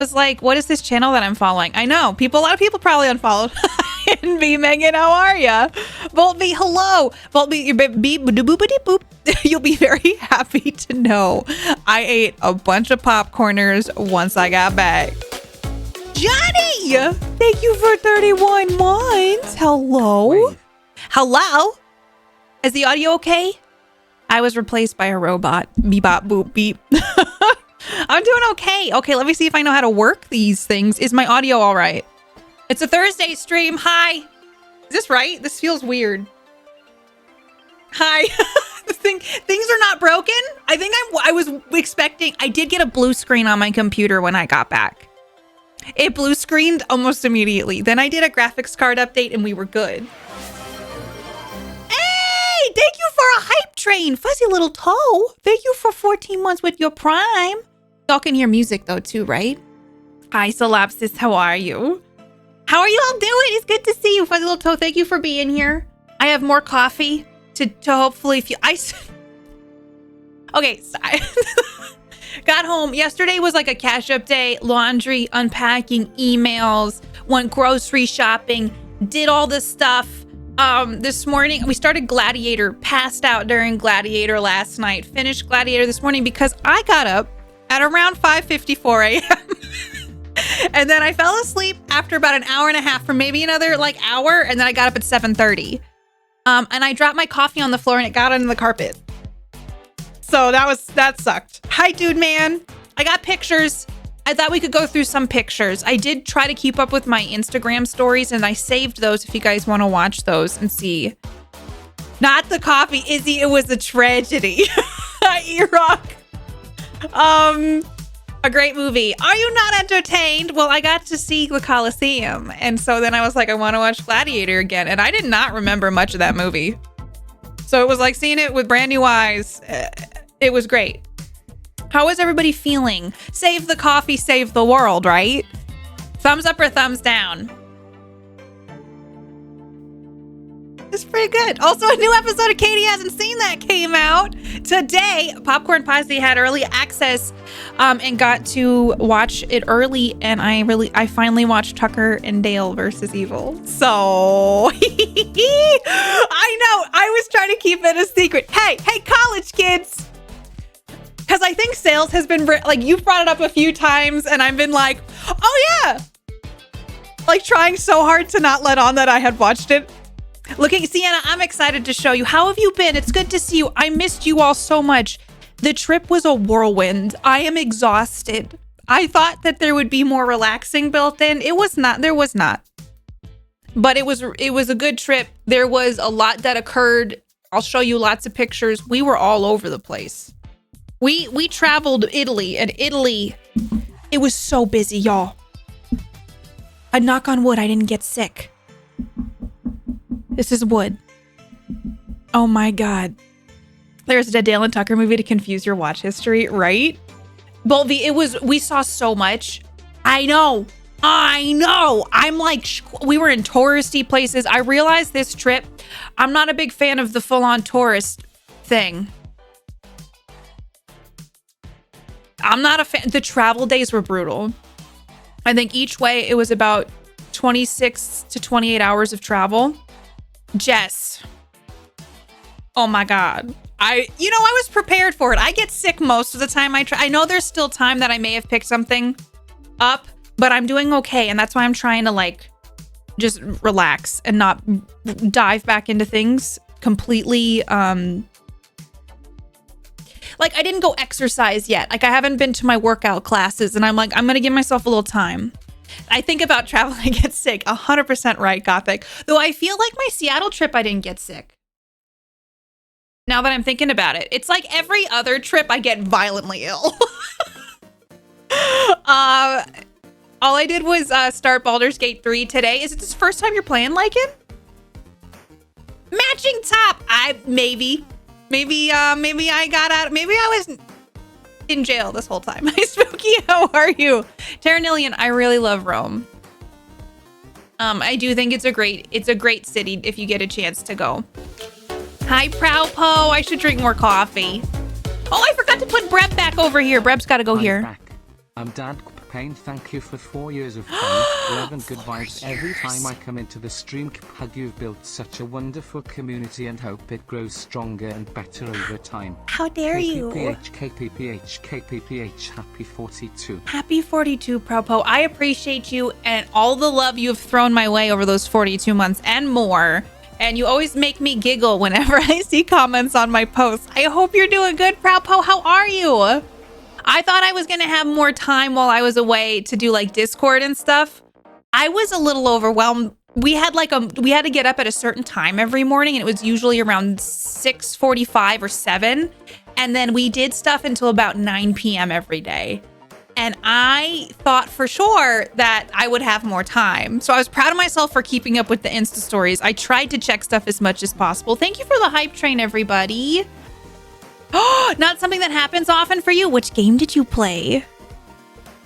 was like, what is this channel that I'm following? I know a lot of people probably unfollowed. And B Megan, how are ya? Voltby, hello. Voltby, you'll be very happy to know I ate a bunch of popcorners once I got back. Johnny, thank you for 31 months. Hello. Wait. Hello. Is the audio okay? I was replaced by a robot. Beep bop boop beep. I'm doing okay. Okay, let me see if I know how to work these things. Is my audio all right? It's a Thursday stream. Hi. Is this right? This feels weird. Hi. Things are not broken. I think I was expecting. I did get a blue screen on my computer when I got back. It blue screened almost immediately. Then I did a graphics card update and we were good. Hey, thank you for a hype train. Fuzzy little toe. Thank you for 14 months with your prime. Y'all can hear music though too, right? Hi, Solapsis. How are you? How are you all doing? It's good to see you, Fuzzy little toe. Thank you for being here. I have more coffee to hopefully feel. Okay, so I got home. Yesterday was like a cash up day, laundry, unpacking, emails, went grocery shopping, did all this stuff. This morning we started Gladiator, passed out during Gladiator last night, finished Gladiator this morning because I got up at around 5:54 a.m. And then I fell asleep after about an hour and a half for maybe another like hour, and then I got up at 7:30. And I dropped my coffee on the floor and it got under the carpet. So that sucked. Hi, dude, man. I got pictures. I thought we could go through some pictures. I did try to keep up with my Instagram stories and I saved those if you guys want to watch those and see. Not the coffee, Izzy. It was a tragedy. E-Rock. A great movie. Are you not entertained? Well, I got to see the Coliseum. And so then I was like, I want to watch Gladiator again. And I did not remember much of that movie. So it was like seeing it with brand new eyes. It was great. How is everybody feeling? Save the coffee, save the world, right? Thumbs up or thumbs down? It's pretty good. Also, a new episode of Katie Hasn't Seen That came out today. Popcorn Posse had early access and got to watch it early. And I finally watched Tucker and Dale versus Evil. So I know I was trying to keep it a secret. Hey, college kids. Because I think sales has been like, you've brought it up a few times and I've been like, oh yeah. Like trying so hard to not let on that I had watched it. Sienna, I'm excited to show you. How have you been? It's good to see you. I missed you all so much. The trip was a whirlwind. I am exhausted. I thought that there would be more relaxing built in. It was not. There was not. But it was a good trip. There was a lot that occurred. I'll show you lots of pictures. We were all over the place. We traveled Italy, and Italy, it was so busy, y'all. A knock on wood, I didn't get sick. This is wood. Oh my God. There's a Dale and Tucker movie to confuse your watch history, right? Bolvi, we saw so much. I know. I'm like, we were in touristy places. I realized this trip, I'm not a big fan of the full-on tourist thing. I'm not a fan. The travel days were brutal. I think each way it was about 26 to 28 hours of travel. Jess. Oh my God. I was prepared for it. I get sick most of the time I know there's still time that I may have picked something up, but I'm doing okay. And that's why I'm trying to like just relax and not dive back into things completely. Like I didn't go exercise yet. Like I haven't been to my workout classes and I'm like, I'm going to give myself a little time. I think about traveling, I get sick. 100% right, Gothic. Though I feel like my Seattle trip, I didn't get sick. Now that I'm thinking about it, it's like every other trip I get violently ill. All I did was start Baldur's Gate 3 today. Is it this first time you're playing like it? Matching top. Maybe I got out. Maybe I was in jail this whole time. Hi, Spooky. How are you? Terranillion, I really love Rome. I do think it's a great city if you get a chance to go. Hi, Prowpo. I should drink more coffee. Oh, I forgot to put Breb back over here. Breb's got to go here. Back. Dad pain. Thank you for 4 years of fun, love and good vibes every time I come into the stream. Hug, you've built such a wonderful community and hope it grows stronger and better over time. How dare you? KPPH, happy 42. Happy 42, Propo. I appreciate you and all the love you've thrown my way over those 42 months and more. And you always make me giggle whenever I see comments on my posts. I hope you're doing good, Propo. How are you? I thought I was going to have more time while I was away to do like Discord and stuff. I was a little overwhelmed. We had to get up at a certain time every morning, and it was usually around 6:45 or 7. And then we did stuff until about 9 p.m. every day. And I thought for sure that I would have more time. So I was proud of myself for keeping up with the Insta stories. I tried to check stuff as much as possible. Thank you for the hype train, everybody. Oh, not something that happens often for you. Which game did you play?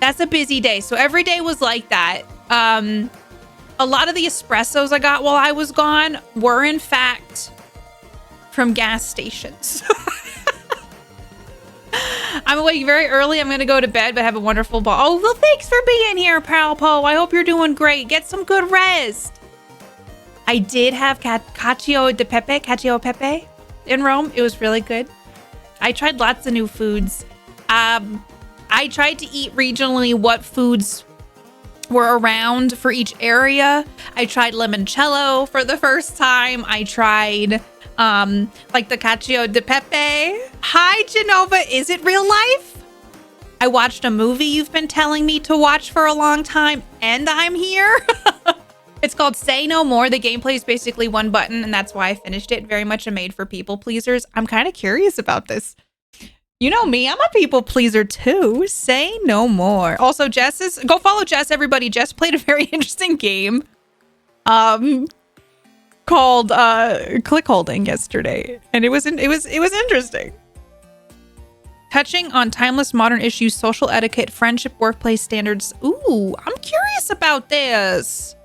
That's a busy day. So every day was like that. A lot of the espressos I got while I was gone were in fact from gas stations. I'm awake very early. I'm going to go to bed, but have a wonderful ball. Oh, well, thanks for being here, Palpo. I hope you're doing great. Get some good rest. I did have cacio e pepe in Rome. It was really good. I tried lots of new foods. I tried to eat regionally what foods were around for each area. I tried limoncello for the first time. I tried like the cacio de pepe. Hi, Genova. Is it real life? I watched a movie you've been telling me to watch for a long time, and I'm here. It's called Say No More. The gameplay is basically one button, and that's why I finished it. Very much a made for people pleasers. I'm kind of curious about this. You know me, I'm a people pleaser too. Say no more. Also, go follow Jess, everybody. Jess played a very interesting game called click holding yesterday, and it was interesting. Touching on timeless modern issues, social etiquette, friendship, workplace standards. Ooh, I'm curious about this.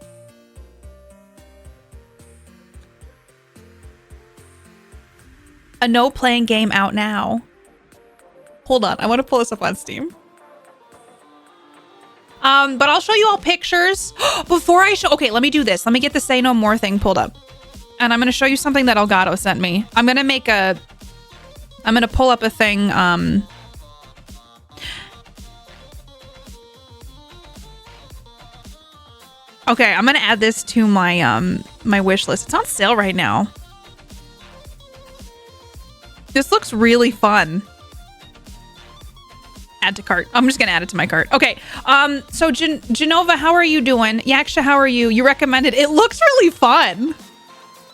A no playing game out now. Hold on, I want to pull this up on Steam. But I'll show you all pictures before I show. Okay, let me do this. Let me get the Say No More thing pulled up, and I'm gonna show you something that Elgato sent me. I'm gonna pull up a thing. Okay, I'm gonna add this to my my wish list. It's on sale right now. This looks really fun. Add to cart. I'm just gonna add it to my cart. Okay. So Genova, how are you doing? Yaksha, how are you? You recommended. It looks really fun.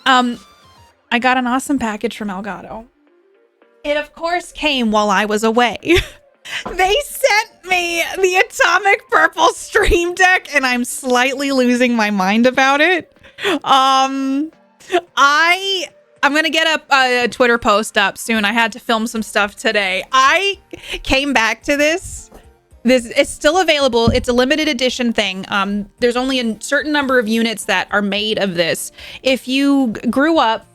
I got an awesome package from Elgato. It of course came while I was away. They sent me the Atomic Purple Stream Deck, and I'm slightly losing my mind about it. I'm going to get a Twitter post up soon. I had to film some stuff today. I came back to this. It's still available. It's a limited edition thing. There's only a certain number of units that are made of this. If you grew up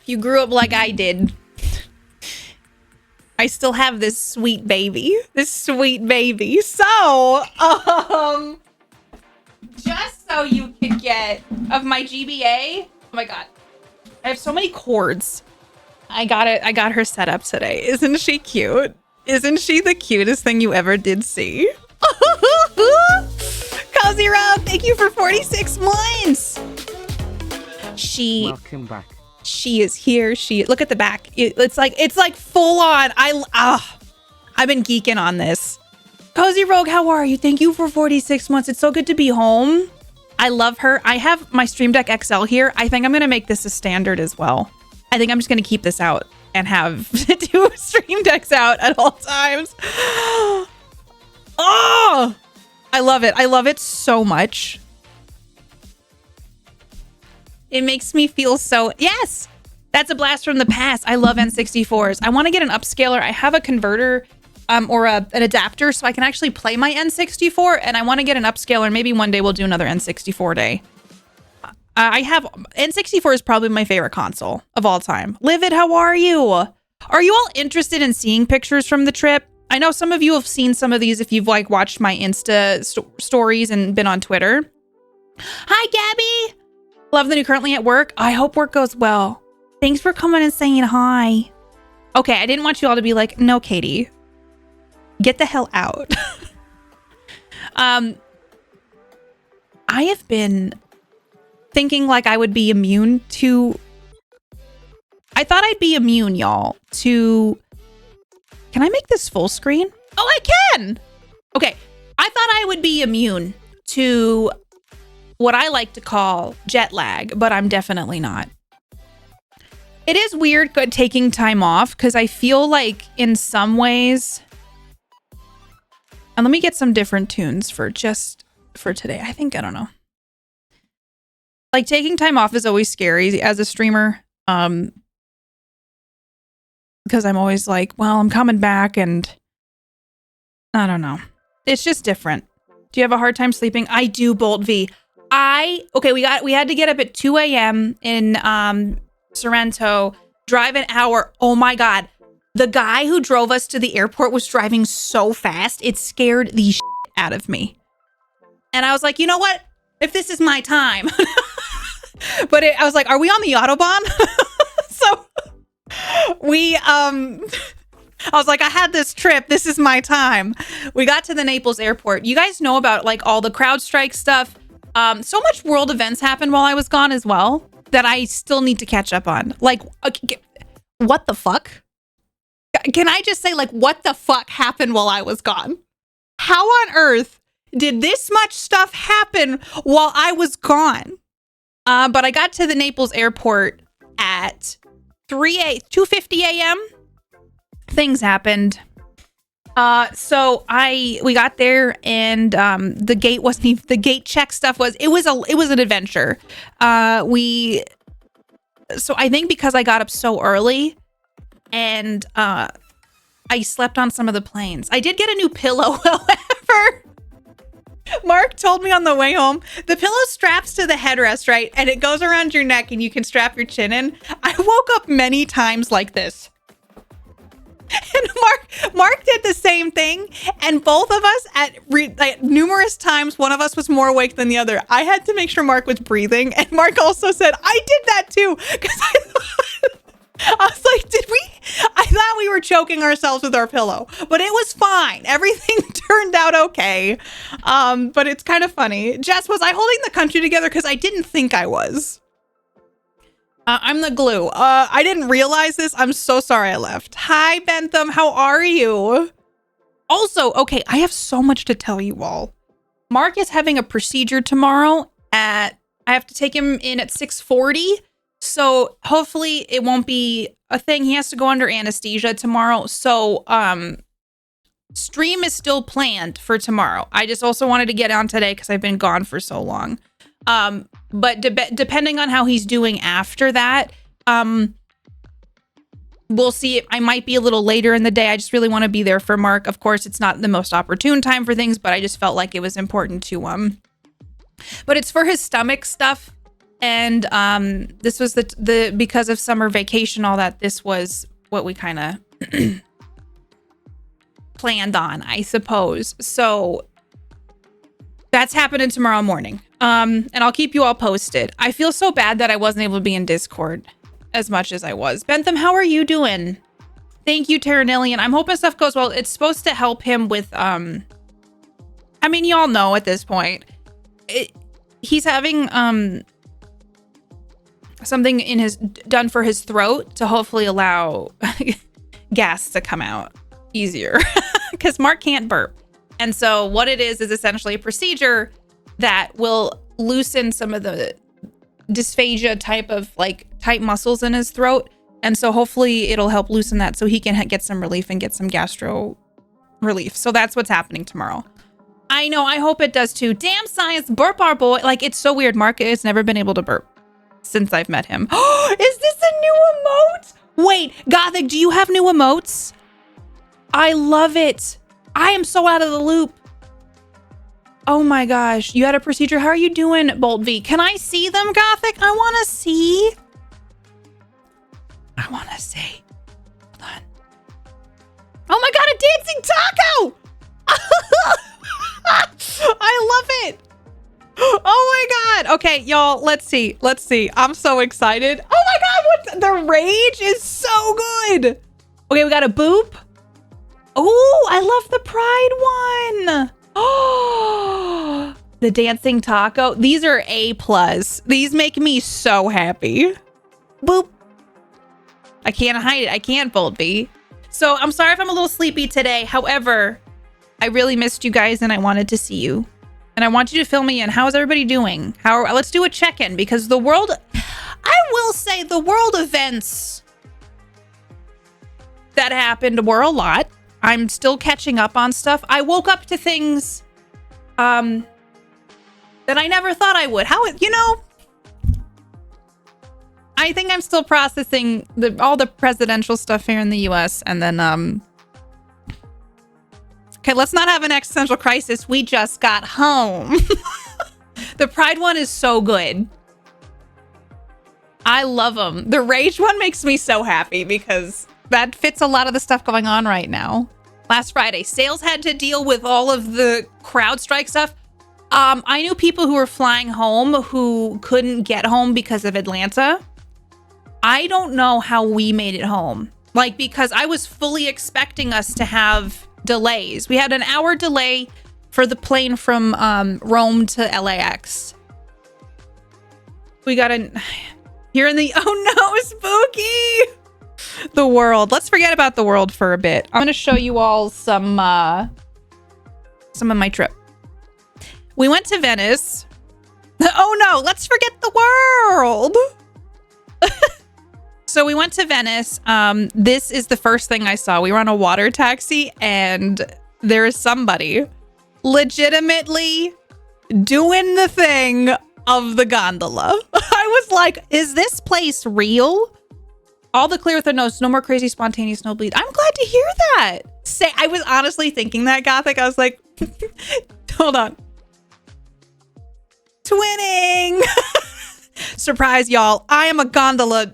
like I did, I still have this sweet baby. So, just so you could get of my GBA. Oh my god, I have so many cords. I got her set up today. Isn't she cute? Isn't she the cutest thing you ever did see? Cozy Rob, thank you for 46 months. Welcome back. She is here. Look at the back. It's like full on. I've been geeking on this. Cozy Rogue, how are you? Thank you for 46 months. It's so good to be home. I love her. I have my Stream Deck XL here. I think I'm going to make this a standard as well. I think I'm just going to keep this out and have 2 Stream Decks out at all times. Oh, I love it. I love it so much. It makes me feel so... Yes, that's a blast from the past. I love N64s. I want to get an upscaler. I have a converter or an adapter so I can actually play my N64, and I want to get an upscaler. Maybe one day we'll do another N64 day. N64 is probably my favorite console of all time. Livid, how are you? Are you all interested in seeing pictures from the trip? I know some of you have seen some of these if you've like watched my Insta stories and been on Twitter. Hi, Gabby. Love that you're currently at work. I hope work goes well. Thanks for coming and saying hi. Okay, I didn't want you all to be like, no, Katie, get the hell out. I have been thinking like I would be immune to... I thought I'd be immune, y'all, to... Can I make this full screen? Oh, I can! Okay, I thought I would be immune to what I like to call jet lag, but I'm definitely not. It is weird taking time off because I feel like in some ways... And let me get some different tunes for today. I don't know. Like taking time off is always scary as a streamer. Because I'm always like, well, I'm coming back and I don't know. It's just different. Do you have a hard time sleeping? I do, Bolt V. We had to get up at 2 a.m. in Sorrento, drive an hour. Oh my God. The guy who drove us to the airport was driving so fast. It scared the shit out of me. And I was like, you know what? If this is my time. But I was like, are we on the Autobahn? So I was like, I had this trip. This is my time. We got to the Naples airport. You guys know about like all the CrowdStrike stuff. So much world events happened while I was gone as well that I still need to catch up on. Like, what the fuck? Can I just say, like, what the fuck happened while I was gone? How on earth did this much stuff happen while I was gone? But I got to the Naples airport at 2:50 a.m. Things happened. So we got there and the gate wasn't even, the gate check stuff was an adventure. So I think because I got up so early and I slept on some of the planes. I did get a new pillow, however. Mark told me on the way home, the pillow straps to the headrest, right? And it goes around your neck and you can strap your chin in. I woke up many times like this. And Mark did the same thing. And both of us at numerous times, one of us was more awake than the other. I had to make sure Mark was breathing. And Mark also said, I did that too. Because I was like, I thought we were choking ourselves with our pillow, but it was fine. Everything turned out okay. But it's kind of funny. Jess, was I holding the country together? Because I didn't think I was. I'm the glue. I didn't realize this. I'm so sorry I left. Hi, Bentham. How are you? Also, okay, I have so much to tell you all. Mark is having a procedure tomorrow I have to take him in at 6:40. So hopefully it won't be a thing. He has to go under anesthesia tomorrow. So stream is still planned for tomorrow. I just also wanted to get on today because I've been gone for so long. But depending on how he's doing after that, we'll see. I might be a little later in the day. I just really want to be there for Mark. Of course, it's not the most opportune time for things, but I just felt like it was important to but it's for his stomach stuff. And this was the because of summer vacation, all that, this was what we kind of planned on, I suppose. So that's happening tomorrow morning. And I'll keep you all posted. I feel so bad that I wasn't able to be in Discord as much as I was. Bentham, how are you doing? Thank you, Terranillion. I'm hoping stuff goes well. It's supposed to help him with, I mean, y'all know at this point, he's having, something done for his throat to hopefully allow gas to come out easier because Mark can't burp. And so what it is essentially a procedure that will loosen some of the dysphagia type of like tight muscles in his throat. And so hopefully it'll help loosen that so he can get some relief and get some gastro relief. So that's what's happening tomorrow. I know. I hope it does too. Damn science, burp our boy. Like, it's so weird. Mark has never been able to burp since I've met him. Is this a new emote? Wait, Gothic, do you have new emotes? I love it. I am so out of the loop. Oh my gosh, you had a procedure. How are you doing, Bolt V? Can I see them, Gothic? I want to see. Hold on. Oh my God, a dancing taco. I love it. Oh my God. Okay, y'all, let's see. I'm so excited. Oh my God, the rage is so good. Okay, we got a boop. Oh, I love the pride one. Oh, the dancing taco. These are A+. These make me so happy. Boop. I can't hide it. I can't, Bold B. So I'm sorry if I'm a little sleepy today. However, I really missed you guys and I wanted to see you. And I want you to fill me in. How's everybody doing? Let's do a check-in because the world, I will say the world events that happened were a lot. I'm still catching up on stuff. I woke up to things that I never thought I would. I think I'm still processing all the presidential stuff here in the US. And then, okay, let's not have an existential crisis. We just got home. The Pride one is so good. I love them. The Rage one makes me so happy because that fits a lot of the stuff going on right now. Last Friday, sales had to deal with all of the CrowdStrike stuff. I knew people who were flying home who couldn't get home because of Atlanta. I don't know how we made it home. Because I was fully expecting us to have delays. We had an hour delay for the plane from Rome to LAX. We got here in the, oh no, spooky. The world. Let's forget about the world for a bit. I'm going to show you all some of my trip. We went to Venice. Oh no, let's forget the world. So we went to Venice. This is the first thing I saw. We were on a water taxi and there is somebody legitimately doing the thing of the gondola. I was like, is this place real? All the clear with the nose, no more crazy spontaneous nosebleed. I'm glad to hear that. I was honestly thinking that, Gothic. I was like, hold on. Twinning. Surprise, y'all. I am a gondola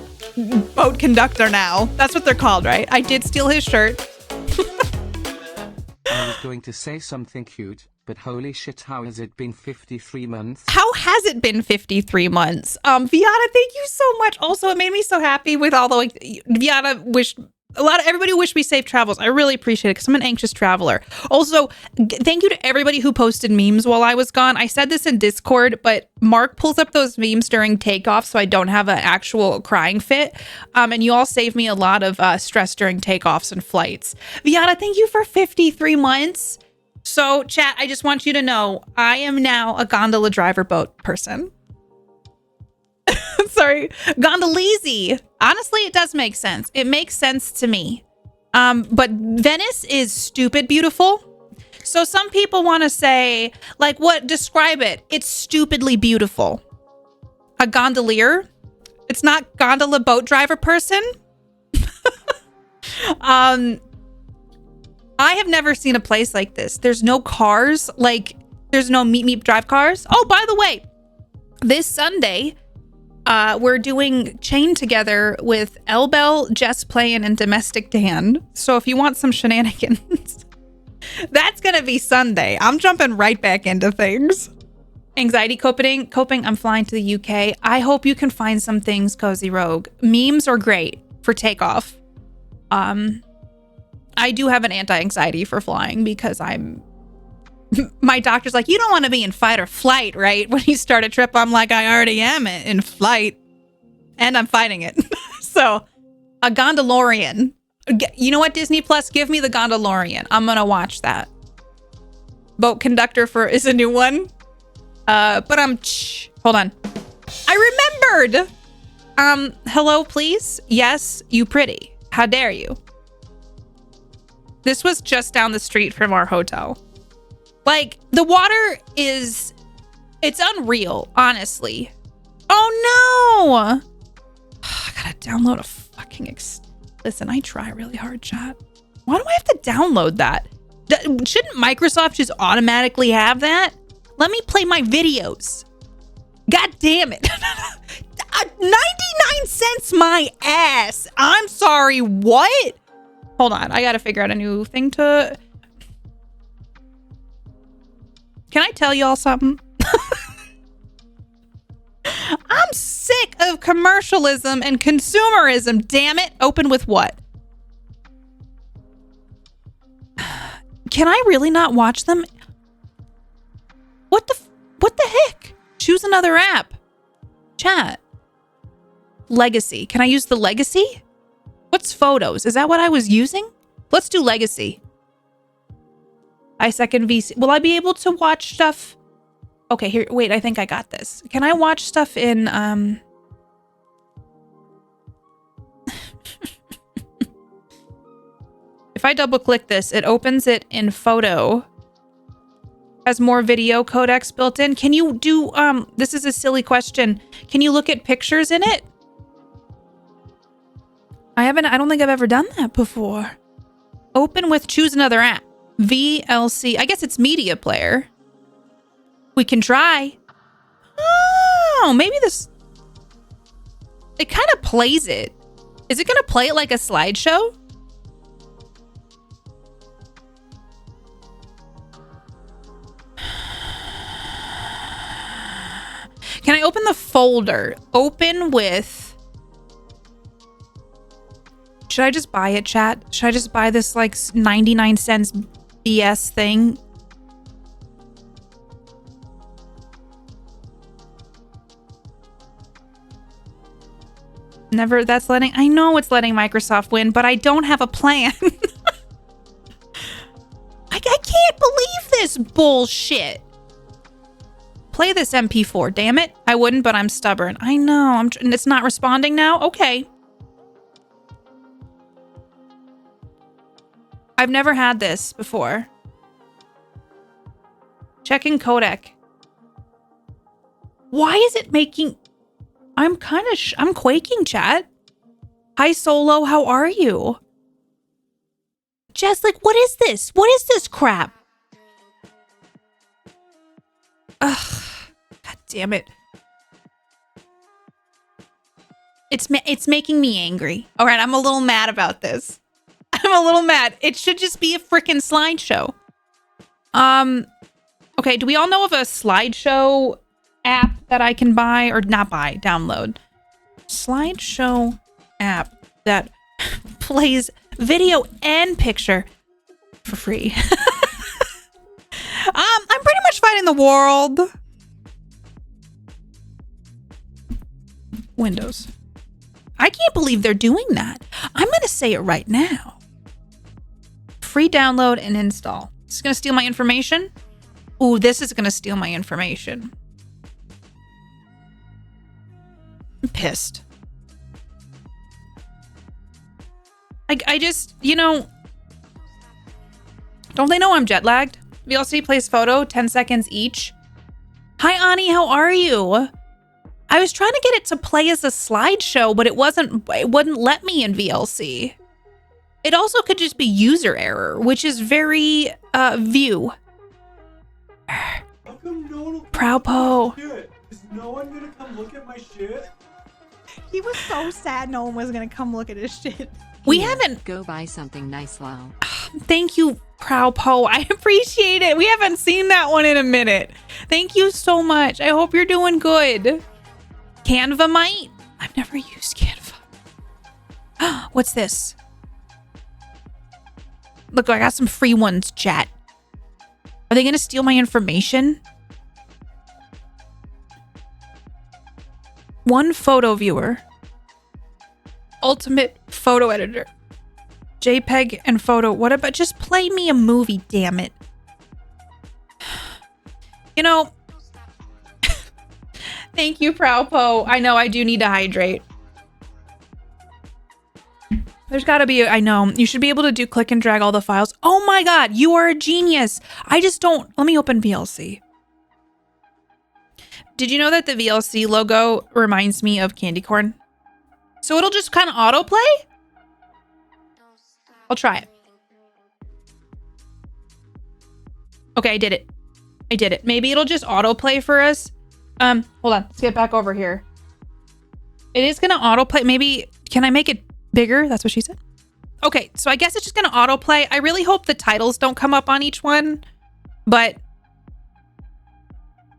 boat conductor now. That's what they're called, right? I did steal his shirt. I was going to say something cute, but holy shit, how has it been 53 months? How has it been 53 months? Viata, thank you so much. Also, it made me so happy with all the, Viata wished, everybody wished me safe travels. I really appreciate it because I'm an anxious traveler. Also, thank you to everybody who posted memes while I was gone. I said this in Discord, but Mark pulls up those memes during takeoff so I don't have an actual crying fit. And you all saved me a lot of stress during takeoffs and flights. Viata, thank you for 53 months. So, chat, I just want you to know I am now a gondola driver boat person. Sorry, Gondolizi. Honestly, it does make sense. It makes sense to me. But Venice is stupid beautiful. So some people want to say, describe it. It's stupidly beautiful. A gondolier. It's not gondola boat driver person. I have never seen a place like this. There's no cars. There's no meet drive cars. Oh, by the way, this Sunday, we're doing Chain together with Elbel, Jess Playin, and Domestic Dan. So if you want some shenanigans, that's going to be Sunday. I'm jumping right back into things. Anxiety coping. I'm flying to the UK. I hope you can find some things, Cozy Rogue. Memes are great for takeoff. I do have an anti-anxiety for flying because my doctor's like, you don't want to be in fight or flight, right? When you start a trip, I'm like, I already am in flight and I'm fighting it. So a Gondalorian, you know what? Disney Plus, give me the Gondalorian. I'm going to watch that. Boat conductor is a new one. Hold on. I remembered. Hello, please. Yes, you pretty. How dare you? This was just down the street from our hotel. The water it's unreal, honestly. Oh no! I gotta download a fucking listen, I try really hard, chat. Why do I have to download that? Shouldn't Microsoft just automatically have that? Let me play my videos. God damn it. 99 cents my ass. I'm sorry, what? Hold on. I got to figure out a new thing to... Can I tell y'all something? I'm sick of commercialism and consumerism, damn it. Open with what? Can I really not watch them? What the heck? Choose another app. Chat. Legacy. Can I use the legacy? What's photos? Is that what I was using? Let's do legacy. I second VC. Will I be able to watch stuff? Okay, here. Wait, I think I got this. Can I watch stuff in If I double click this, it opens it in photo. Has more video codecs built in. Can you do this is a silly question. Can you look at pictures in it? I don't think I've ever done that before. Open with choose another app. VLC. I guess it's media player. We can try. Oh, maybe this... It kind of plays it. Is it going to play it like a slideshow? Can I open the folder? Open with... Should I just buy it, chat? Should I just buy this like 99 cents BS thing? Never, that's letting... I know it's letting Microsoft win, but I don't have a plan. I can't believe this bullshit. Play this MP4, damn it. I wouldn't, but I'm stubborn. I know. It's not responding now? Okay. I've never had this before. Checking codec. Why is it making... I'm quaking, chat. Hi, Solo. How are you? Jess, like, what is this? What is this crap? Ugh. God damn it. It's making me angry. All right, I'm a little mad about this. I'm a little mad. It should just be a freaking slideshow. Okay, do we all know of a slideshow app that I can buy or not buy, download? Slideshow app that plays video and picture for free. I'm pretty much fighting the world. Windows. I can't believe they're doing that. I'm going to say it right now. Free download and install. This is going to steal my information. Ooh, this is going to steal my information. I'm pissed. I just, you know, don't they know I'm jet lagged? VLC plays photo, 10 seconds each. Hi, Ani, how are you? I was trying to get it to play as a slideshow, but it wouldn't let me in VLC. It also could just be user error, which is very view. Proud Po. Is no one gonna come look at my shit? He was so sad no one was gonna come look at his shit. We haven't... Go buy something nice, Lau. Thank you, Proud Po. I appreciate it. We haven't seen that one in a minute. Thank you so much. I hope you're doing good. Canva might? I've never used Canva. What's this? Look, I got some free ones, chat. Are they going to steal my information? One photo viewer. Ultimate photo editor. JPEG and photo. What about just play me a movie, damn it. You know, thank you, Proud Po. I know I do need to hydrate. There's got to be, I know. You should be able to do click and drag all the files. Oh my God, you are a genius. I just don't, let me open VLC. Did you know that the VLC logo reminds me of candy corn? So it'll just kind of autoplay? I'll try it. Okay, I did it. I did it. Maybe it'll just autoplay for us. Hold on. Let's get back over here. It is going to autoplay. Maybe, can I make it bigger? That's what she said. Okay, so I guess it's just gonna autoplay. I really hope the titles don't come up on each one, but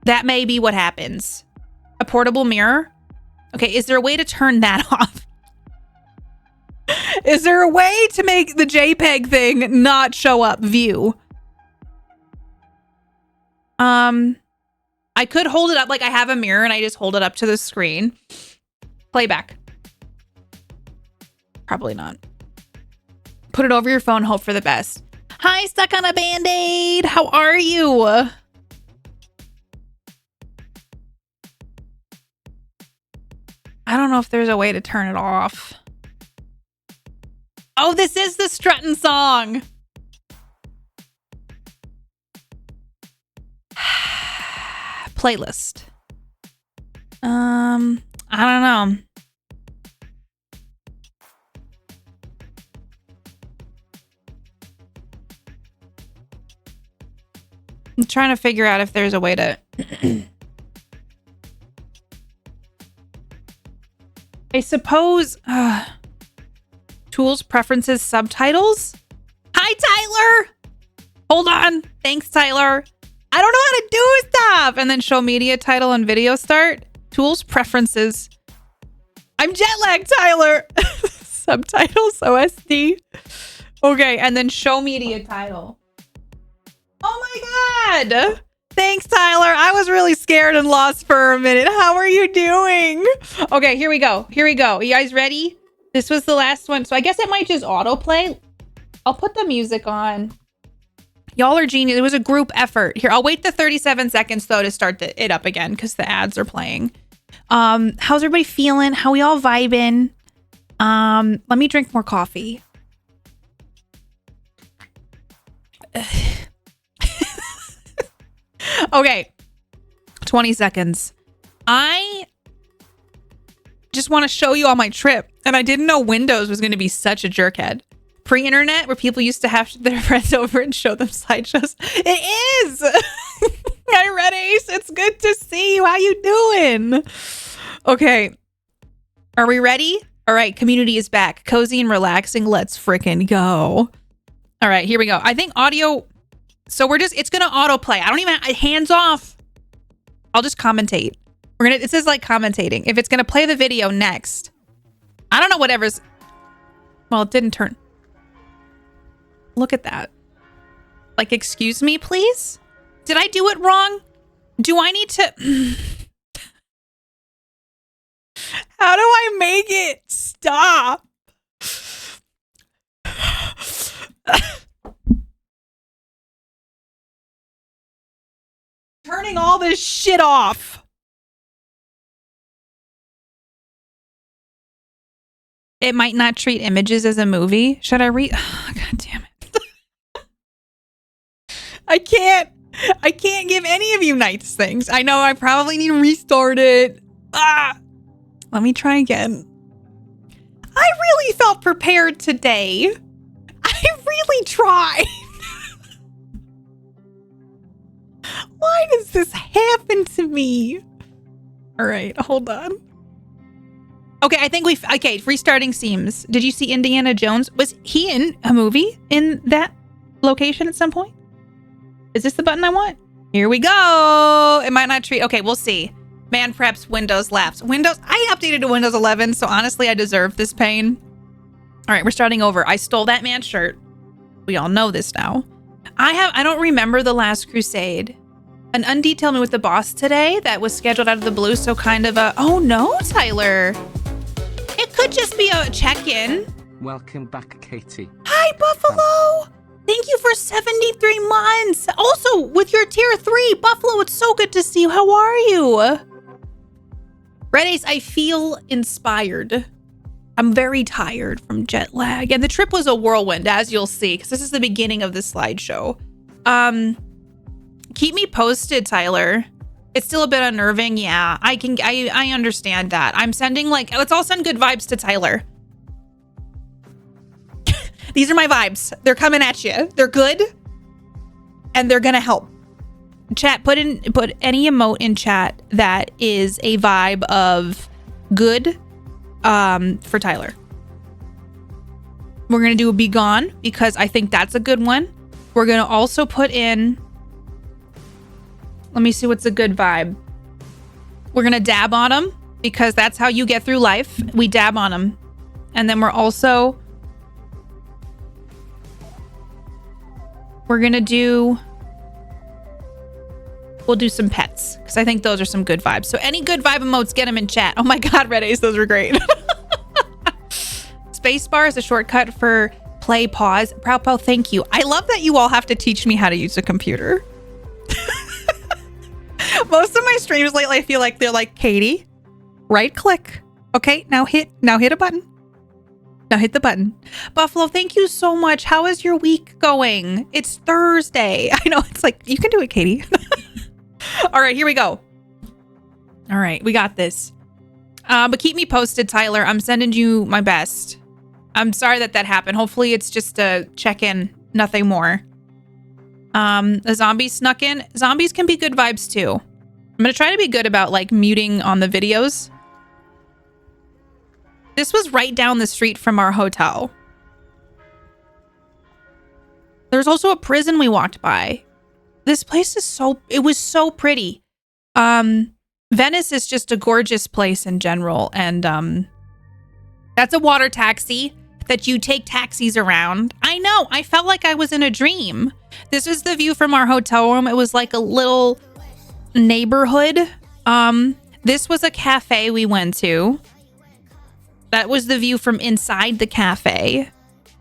that may be what happens. A portable mirror. Okay, is there a way to turn that off? Is there a way to make the JPEG thing not show up view? I could hold it up like I have a mirror and I just hold it up to the screen. Playback. Probably not. Put it over your phone, hope for the best. Hi, stuck on a band-aid. How are you? I don't know if there's a way to turn it off. Oh, this is the Struttin' song. Playlist. I don't know. I'm trying to figure out if there's a way to... I suppose... Tools, preferences, subtitles? Hi, Tyler! Hold on. Thanks, Tyler. I don't know how to do stuff. And then show media title and video start. Tools, preferences. I'm jet lagged, Tyler. Subtitles, OSD. Okay, and then show media title. Oh my God. Thanks, Tyler. I was really scared and lost for a minute. How are you doing? Okay, here we go. Here we go. You guys ready? This was the last one. So I guess it might just autoplay. I'll put the music on. Y'all are genius. It was a group effort. Here, I'll wait the 37 seconds though to start it up again because the ads are playing. How's everybody feeling? How we all vibing? Let me drink more coffee. Okay. 20 seconds. I just want to show you all my trip. And I didn't know Windows was going to be such a jerkhead. Pre-internet, where people used to have their friends over and show them slideshows. It is! Hi, Red Ace. It's good to see you. How you doing? Okay. Are we ready? All right. Community is back. Cozy and relaxing. Let's freaking go. All right. Here we go. I think audio... So it's going to autoplay. I don't even... Hands off. I'll just commentate. This is like commentating. If it's going to play the video next. I don't know whatever's... Well, it didn't turn... Look at that. Like, excuse me, please? Did I do it wrong? Do I need to... How do I make it stop? Turning all this shit off. It might not treat images as a movie. Should I read? Oh, God damn it. I can't give any of you nice things. I know I probably need to restart it. Let me try again. I really felt prepared today. I really tried. Why does this happen to me? All right, hold on. Okay, I think okay, restarting seems. Did you see Indiana Jones? Was he in a movie in that location at some point? Is this the button I want? Here we go. It might not treat. Okay, we'll see. Man preps, Windows lapse. I updated to Windows 11, so honestly, I deserve this pain. All right, we're starting over. I stole that man's shirt. We all know this now. I don't remember The Last Crusade. An undetailed me with the boss today that was scheduled out of the blue, so kind of a... Oh no, Tyler. It could just be a check-in. Welcome back, Katie. Hi, Buffalo. Thank you for 73 months. Also, with your tier 3, Buffalo, it's so good to see you. How are you? Red Ace, I feel inspired. I'm very tired from jet lag. And the trip was a whirlwind, as you'll see, because this is the beginning of the slideshow. Keep me posted, Tyler. It's still a bit unnerving. Yeah, I understand that. I'm sending let's all send good vibes to Tyler. These are my vibes. They're coming at you. They're good. And they're going to help. Chat, put any emote in chat that is a vibe of good for Tyler. We're going to do a Be Gone because I think that's a good one. We're going to also put in, let me see what's a good vibe. We're going to dab on them because that's how you get through life. We dab on them. And then we're going to do, we'll do some pets because I think those are some good vibes. So any good vibe emotes, get them in chat. Oh my God, Red Ace, those were great. Spacebar is a shortcut for play pause. Proud Pal, thank you. I love that you all have to teach me how to use a computer. Most of my streams lately, I feel like they're like, Katie, right click. Okay, now hit a button. Now hit the button. Buffalo, thank you so much. How is your week going? It's Thursday. I know, it's like, you can do it, Katie. All right, here we go. All right, we got this. But keep me posted, Tyler. I'm sending you my best. I'm sorry that happened. Hopefully it's just a check-in, nothing more. The zombies snuck in. Zombies can be good vibes too. I'm gonna try to be good about like muting on the videos. This was right down the street from our hotel. There's also a prison we walked by. This place is it was so pretty. Venice is just a gorgeous place in general. And that's a water taxi that you take taxis around. I know, I felt like I was in a dream. This is the view from our hotel room. It was like a little neighborhood. This was a cafe we went to. That was the view from inside the cafe.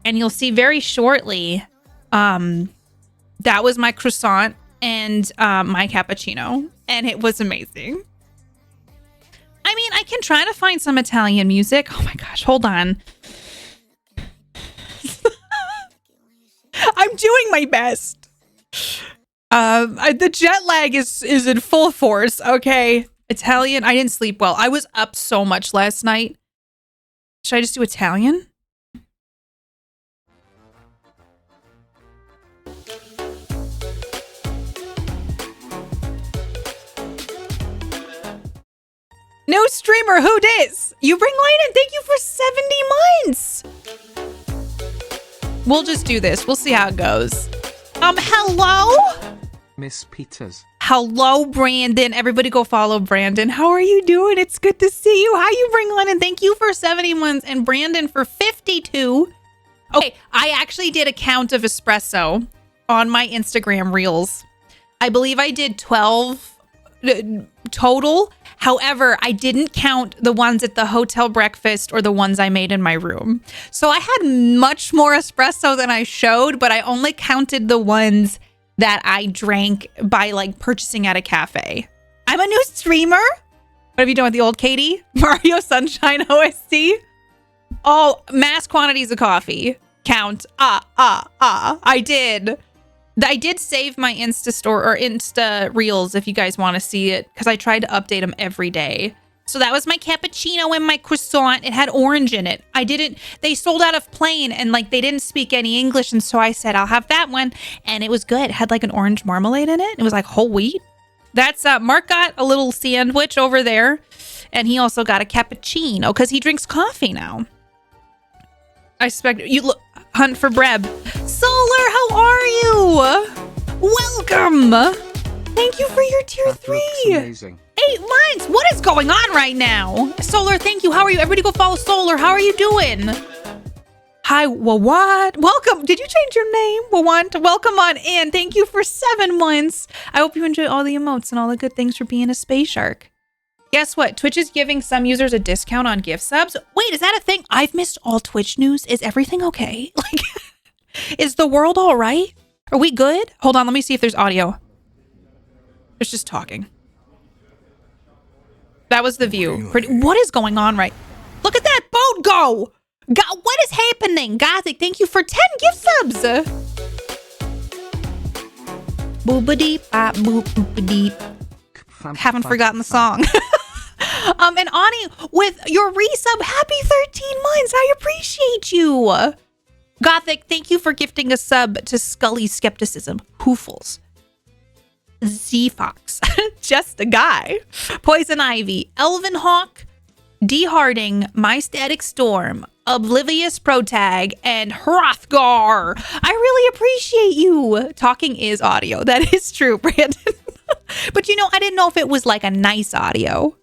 And you'll see very shortly, that was my croissant and my cappuccino. And it was amazing. I mean, I can try to find some Italian music. Oh my gosh, hold on. I'm doing my best. The jet lag is in full force, okay? Italian, I didn't sleep well. I was up so much last night. Should I just do Italian? New streamer, who dis? You bring light in. Thank you for 70 months. We'll just do this. We'll see how it goes. Hello? Miss Peters. Hello, Brandon. Everybody go follow Brandon. How are you doing? It's good to see you. How you bring Lennon? Thank you for 70 months and Brandon for 52. Okay, I actually did a count of espresso on my Instagram reels. I believe I did 12 total. However, I didn't count the ones at the hotel breakfast or the ones I made in my room. So I had much more espresso than I showed, but I only counted the ones that I drank by like purchasing at a cafe. I'm a new streamer. What have you done with the old Katie? Mario Sunshine OST? All mass quantities of coffee. Count. I did. I did save my Insta store or Insta reels if you guys want to see it because I tried to update them every day. So that was my cappuccino and my croissant. It had orange in it. They sold out of plain and like they didn't speak any English. And so I said, I'll have that one. And it was good. It had like an orange marmalade in it. It was like whole wheat. That's Mark got a little sandwich over there. And he also got a cappuccino because he drinks coffee now. I suspect you look. Hunt for Breb. Solar, how are you? Welcome. Thank you for your tier 3. Amazing. 8 months. What is going on right now? Solar, thank you. How are you? Everybody go follow Solar. How are you doing? Hi, Wawad. Welcome. Did you change your name? Wawad, welcome on in. Thank you for 7 months. I hope you enjoy all the emotes and all the good things for being a space shark. Guess what? Twitch is giving some users a discount on gift subs. Wait, is that a thing? I've missed all Twitch news. Is everything okay? Like, is the world all right? Are we good? Hold on, let me see if there's audio. There's just talking. That was the view. What is going on right? Look at that boat go! God, what is happening? Gazik, thank you for 10 gift subs. Boop-a-deep, boop-a-deep. Haven't forgotten the song. And Ani, with your resub, happy 13 months. I appreciate you. Gothic, thank you for gifting a sub to Scully's Skepticism. Hoofles. Z-Fox. Just a guy. Poison Ivy. Elvin Hawk. D. Harding. My Static Storm. Oblivious Protag, and Hrothgar. I really appreciate you. Talking is audio. That is true, Brandon. But you know, I didn't know if it was like a nice audio.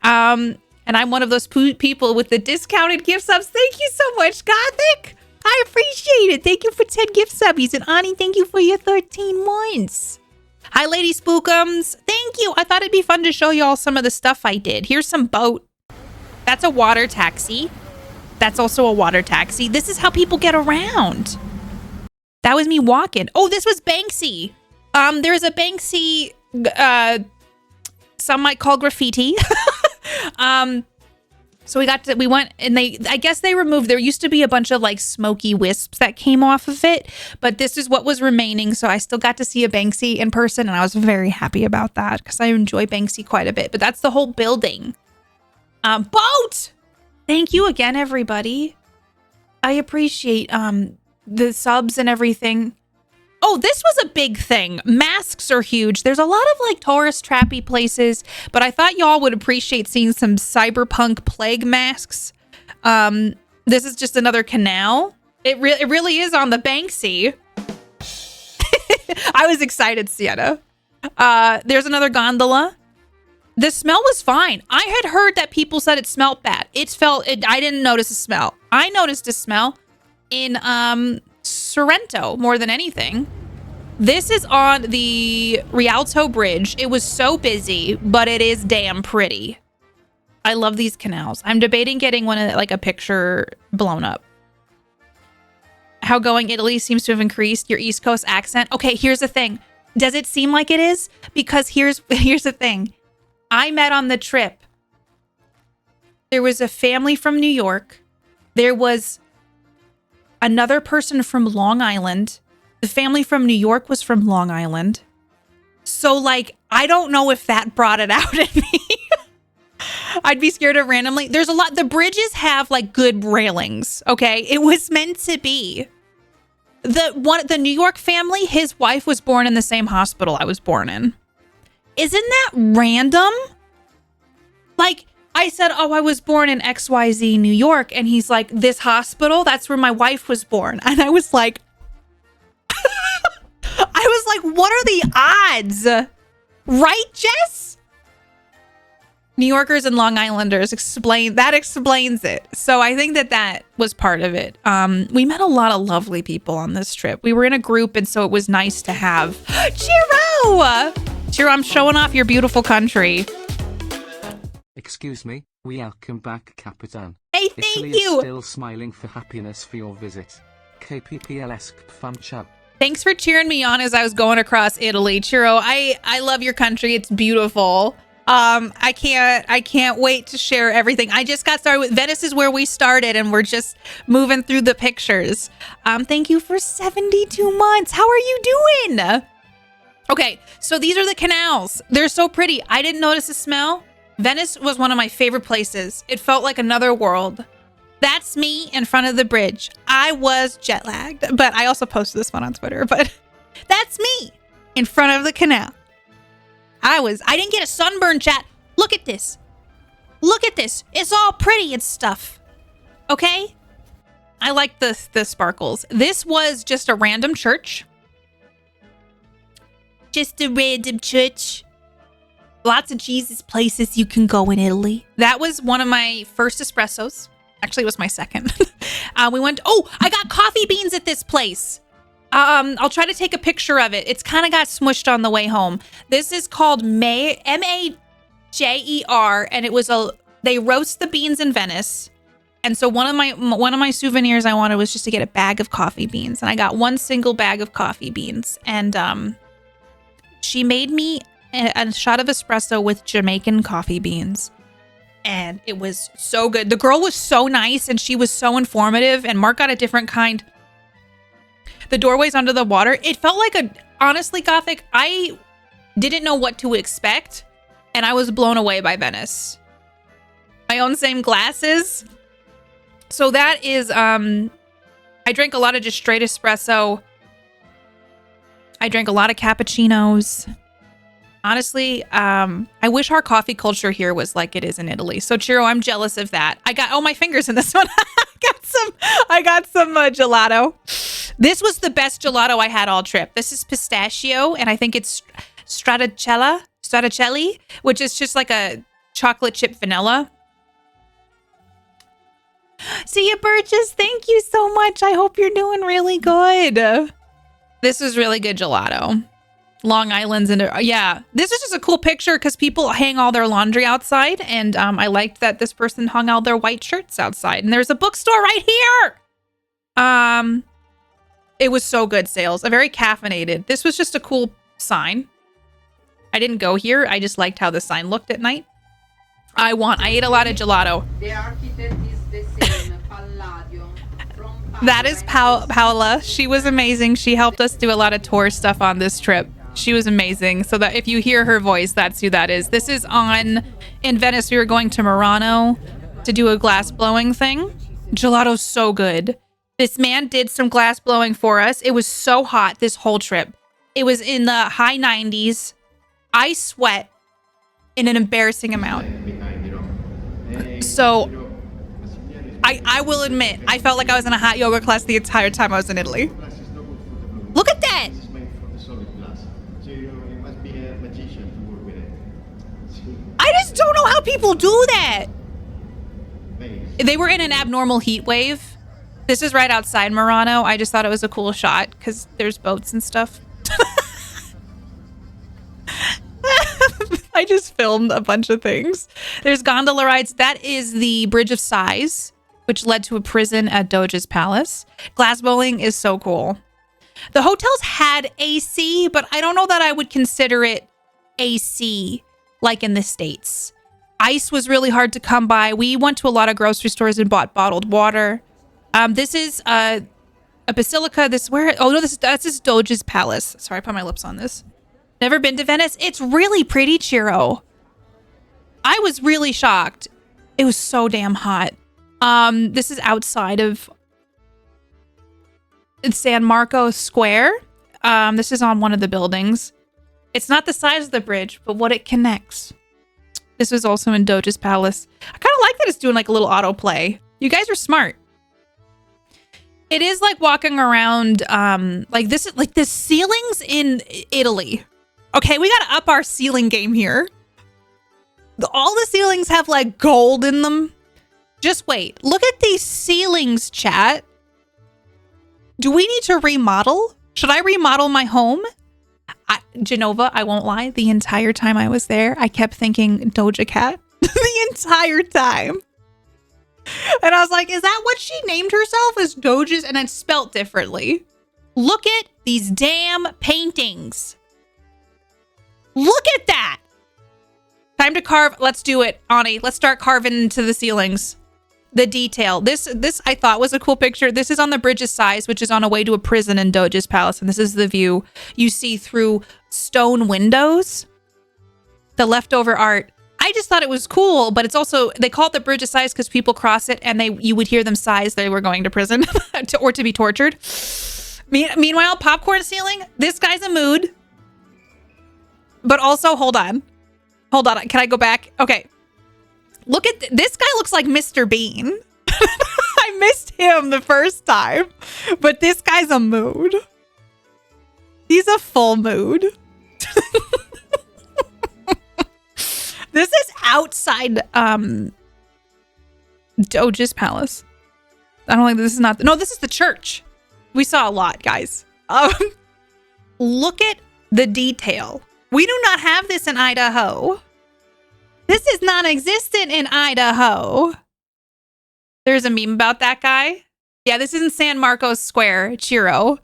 And I'm one of those people with the discounted gift subs. Thank you so much, Gothic. I appreciate it. Thank you for 10 gift subbies. And Ani, thank you for your 13 months. Hi, Lady Spookums. Thank you. I thought it'd be fun to show y'all some of the stuff I did. Here's some boat. That's a water taxi. That's also a water taxi. This is how people get around. That was me walking. Oh, this was Banksy. There's a Banksy, some might call graffiti. So we went and I guess they removed, there used to be a bunch of like smoky wisps that came off of it, but this is what was remaining. So I still got to see a Banksy in person and I was very happy about that because I enjoy Banksy quite a bit, but that's the whole building. Boat! Thank you again, everybody. I appreciate, the subs and everything. Oh, this was a big thing. Masks are huge. There's a lot of like tourist trappy places, but I thought y'all would appreciate seeing some cyberpunk plague masks. This is just another canal. It really is on the Banksy. I was excited, Sienna. There's another gondola. The smell was fine. I had heard that people said it smelled bad. I didn't notice a smell. I noticed a smell in Sorrento more than anything. This is on the Rialto Bridge. It was so busy, but it is damn pretty. I love these canals. I'm debating getting one of like a picture blown up. How going Italy seems to have increased your East Coast accent. Okay, here's the thing. Does it seem like it is? Because here's the thing. I met on the trip. There was a family from New York. There was another person from Long Island. The family from New York was from Long Island. So, like, I don't know if that brought it out in me. I'd be scared of randomly. There's a lot. The bridges have, like, good railings, okay? It was meant to be. The New York family, his wife was born in the same hospital I was born in. Isn't that random? Like, I said, oh, I was born in XYZ, New York. And he's like, this hospital, that's where my wife was born. And I was like, what are the odds? Right, Jess? New Yorkers and Long Islanders explains it. So I think that was part of it. We met a lot of lovely people on this trip. We were in a group, and so it was nice to have Chiro! Chiro, I'm showing off your beautiful country. Excuse me, welcome back, Capitan. Hey, thank Italy you! Is still smiling for happiness for your visit. KPPLS fam chub. Thanks for cheering me on as I was going across Italy. Chiro, I love your country. It's beautiful. I can't wait to share everything. I just got started with Venice is where we started and we're just moving through the pictures. Thank you for 72 months. How are you doing? Okay, so these are the canals. They're so pretty. I didn't notice the smell. Venice was one of my favorite places. It felt like another world. That's me in front of the bridge. I was jet lagged, but I also posted this one on Twitter, but that's me in front of the canal. I didn't get a sunburn, chat. Look at this. Look at this. It's all pretty and stuff. Okay? I like the sparkles. This was just a random church. Just a random church. Lots of Jesus places you can go in Italy. That was one of my first espressos. Actually, it was my second. I got coffee beans at this place. I'll try to take a picture of it. It's kind of got smushed on the way home. This is called Majer, and it was they roast the beans in Venice. And so one of my souvenirs I wanted was just to get a bag of coffee beans, and I got one single bag of coffee beans. And she made me a shot of espresso with Jamaican coffee beans. And it was so good. The girl was so nice and she was so informative, and Mark got a different kind. The doorways under the water. It felt like honestly, Gothic, I didn't know what to expect, and I was blown away by Venice. I own same glasses. So that is, I drank a lot of just straight espresso. I drank a lot of cappuccinos. Honestly, I wish our coffee culture here was like it is in Italy. So Chiro, I'm jealous of that. I got my fingers in this one. I got some gelato. This was the best gelato I had all trip. This is pistachio, and I think it's straticelli, which is just like a chocolate chip vanilla. See you, Burgess. Thank you so much. I hope you're doing really good. This is really good gelato. Long Island's and yeah, this is just a cool picture because people hang all their laundry outside, and I liked that this person hung all their white shirts outside. And there's a bookstore right here. It was so good, sales. A very caffeinated. This was just a cool sign. I didn't go here. I just liked how the sign looked at night. I ate a lot of gelato. The architect is the same, Palladio. That is Paola. She was amazing. She helped us do a lot of tour stuff on this trip. She was amazing. So that if you hear her voice, that's who that is. This is in Venice. We were going to Murano to do a glass blowing thing. Gelato's so good. This man did some glass blowing for us. It was so hot this whole trip. It was in the high 90s. I sweat in an embarrassing amount. So I will admit, I felt like I was in a hot yoga class the entire time I was in Italy. Look at that. I just don't know how people do that. They were in an abnormal heat wave. This is right outside Murano. I just thought it was a cool shot because there's boats and stuff. I just filmed a bunch of things. There's gondola rides. That is the Bridge of Sighs, which led to a prison at Doge's Palace. Glass bowling is so cool. The hotels had AC, but I don't know that I would consider it AC like in the States. Ice was really hard to come by. We went to a lot of grocery stores and bought bottled water. This is a basilica. This is Doge's Palace. Sorry, I put my lips on this. Never been to Venice. It's really pretty, Chiro. I was really shocked. It was so damn hot. This is outside of San Marco Square. This is on one of the buildings. It's not the size of the bridge, but what it connects. This was also in Doge's Palace. I kind of like that it's doing like a little autoplay. You guys are smart. It is like walking around, like this is like the ceilings in Italy. Okay, we got to up our ceiling game here. All the ceilings have like gold in them. Just wait. Look at these ceilings, chat. Do we need to remodel? Should I remodel my home? Genova, I won't lie. The entire time I was there, I kept thinking Doja Cat. The entire time. And I was like, is that what she named herself as Doja's? And it's spelt differently. Look at these damn paintings. Look at that. Time to carve. Let's do it, Ani. Let's start carving into the ceilings. The detail. This I thought was a cool picture. This is on the Bridge of Sighs, which is on a way to a prison in Doge's Palace. And this is the view you see through stone windows. The leftover art. I just thought it was cool, but it's also, they call it the Bridge of Sighs because people cross it and you would hear them sighs they were going to prison or to be tortured. Meanwhile, popcorn ceiling. This guy's a mood. But also, hold on. Can I go back? Okay. Look at this guy looks like Mr. Bean. I missed him the first time, but this guy's a mood. He's a full mood. This is outside Doge's Palace. I don't think this is not. No, this is the church. We saw a lot, guys. Look at the detail. We do not have this in Idaho. This is non-existent in Idaho. There's a meme about that guy. Yeah, this is in San Marcos Square, Chiro.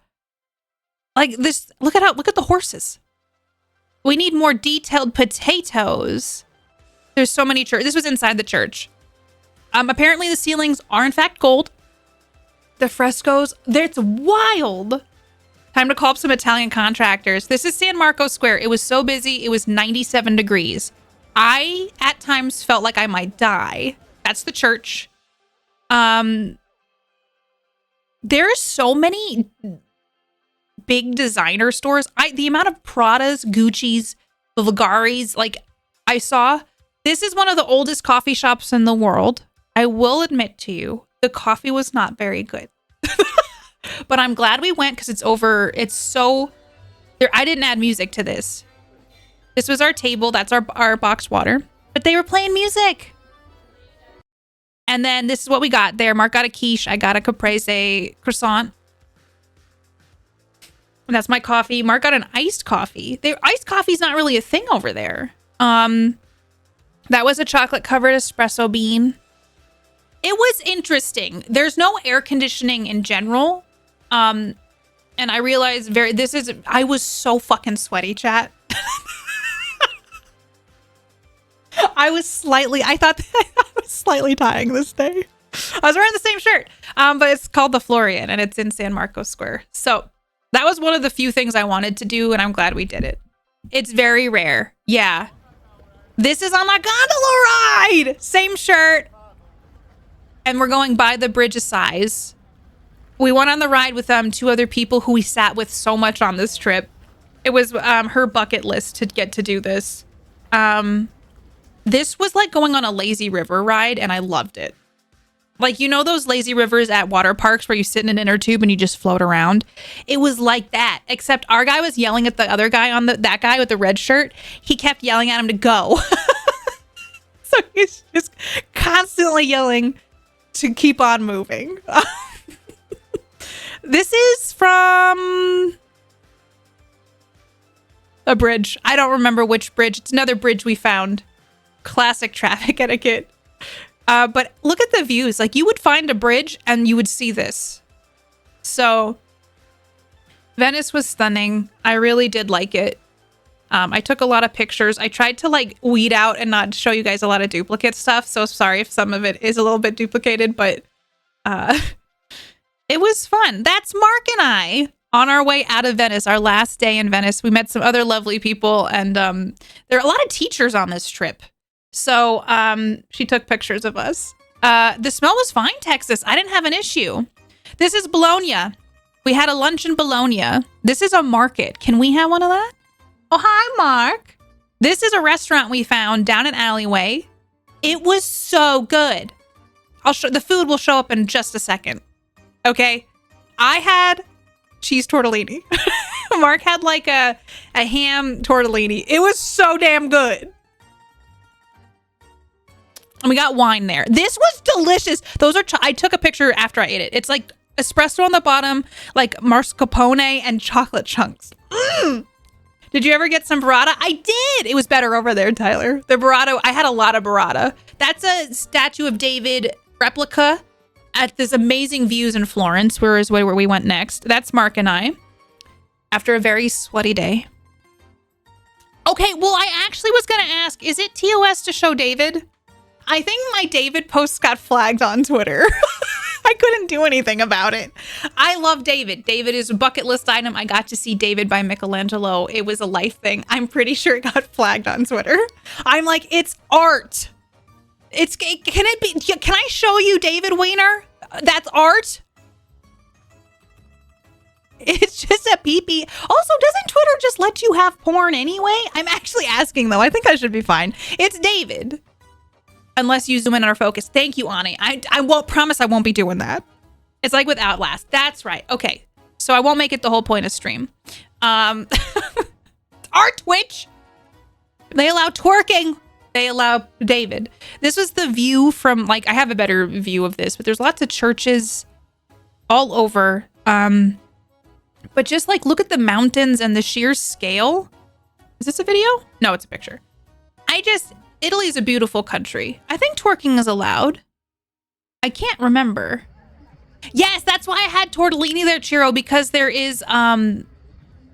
Like this, look at the horses. We need more detailed potatoes. There's so many church. This was inside the church. Apparently the ceilings are in fact gold. The frescoes, it's wild. Time to call up some Italian contractors. This is San Marcos Square. It was so busy. It was 97 degrees. I, at times, felt like I might die. That's the church. There are so many big designer stores. The amount of Pradas, Gucci's, Vulgaris. Like, I saw, this is one of the oldest coffee shops in the world. I will admit to you, the coffee was not very good. But I'm glad we went because it's so, there. I didn't add music to this. This was our table. That's our boxed water. But they were playing music. And then this is what we got there. Mark got a quiche. I got a caprese croissant. And that's my coffee. Mark got an iced coffee. Iced coffee is not really a thing over there. That was a chocolate covered espresso bean. It was interesting. There's no air conditioning in general. And I realized I was so fucking sweaty, chat. I was slightly dying this day. I was wearing the same shirt. But it's called the Florian and it's in San Marcos Square. So that was one of the few things I wanted to do and I'm glad we did it. It's very rare. Yeah. This is on my gondola ride. Same shirt. And we're going by the bridge of sighs. We went on the ride with two other people who we sat with so much on this trip. It was her bucket list to get to do this. This was like going on a lazy river ride and I loved it. Like, you know those lazy rivers at water parks where you sit in an inner tube and you just float around? It was like that, except our guy was yelling at the other guy that guy with the red shirt. He kept yelling at him to go. So he's just constantly yelling to keep on moving. This is from a bridge. I don't remember which bridge. It's another bridge we found. Classic traffic etiquette. But look at the views. Like, you would find a bridge and you would see this. So Venice was stunning. I really did like it. I took a lot of pictures. I tried to like weed out and not show you guys a lot of duplicate stuff. So sorry if some of it is a little bit duplicated, but it was fun. That's Mark and I on our way out of Venice, our last day in Venice. We met some other lovely people and there are a lot of teachers on this trip. So she took pictures of us. The smell was fine, Texas. I didn't have an issue. This is Bologna. We had a lunch in Bologna. This is a market. Can we have one of that? Oh, hi, Mark. This is a restaurant we found down an alleyway. It was so good. The food will show up in just a second. Okay. I had cheese tortellini. Mark had like a ham tortellini. It was so damn good. And we got wine there. This was delicious. I took a picture after I ate it. It's like espresso on the bottom, like mascarpone and chocolate chunks. Did you ever get some burrata? I did. It was better over there, Tyler. The burrata, I had a lot of burrata. That's a statue of David replica at this amazing views in Florence, where we went next. That's Mark and I after a very sweaty day. Okay, well, I actually was going to ask, is it TOS to show David? I think my David posts got flagged on Twitter. I couldn't do anything about it. I love David. David is a bucket list item. I got to see David by Michelangelo. It was a life thing. I'm pretty sure it got flagged on Twitter. I'm like, it's art. Can I show you David Weiner? That's art. It's just a peepee. Also, doesn't Twitter just let you have porn anyway? I'm actually asking though. I think I should be fine. It's David. Unless you zoom in on our focus. Thank you, Ani. I won't promise I won't be doing that. It's like with Outlast. That's right. Okay. So I won't make it the whole point of stream. Our Twitch. They allow twerking. They allow David. This was the view from, like, I have a better view of this, but there's lots of churches all over. But just like, look at the mountains and the sheer scale. Is this a video? No, it's a picture. Italy is a beautiful country. I think twerking is allowed. I can't remember. Yes, that's why I had tortellini there, Chiro, because there is,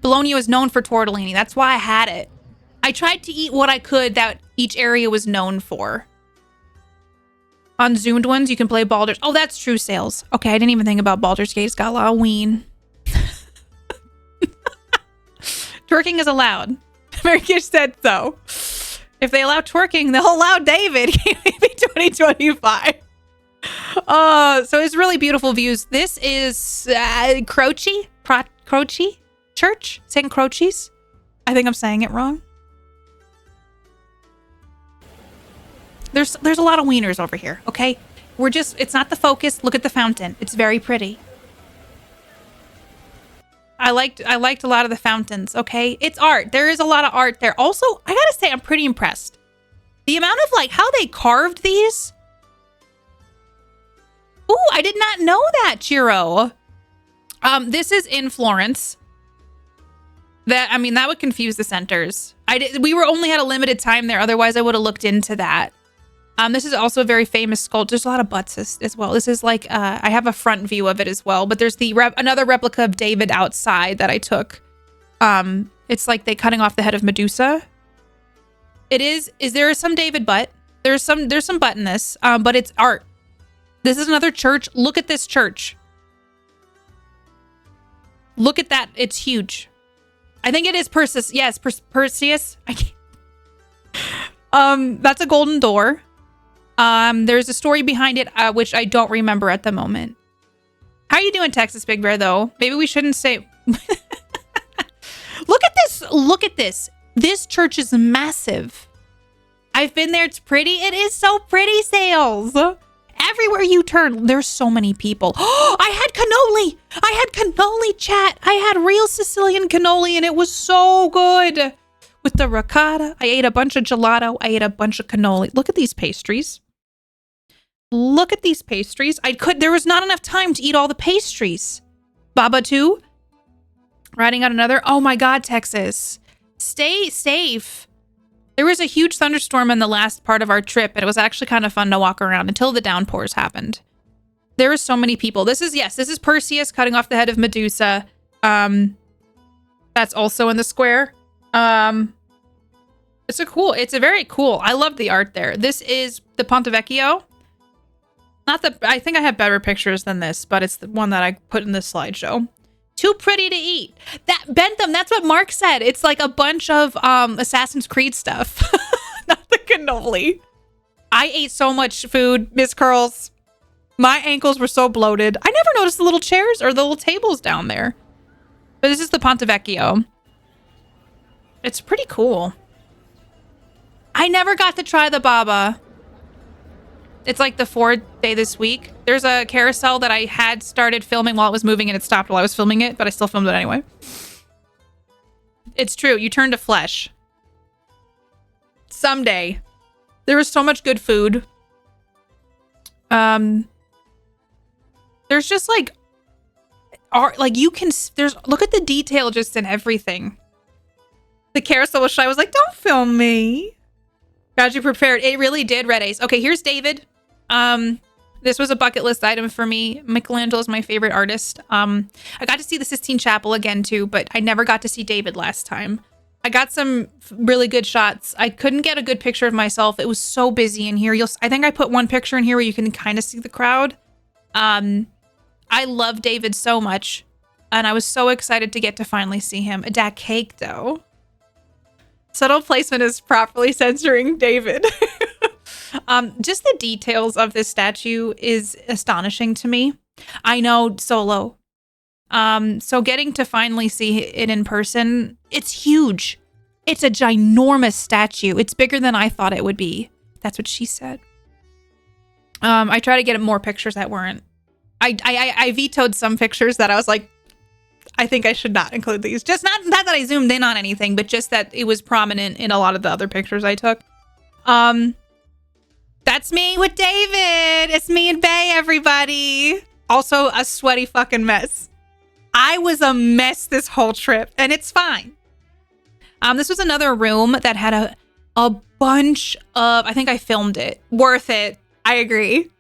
Bologna is known for tortellini. That's why I had it. I tried to eat what I could that each area was known for. On zoomed ones, you can play Baldur's. Oh, that's true, Sales. Okay, I didn't even think about Baldur's Gate. It's got a lot of ween. Twerking is allowed. Marcus said so. If they allow twerking, they'll allow David. Maybe 2025. So it's really beautiful views. This is Croce? Croce Church? St. Croce's? I think I'm saying it wrong. There's a lot of wieners over here, okay? It's not the focus. Look at the fountain. It's very pretty. I liked a lot of the fountains, okay? It's art. There is a lot of art there. Also, I gotta say, I'm pretty impressed. The amount of, like, how they carved these. Ooh, I did not know that, Chiro. This is in Florence. That would confuse the centers. We only had a limited time there. Otherwise, I would have looked into that. This is also a very famous sculpture. There's a lot of butts as well. This is like, I have a front view of it as well, but there's another replica of David outside that I took. It's like they cutting off the head of Medusa. Is there some David butt? There's some butt in this, but it's art. This is another church. Look at this church. Look at that. It's huge. I think it is Perseus. Yes, Perseus. I can't. That's a golden door. There's a story behind it, which I don't remember at the moment. How are you doing, Texas Big Bear, though? Maybe we shouldn't say... Look at this. Look at this. This church is massive. I've been there. It's pretty. It is so pretty, Sales. Everywhere you turn, there's so many people. Oh, I had cannoli. I had cannoli, chat. I had real Sicilian cannoli, and it was so good. With the ricotta, I ate a bunch of gelato. I ate a bunch of cannoli. Look at these pastries. Look at these pastries. There was not enough time to eat all the pastries. Baba too. Riding out another. Oh my God, Texas. Stay safe. There was a huge thunderstorm in the last part of our trip, and it was actually kind of fun to walk around until the downpours happened. There were so many people. This is Perseus cutting off the head of Medusa. That's also in the square. It's a very cool. I love the art there. This is the Ponte Vecchio. I think I have better pictures than this, but it's the one that I put in this slideshow. Too pretty to eat. Bentham, that's what Mark said. It's like a bunch of Assassin's Creed stuff. Not the cannoli. I ate so much food, Miss Curls. My ankles were so bloated. I never noticed the little chairs or the little tables down there. But this is the Ponte Vecchio. It's pretty cool. I never got to try the baba. It's like the 4th day this week. There's a carousel that I had started filming while it was moving and it stopped while I was filming it, but I still filmed it anyway. It's true. You turn to flesh. Someday. There was so much good food. There's just like art, like you can, look at the detail just in everything. The carousel was shy. I was like, don't film me. Got you prepared. It really did, Red Ace. Okay, here's David. This was a bucket list item for me. Michelangelo is my favorite artist. I got to see the Sistine Chapel again too, but I never got to see David last time. I got some really good shots. I couldn't get a good picture of myself. It was so busy in here. I think I put one picture in here where you can kind of see the crowd. I love David so much, and I was so excited to get to finally see him. That cake, though. Subtle placement is properly censoring David. Just the details of this statue is astonishing to me. I know, Solo. So getting to finally see it in person, it's huge. It's a ginormous statue. It's bigger than I thought it would be. That's what she said. I try to get more pictures that weren't. I vetoed some pictures that I was like, I think I should not include these. Just not that I zoomed in on anything, but just that it was prominent in a lot of the other pictures I took. That's me with David. It's me and Bay, everybody. Also a sweaty fucking mess. I was a mess this whole trip, and it's fine. This was another room that had a bunch of, I think I filmed it. Worth it. I agree.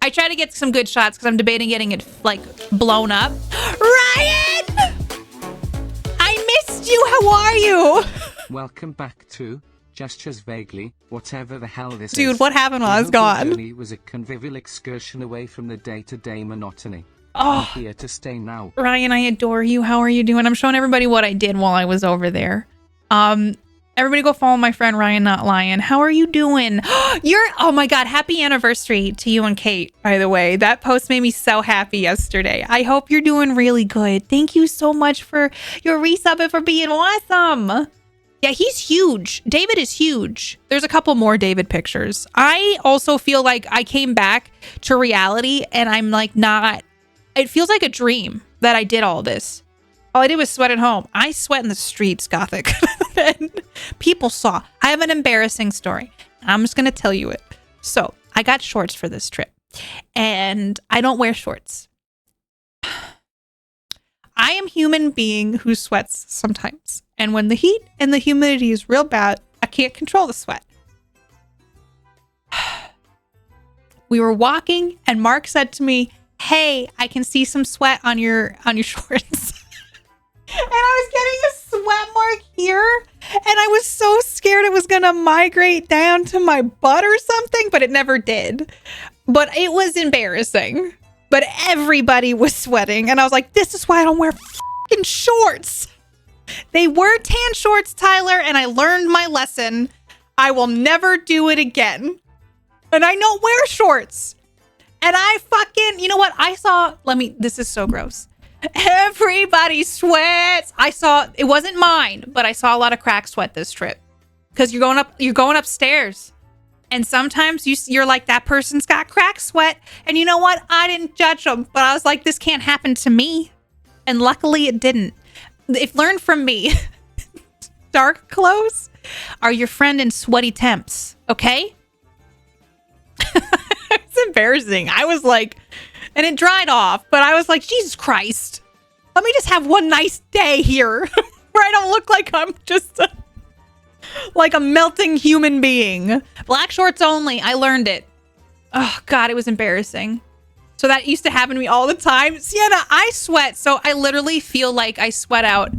I try to get some good shots because I'm debating getting it like blown up. Ryan! I missed you. How are you? Welcome back to Gestures Vaguely, whatever the hell this is. Dude, what happened while I was gone? Journey was a convivial excursion away from the day-to-day monotony. Oh, I'm here to stay now. Ryan, I adore you. How are you doing? I'm showing everybody what I did while I was over there. Everybody go follow my friend Ryan Not Lion. How are you doing? Oh my God, happy anniversary to you and Kate, by the way. That post made me so happy yesterday. I hope you're doing really good. Thank you so much for your resub and for being awesome. Yeah, he's huge. David is huge. There's a couple more David pictures. I also feel like I came back to reality and I'm like not, it feels like a dream that I did all this. All I did was sweat at home. I sweat in the streets, Gothic. And people saw. I have an embarrassing story. I'm just going to tell you it. So I got shorts for this trip and I don't wear shorts. I am a human being who sweats sometimes. And when the heat and the humidity is real bad, I can't control the sweat. We were walking and Mark said to me, "Hey, I can see some sweat on your shorts." And I was getting a sweat mark here. And I was so scared it was going to migrate down to my butt or something, but it never did. But it was embarrassing. But everybody was sweating. And I was like, this is why I don't wear fucking shorts. They were tan shorts, Tyler, and I learned my lesson. I will never do it again. And I don't wear shorts. And I fucking, you know what? This is so gross. Everybody sweats. It wasn't mine, but I saw a lot of crack sweat this trip. Because you're going upstairs. And sometimes you're like, that person's got crack sweat. And you know what? I didn't judge them. But I was like, this can't happen to me. And luckily it didn't. Learn from me. Dark clothes are your friend in sweaty temps. Okay? It's embarrassing. I was like, and it dried off. But I was like, Jesus Christ. Let me just have one nice day here. Where I don't look like I'm just like a melting human being. Black shorts only. I learned it. Oh, God, it was embarrassing. So that used to happen to me all the time. Sienna, I sweat. So I literally feel like I sweat out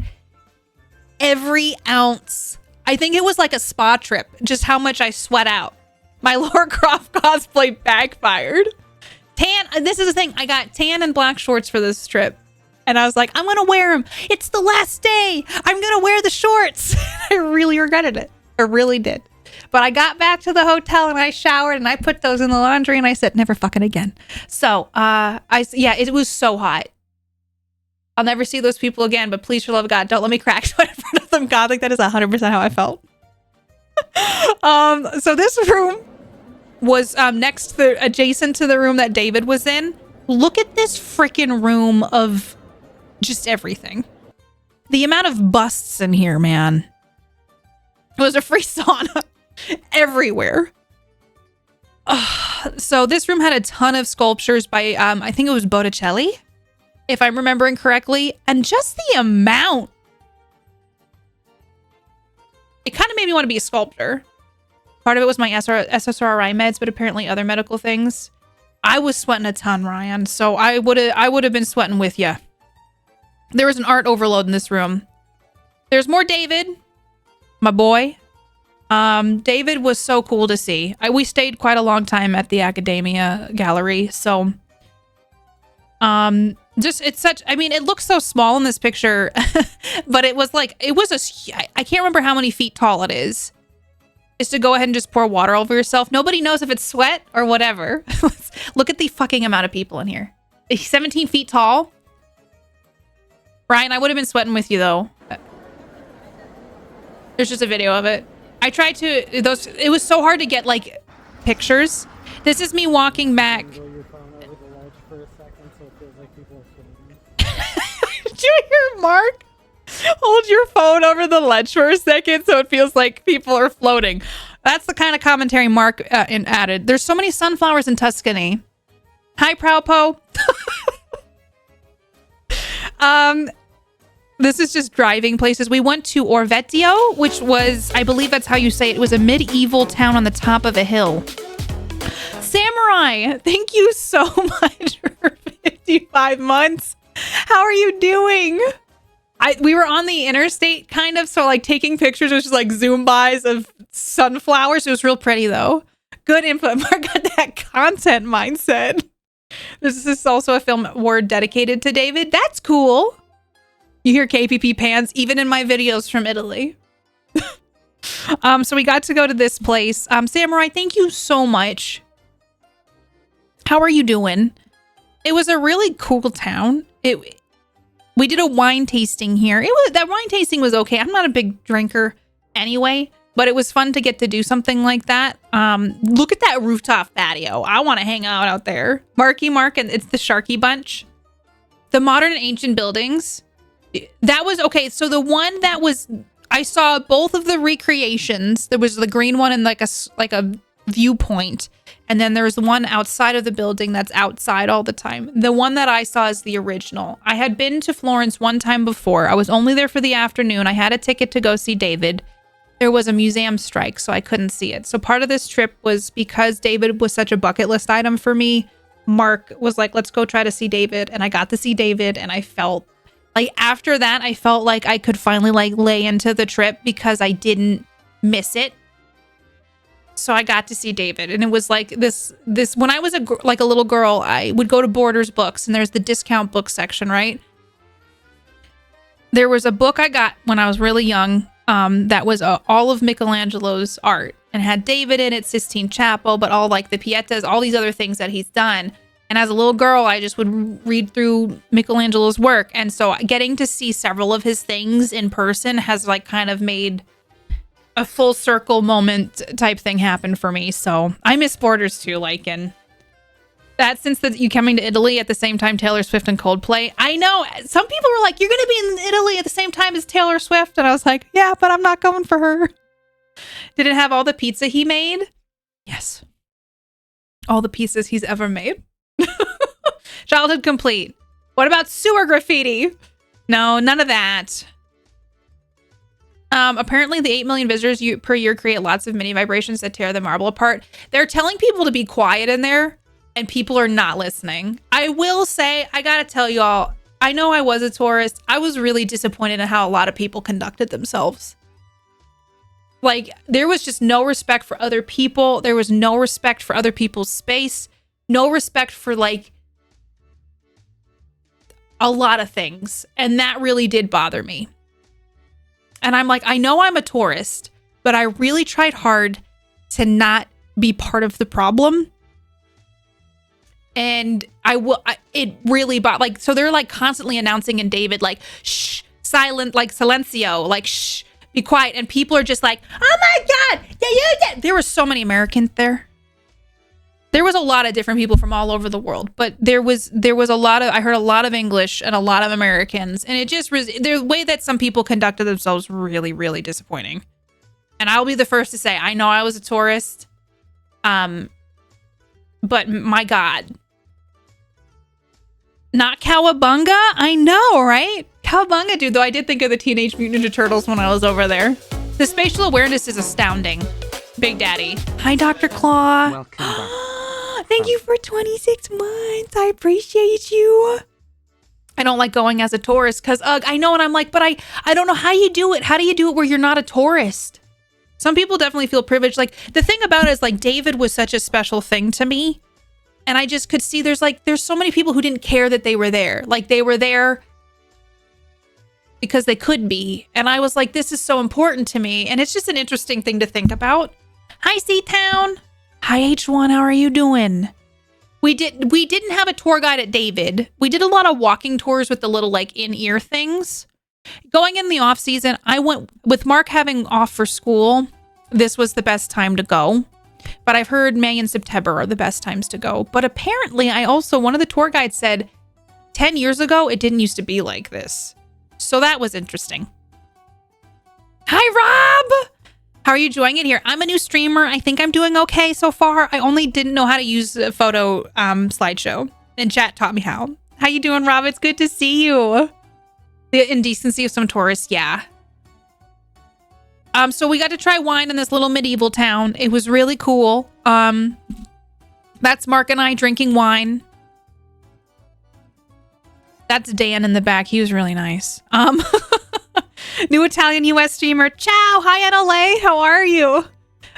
every ounce. I think it was like a spa trip, just how much I sweat out. My Lara Croft cosplay backfired. This is the thing. I got tan and black shorts for this trip. And I was like, I'm going to wear them. It's the last day. I'm going to wear the shorts. I really regretted it. I really did. But I got back to the hotel and I showered and I put those in the laundry and I said, never fucking again. So, it was so hot. I'll never see those people again, but please, for the love of God, don't let me crack sweat in front of them. God, like that is 100% how I felt. So this room was adjacent to the room that David was in. Look at this freaking room of just everything. The amount of busts in here, man. It was a free sauna everywhere. So this room had a ton of sculptures by, I think it was Botticelli, if I'm remembering correctly. And just the amount. It kind of made me want to be a sculptor. Part of it was my SSRI meds, but apparently other medical things. I was sweating a ton, Ryan. So I would have been sweating with you. There was an art overload in this room. There's more David, my boy. David was so cool to see. We stayed quite a long time at the Academia Gallery. So, it looks so small in this picture, but I can't remember how many feet tall it is to go ahead and just pour water over yourself. Nobody knows if it's sweat or whatever. Look at the fucking amount of people in here. 17 feet tall. Ryan, I would have been sweating with you though. There's just a video of it. I tried to, it was so hard to get like pictures. This is me walking back. Did you hear Mark? Hold your phone over the ledge for a second so it feels like people are floating. That's the kind of commentary Mark added. There's so many sunflowers in Tuscany. Hi, Prowpo. This is just driving places. We went to Orvieto, which was, I believe that's how you say it. It was a medieval town on the top of a hill. Samurai, thank you so much for 55 months. How are you doing? We were on the interstate kind of, so like taking pictures was just like zoom bys of sunflowers. It was real pretty though. Good input. Mark got that content mindset. This is also a film word dedicated to David. That's cool. You hear KPP pans even in my videos from Italy. So we got to go to this place. Samurai, thank you so much. How are you doing? It was a really cool town. We did a wine tasting here. That wine tasting was okay. I'm not a big drinker. anyway, but it was fun to get to do something like that. Look at that rooftop patio. I want to hang out there. Marky Mark, and it's the Sharky Bunch. The modern and ancient buildings. That was okay. So the one that was, I saw both of the recreations. There was the green one and like a viewpoint, and then there's one outside of the building that's outside all the time. The one that I saw is the original. I had been to Florence one time before. I was only there for the afternoon. I had a ticket to go see David. There was a museum strike, so I couldn't see it. So part of this trip was because David was such a bucket list item for me. Mark was like, let's go try to see David. And I got to see David, and I felt like after that, I felt like I could finally like lay into the trip because I didn't miss it. So I got to see David, and it was like this when I was a little girl, I would go to Borders Books, and there's the discount book section, right? There was a book I got when I was really young that was all of Michelangelo's art and had David in it, Sistine Chapel, but all like the Pietas, all these other things that he's done. And as a little girl, I just would read through Michelangelo's work. And so getting to see several of his things in person has like kind of made a full circle moment type thing happen for me. So I miss Borders too, like, and that since you coming to Italy at the same time Taylor Swift and Coldplay. I know some people were like, you're going to be in Italy at the same time as Taylor Swift. And I was like, yeah, but I'm not going for her. Did it have all the pizza he made? Yes. All the pizzas he's ever made. Childhood complete. What about sewer graffiti? No, none of that. Apparently the 8 million visitors per year create lots of mini vibrations that tear the marble apart. They're telling people to be quiet in there, and people are not listening. I will say, I gotta tell y'all, I know I was a tourist. I was really disappointed in how a lot of people conducted themselves. Like, there was just no respect for other people. There was no respect for other people's space. No respect for, like, a lot of things. And that really did bother me. And I'm like, I know I'm a tourist, but I really tried hard to not be part of the problem. And it really like, so they're like constantly announcing in David, like, shh, silent, like silencio, like, shh, be quiet. And people are just like, oh my God, yeah. There were so many Americans there. There was a lot of different people from all over the world, but there was a lot of, I heard a lot of English and a lot of Americans, and it just was, the way that some people conducted themselves really, really disappointing. And I'll be the first to say, I know I was a tourist, but my God. Not Cowabunga? I know, right? Cowabunga, dude, though I did think of the Teenage Mutant Ninja Turtles when I was over there. The spatial awareness is astounding. Big Daddy. Hi, Dr. Claw. Welcome back. Thank you for 26 months. I appreciate you. I don't like going as a tourist because, I know, and I'm like, but I don't know how you do it. How do you do it where you're not a tourist? Some people definitely feel privileged. Like, the thing about it is, like, David was such a special thing to me. And I just could see there's so many people who didn't care that they were there. Like, they were there because they could be. And I was like, this is so important to me. And it's just an interesting thing to think about. Hi, Seatown. Hi, H1. How are you doing? We didn't have a tour guide at David. We did a lot of walking tours with the little like in-ear things. Going in the off season, I went with Mark having off for school. This was the best time to go. But I've heard May and September are the best times to go. But apparently one of the tour guides said 10 years ago, it didn't used to be like this. So that was interesting. Hi, Rob. How are you enjoying it here? I'm a new streamer. I think I'm doing okay so far. I only didn't know how to use a photo slideshow, and chat taught me how. How you doing, Rob? It's good to see you. The indecency of some tourists, yeah. So we got to try wine in this little medieval town. It was really cool. That's Mark and I drinking wine. That's Dan in the back. He was really nice. New Italian US streamer. Ciao. Hi, NLA. How are you?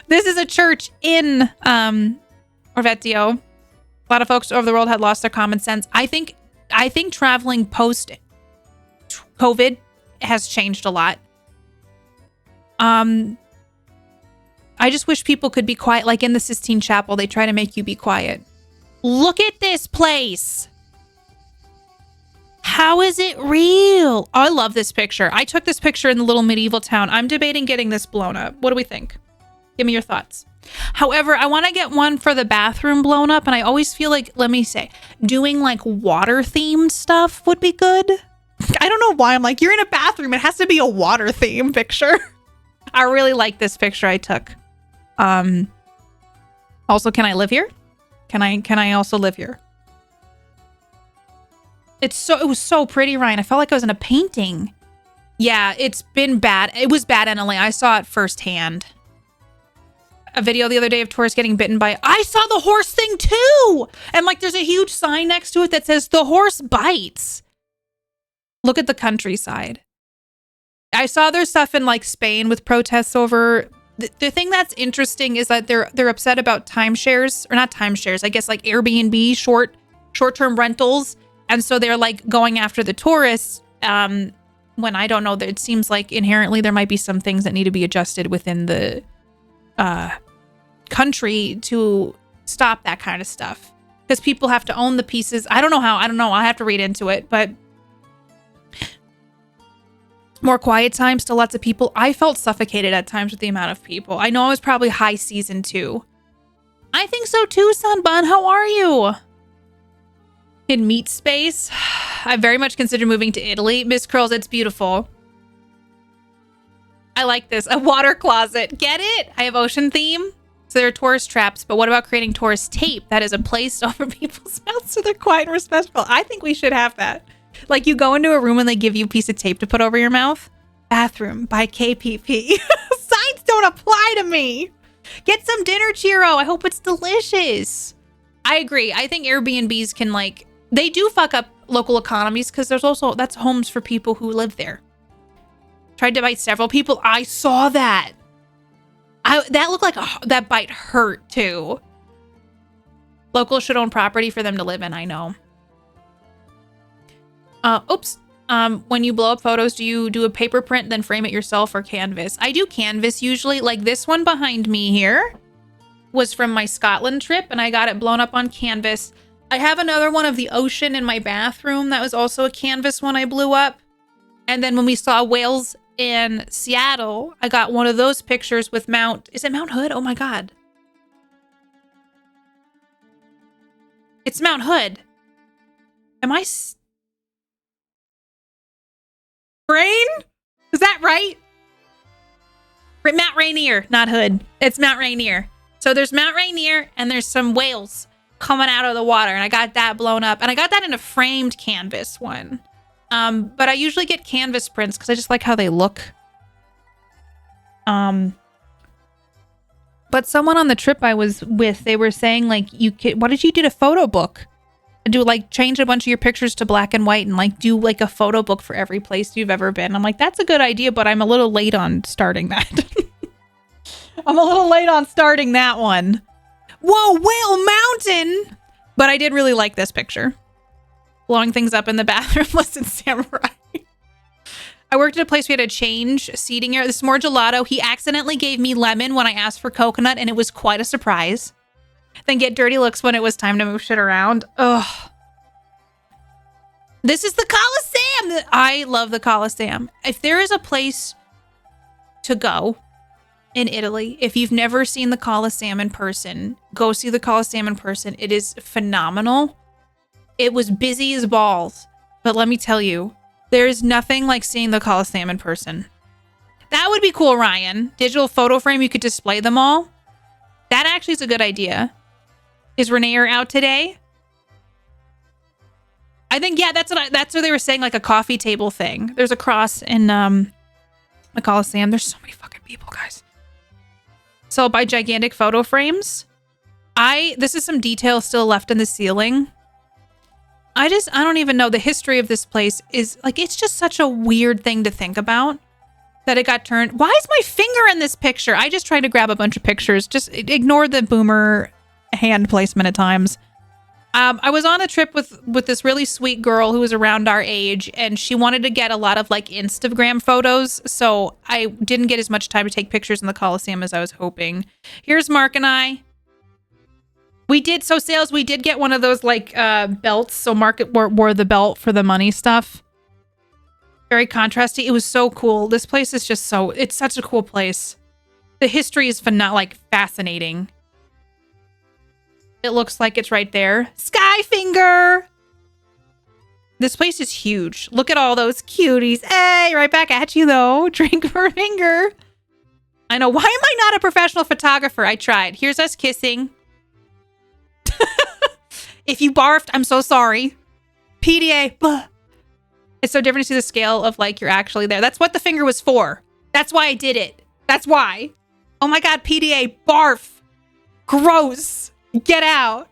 This is a church in Orvieto. A lot of folks over the world had lost their common sense. I think traveling post COVID has changed a lot. I just wish people could be quiet. Like in the Sistine Chapel, they try to make you be quiet. Look at this place. How is it real? Oh, I love this picture. I took this picture in the little medieval town. I'm debating getting this blown up. What do we think? Give me your thoughts. However, I want to get one for the bathroom blown up, and I always feel like, let me say, doing like water-themed stuff would be good. I don't know why I'm like, you're in a bathroom. It has to be a water theme picture. I really like this picture I took. Also, can I live here? Can I also live here? It was so pretty, Ryan. I felt like I was in a painting. Yeah, it's been bad. It was bad in LA. I saw it firsthand. A video the other day of tourists getting bitten by... I saw the horse thing too! And like there's a huge sign next to it that says, the horse bites. Look at the countryside. I saw their stuff in like Spain with protests over... The thing that's interesting is that they're upset about timeshares, or not timeshares, I guess like Airbnb, short-term rentals. And so they're like going after the tourists when I don't know, that it seems like inherently there might be some things that need to be adjusted within the country to stop that kind of stuff. Because people have to own the pieces. I don't know how. I don't know. I have to read into it. But more quiet time, still lots of people. I felt suffocated at times with the amount of people. I know I was probably high season 2. I think so too, Sunbun. How are you? In meat space, I very much consider moving to Italy. Miss Curls, it's beautiful. I like this. A water closet. Get it? I have ocean theme. So there are tourist traps, but what about creating tourist tape that is a place over people's mouths so they're quiet and respectful? I think we should have that. Like you go into a room and they give you a piece of tape to put over your mouth. Bathroom by KPP. Signs don't apply to me. Get some dinner, Chiro. I hope it's delicious. I agree. I think Airbnbs can like... They do fuck up local economies because there's also, that's homes for people who live there. Tried to bite several people. I saw that. That looked like that bite hurt too. Locals should own property for them to live in. I know. Oops. When you blow up photos, do you do a paper print, then frame it yourself or canvas? I do canvas usually. Like this one behind me here was from my Scotland trip and I got it blown up on canvas. I have another one of the ocean in my bathroom. That was also a canvas one I blew up. And then when we saw whales in Seattle, I got one of those pictures with is it Mount Hood? Oh my God. It's Mount Hood. Am I brain? Is that right? Mount Rainier, not Hood. It's Mount Rainier. So there's Mount Rainier and there's some whales coming out of the water, and I got that blown up, and I got that in a framed canvas one. But I usually get canvas prints because I just like how they look. But someone on the trip I was with, they were saying like, what did you do to photo book? Do like change a bunch of your pictures to black and white and like do like a photo book for every place you've ever been. I'm like, that's a good idea, but I'm a little late on starting that. I'm a little late on starting that one. Whoa, Whale Mountain! But I did really like this picture. Blowing things up in the bathroom. Listen, Samurai. I worked at a place we had to change seating area. This is more gelato. He accidentally gave me lemon when I asked for coconut, and it was quite a surprise. Then get dirty looks when it was time to move shit around. Ugh. This is the Coliseum! I love the Coliseum. If there is a place to go in Italy, if you've never seen the Colosseum in person, go see the Colosseum in person. It is phenomenal. It was busy as balls, but let me tell you, there is nothing like seeing the Colosseum in person. That would be cool, Ryan. Digital photo frame, you could display them all. That actually is a good idea. Is Renaer out today? I think, yeah, that's what they were saying, like a coffee table thing. There's a cross in the Colosseum. There's so many fucking people, guys. So I'll buy gigantic photo frames. This is some detail still left in the ceiling. I don't even know. The history of this place is like, it's just such a weird thing to think about that it got turned. Why is my finger in this picture? I just tried to grab a bunch of pictures. Just ignore the boomer hand placement at times. I was on a trip with this really sweet girl who was around our age, and she wanted to get a lot of like Instagram photos. So I didn't get as much time to take pictures in the Coliseum as I was hoping. Here's Mark and I. We did, so sales, we did get one of those like belts. So Market wore the belt for the money stuff. Very contrasty. It was so cool. This place is just so, it's such a cool place. The history is like fascinating. It looks like it's right there. Skyfinger! This place is huge. Look at all those cuties. Hey, right back at you though. Drink for a finger. I know. Why am I not a professional photographer? I tried. Here's us kissing. If you barfed, I'm so sorry. PDA. Blah. It's so different to see the scale of like you're actually there. That's what the finger was for. That's why I did it. That's why. Oh my God, PDA. Barf. Gross. Get out.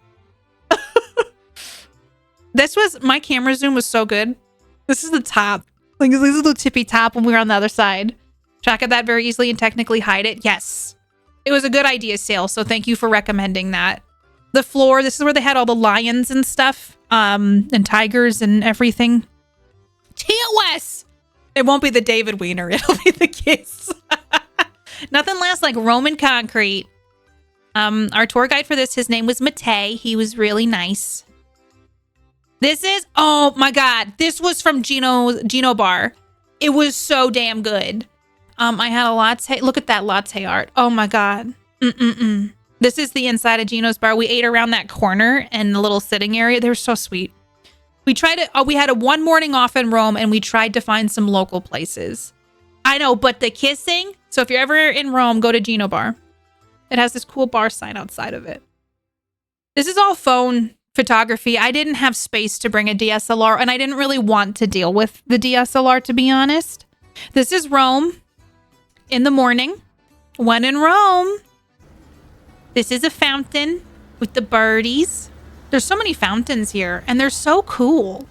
My camera zoom was so good. This is the top. Like this is the tippy top when we were on the other side. Track of that very easily and technically hide it. Yes. It was a good idea, Sale. So thank you for recommending that. The floor, this is where they had all the lions and stuff. And tigers and everything. TOS! It won't be the David Wiener. It'll be the kids. Nothing lasts like Roman concrete. Our tour guide for this, his name was Matei. He was really nice. This is, oh my God. This was from Gino Bar. It was so damn good. I had a latte. Look at that latte art. Oh my God. This is the inside of Gino's Bar. We ate around that corner and the little sitting area. They were so sweet. We had a one morning off in Rome and we tried to find some local places. I know, but the kissing. So if you're ever in Rome, go to Gino Bar. It has this cool bar sign outside of it. This is all phone photography. I didn't have space to bring a DSLR and I didn't really want to deal with the DSLR, to be honest. This is Rome in the morning. When in Rome. This is a fountain with the birdies. There's so many fountains here and they're so cool.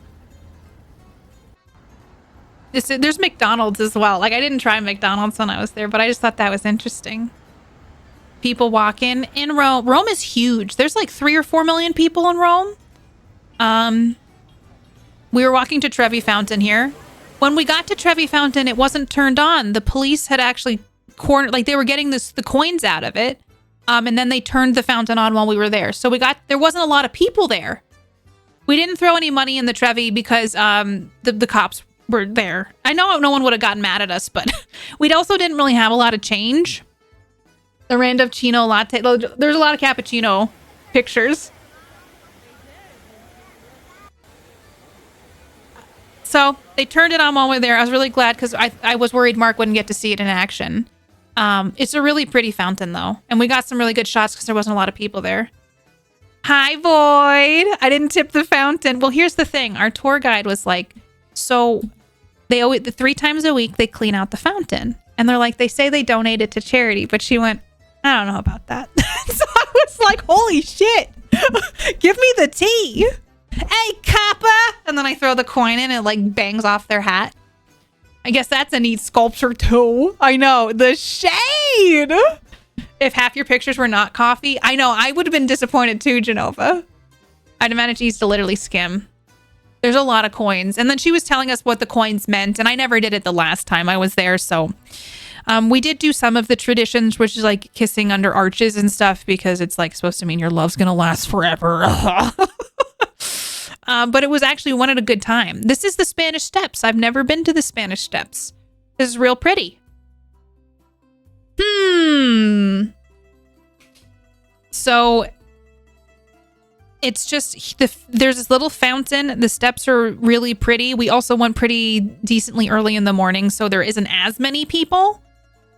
There's McDonald's as well. Like I didn't try McDonald's when I was there, but I just thought that was interesting. People walking in Rome. Rome is huge. There's like 3 or 4 million people in Rome. We were walking to Trevi Fountain here. When we got to Trevi Fountain, it wasn't turned on. The police had actually cornered, like they were getting the coins out of it. And then they turned the fountain on while we were there. So there wasn't a lot of people there. We didn't throw any money in the Trevi because the cops were there. I know no one would have gotten mad at us, but we also didn't really have a lot of change. The Randuccino latte. There's a lot of cappuccino pictures. So they turned it on while we were there. I was really glad because I was worried Mark wouldn't get to see it in action. It's a really pretty fountain though. And we got some really good shots because there wasn't a lot of people there. Hi, Void. I didn't tip the fountain. Well, here's the thing. Our tour guide was like, so they always, 3 times a week, they clean out the fountain. And they're like, they say they donate it to charity. But she went, I don't know about that. So I was like, holy shit. Give me the tea. Hey, Kappa. And then I throw the coin in and it like bangs off their hat. I guess that's a neat sculpture too. I know. The shade. If half your pictures were not coffee. I know. I would have been disappointed too, Genova. I'd managed to literally skim. There's a lot of coins. And then she was telling us what the coins meant. And I never did it the last time I was there. So we did do some of the traditions, which is like kissing under arches and stuff, because it's like supposed to mean your love's going to last forever. But it was actually one at a good time. This is the Spanish Steps. I've never been to the Spanish Steps. This is real pretty. So it's just, there's this little fountain. The steps are really pretty. We also went pretty decently early in the morning, so there isn't as many people.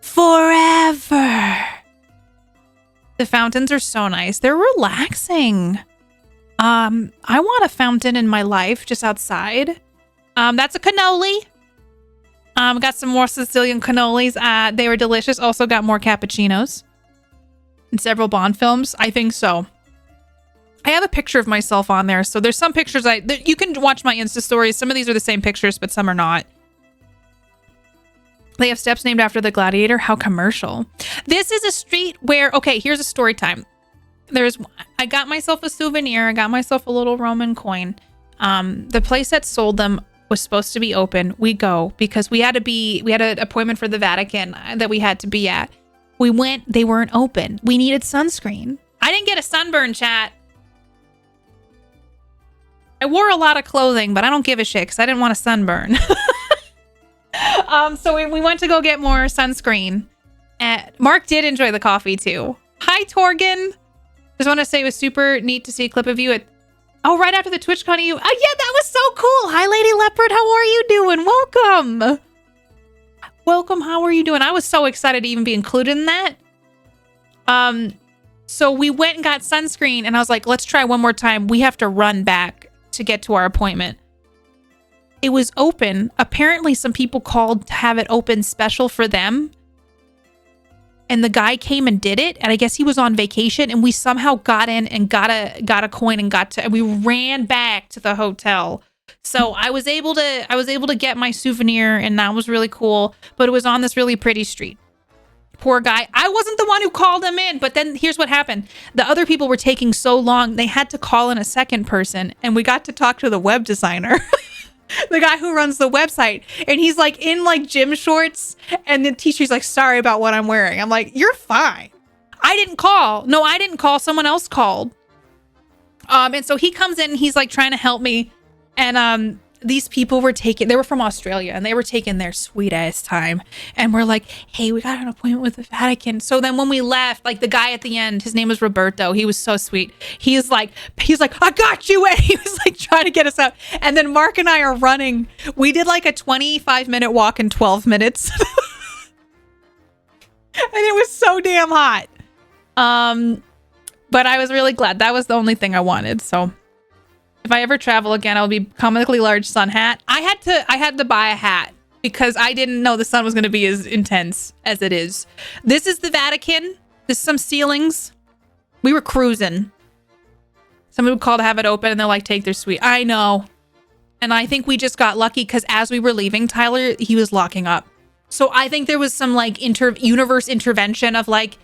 Forever. The fountains are so nice. They're relaxing. I want a fountain in my life just outside. That's a cannoli. Got some more Sicilian cannolis. They were delicious. Also got more cappuccinos. And several Bond films. I think so. I have a picture of myself on there. So there's some pictures you can watch my Insta stories. Some of these are the same pictures, but some are not. They have steps named after the gladiator. How commercial. This is a street where, okay, here's a story time. I got myself a souvenir. I got myself a little Roman coin. The place that sold them was supposed to be open. We go because we had an appointment for the Vatican that we had to be at. We went, they weren't open. We needed sunscreen. I didn't get a sunburn, chat. I wore a lot of clothing, but I don't give a shit because I didn't want a sunburn. So we went to go get more sunscreen. And Mark did enjoy the coffee too. Hi, Torgan. Just want to say it was super neat to see a clip of you at... Oh, right after the TwitchCon of you. Yeah, that was so cool. Hi, Lady Leopard. How are you doing? Welcome. Welcome. How are you doing? I was so excited to even be included in that. So we went and got sunscreen, and I was like, let's try one more time. We have to run back to get to our appointment. It was open. Apparently, some people called to have it open special for them. And the guy came and did it, and I guess he was on vacation, and we somehow got in and got a coin and we ran back to the hotel. So I was able to get my souvenir, and that was really cool. But it was on this really pretty street. Poor guy. I wasn't the one who called him in, but then here's what happened. The other people were taking so long, they had to call in a second person, and we got to talk to the web designer. The guy who runs the website, and he's like in like gym shorts, and the t-shirt's like, sorry about what I'm wearing. I'm like, you're fine. I didn't call. No, I didn't call. Someone else called. And so he comes in and he's like trying to help me. And these people they were from Australia, and they were taking their sweet ass time. And we're like, hey, we got an appointment with the Vatican. So then when we left, like the guy at the end, his name was Roberto. He was so sweet. He's like, I got you. And he was like trying to get us out. And then Mark and I are running. We did like a 25-minute walk in 12 minutes. And it was so damn hot. But I was really glad. That was the only thing I wanted. So if I ever travel again, I'll be comically large sun hat. I had to buy a hat because I didn't know the sun was going to be as intense as it is. This is the Vatican. There's some ceilings. We were cruising. Somebody would call to have it open, and they're like, take their suite. I know. And I think we just got lucky because as we were leaving, Tyler, he was locking up. So I think there was some like universe intervention of like,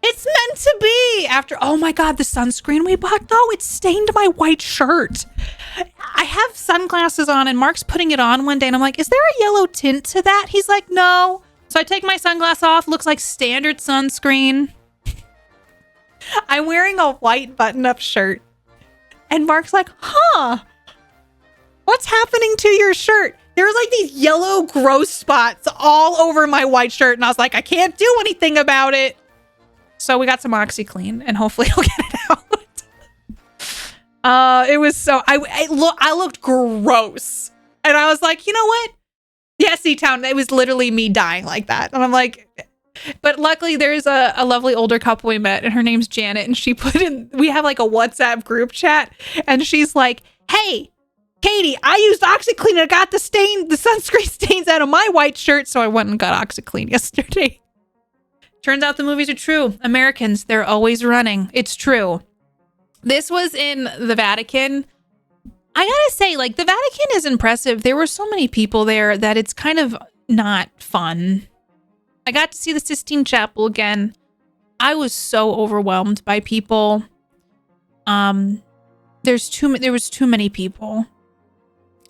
it's meant to be after. Oh my God, the sunscreen we bought though, it stained my white shirt. I have sunglasses on, and Mark's putting it on one day, and I'm like, is there a yellow tint to that? He's like, no. So I take my sunglasses off, looks like standard sunscreen. I'm wearing a white button-up shirt, and Mark's like, huh, what's happening to your shirt? There was like these yellow gross spots all over my white shirt, and I was like, I can't do anything about it. So we got some OxyClean, and hopefully he'll get it out. It was so I looked gross, and I was like, you know what? Yeah, C-Town. It was literally me dying like that, and I'm like, but luckily there's a lovely older couple we met, and her name's Janet, and she put in. We have like a WhatsApp group chat, and she's like, hey, Katie, I used OxyClean and I got the sunscreen stains out of my white shirt, so I went and got OxyClean yesterday. Turns out the movies are true. Americans, they're always running. It's true. This was in the Vatican. I gotta say, like, the Vatican is impressive. There were so many people there that it's kind of not fun. I got to see the Sistine Chapel again. I was so overwhelmed by people. There was too many people.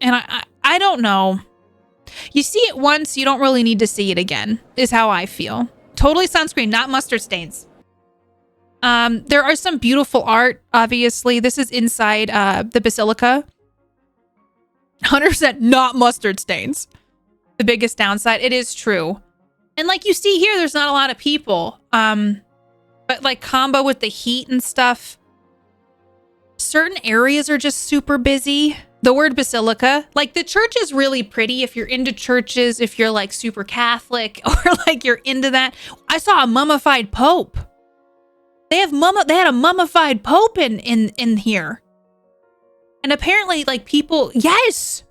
And I don't know. You see it once, you don't really need to see it again, is how I feel. Totally sunscreen, not mustard stains. There are some beautiful art, obviously. This is inside the Basilica. 100% not mustard stains. The biggest downside. It is true. And like you see here, there's not a lot of people. But like combo with the heat and stuff, certain areas are just super busy. The word basilica, like the church is really pretty if you're into churches, if you're like super Catholic or like you're into that. I saw a mummified pope. They had a mummified pope in here. And apparently like people, yes.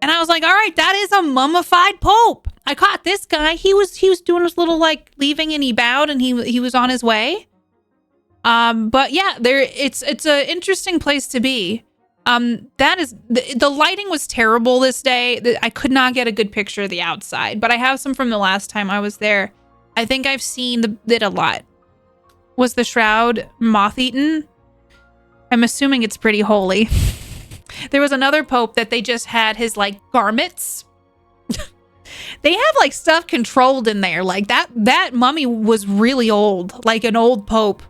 And I was like, all right, that is a mummified pope. I caught this guy. He was doing his little like leaving, and he bowed, and he was on his way. But yeah, it's an interesting place to be. That is the lighting was terrible this day. I could not get a good picture of the outside, but I have some from the last time I was there. I think I've seen it a lot. Was the shroud moth-eaten? I'm assuming it's pretty holy. There was another pope that they just had his like garments. They have like stuff controlled in there. Like that mummy was really old, like an old pope.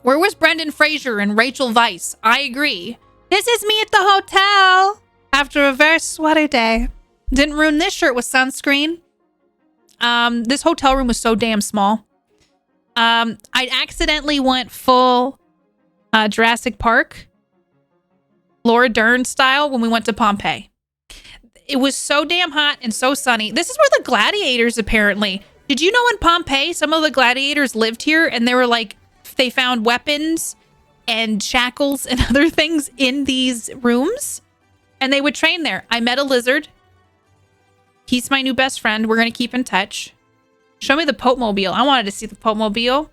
Where was Brendan Fraser and Rachel Weisz? I agree. This is me at the hotel after a very sweaty day. Didn't ruin this shirt with sunscreen. This hotel room was so damn small. I accidentally went full Jurassic Park, Laura Dern style when we went to Pompeii. It was so damn hot and so sunny. This is where the gladiators apparently. Did you know in Pompeii, some of the gladiators lived here and they were like, they found weapons and shackles and other things in these rooms and they would train there. I met a lizard. He's my new best friend. We're going to keep in touch. Show me the Pope Mobile. I wanted to see the Pope Mobile.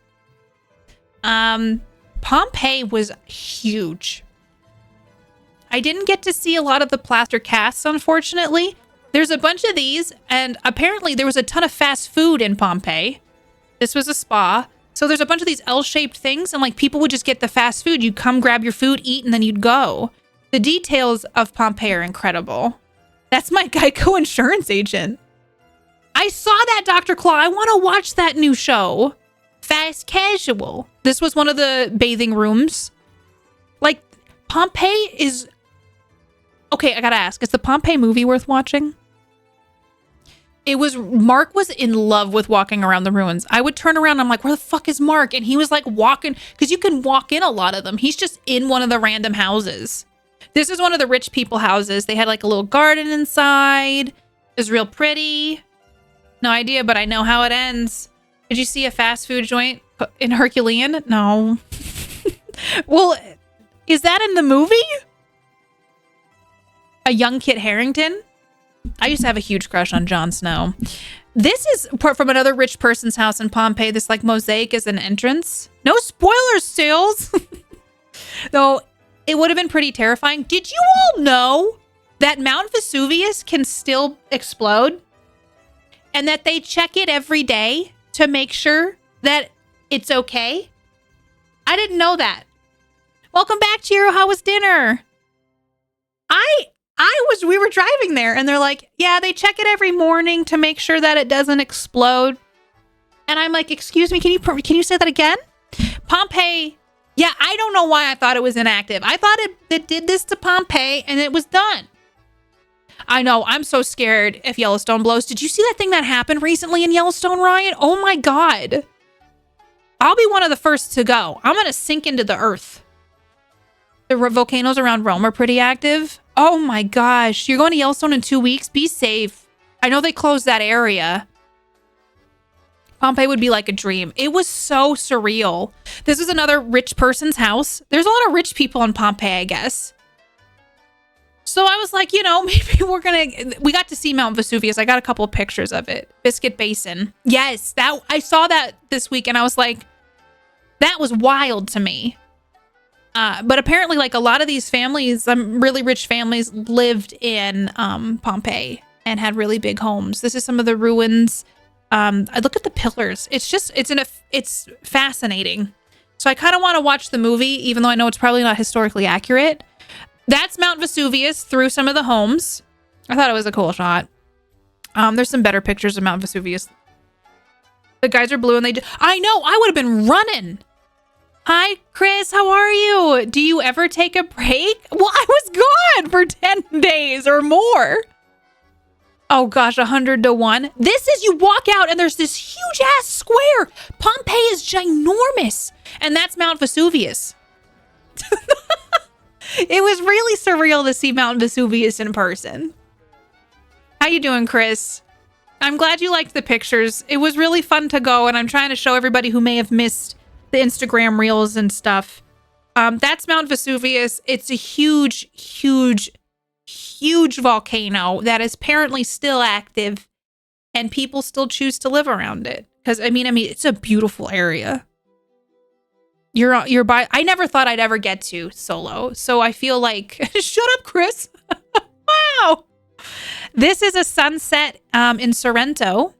Pompeii was huge. I didn't get to see a lot of the plaster casts, unfortunately. There's a bunch of these, and apparently there was a ton of fast food in Pompeii. This was a spa. So there's a bunch of these L-shaped things, and like people would just get the fast food. You'd come grab your food, eat, and then you'd go. The details of Pompeii are incredible. That's my Geico insurance agent. I saw that, Dr. Claw. I want to watch that new show. Fast Casual. This was one of the bathing rooms. Like, Pompeii is... Okay, I gotta ask. Is the Pompeii movie worth watching? Mark was in love with walking around the ruins. I would turn around and I'm like, where the fuck is Mark? And he was like walking, because you can walk in a lot of them. He's just in one of the random houses. This is one of the rich people houses. They had like a little garden inside. It was real pretty. No idea, but I know how it ends. Did you see a fast food joint in Herculean? No. Well, is that in the movie? A young Kit Harington? I used to have a huge crush on Jon Snow. This is from another rich person's house in Pompeii. This like mosaic is an entrance. No spoilers, Sales. Though it would have been pretty terrifying. Did you all know that Mount Vesuvius can still explode? And that they check it every day to make sure that it's okay? I didn't know that. Welcome back, Chiro. How was dinner? We were driving there and they're like, yeah, they check it every morning to make sure that it doesn't explode. And I'm like, excuse me, can you say that again? Pompeii. Yeah, I don't know why I thought it was inactive. I thought it did this to Pompeii and it was done. I know, I'm so scared if Yellowstone blows. Did you see that thing that happened recently in Yellowstone, Ryan? Oh my God. I'll be one of the first to go. I'm going to sink into the earth. The volcanoes around Rome are pretty active. Oh my gosh. You're going to Yellowstone in 2 weeks? Be safe. I know they closed that area. Pompeii would be like a dream. It was so surreal. This is another rich person's house. There's a lot of rich people in Pompeii, I guess. So I was like, maybe we got to see Mount Vesuvius. I got a couple of pictures of it. Biscuit Basin. Yes, I saw that this week and I was like, that was wild to me. But apparently like a lot of these families, really rich families lived in Pompeii and had really big homes. This is some of the ruins. I look at the pillars. It's fascinating. So I kind of want to watch the movie, even though I know it's probably not historically accurate. That's Mount Vesuvius through some of the homes. I thought it was a cool shot. There's some better pictures of Mount Vesuvius. The guys are blue and I know, I would have been running. Hi, Chris, how are you? Do you ever take a break? Well, I was gone for 10 days or more. Oh gosh, 100 to 1. This is, you walk out and there's this huge ass square. Pompeii is ginormous. And that's Mount Vesuvius. It was really surreal to see Mount Vesuvius in person. How you doing, Chris? I'm glad you liked the pictures. It was really fun to go, and I'm trying to show everybody who may have missed the Instagram reels and stuff. That's Mount Vesuvius. It's a huge, huge, huge volcano that is apparently still active, and people still choose to live around it. Because, I mean, it's a beautiful area. You're by. I never thought I'd ever get to solo, so I feel like shut up, Chris. Wow. This is a sunset in Sorrento,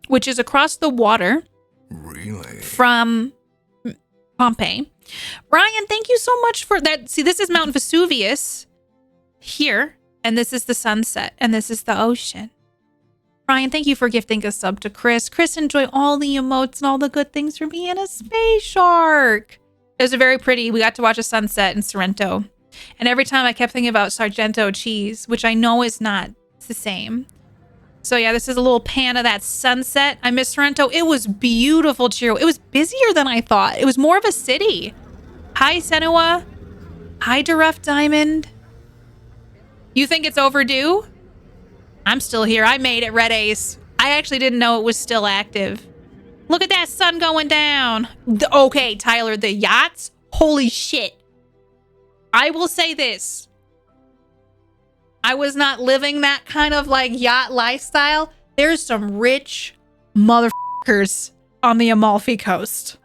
which is across the water. Really? From Pompeii. Ryan, thank you so much for that. See, this is Mount Vesuvius here, and this is the sunset, and this is the ocean. Ryan, thank you for gifting a sub to Chris. Chris, enjoy all the emotes and all the good things from being a space shark. It was a very pretty. We got to watch a sunset in Sorrento. And every time I kept thinking about Sargento cheese, which I know is not the same. So yeah, this is a little pan of that sunset. I miss Sorrento. It was beautiful, Chiro. It was busier than I thought. It was more of a city. Hi, Senua. Hi, Rough Diamond. You think it's overdue? I'm still here. I made it, Red Ace. I actually didn't know it was still active. Look at that sun going down. Okay, Tyler, the yachts? Holy shit. I will say this. I was not living that kind of like yacht lifestyle. There's some rich motherfuckers on the Amalfi Coast.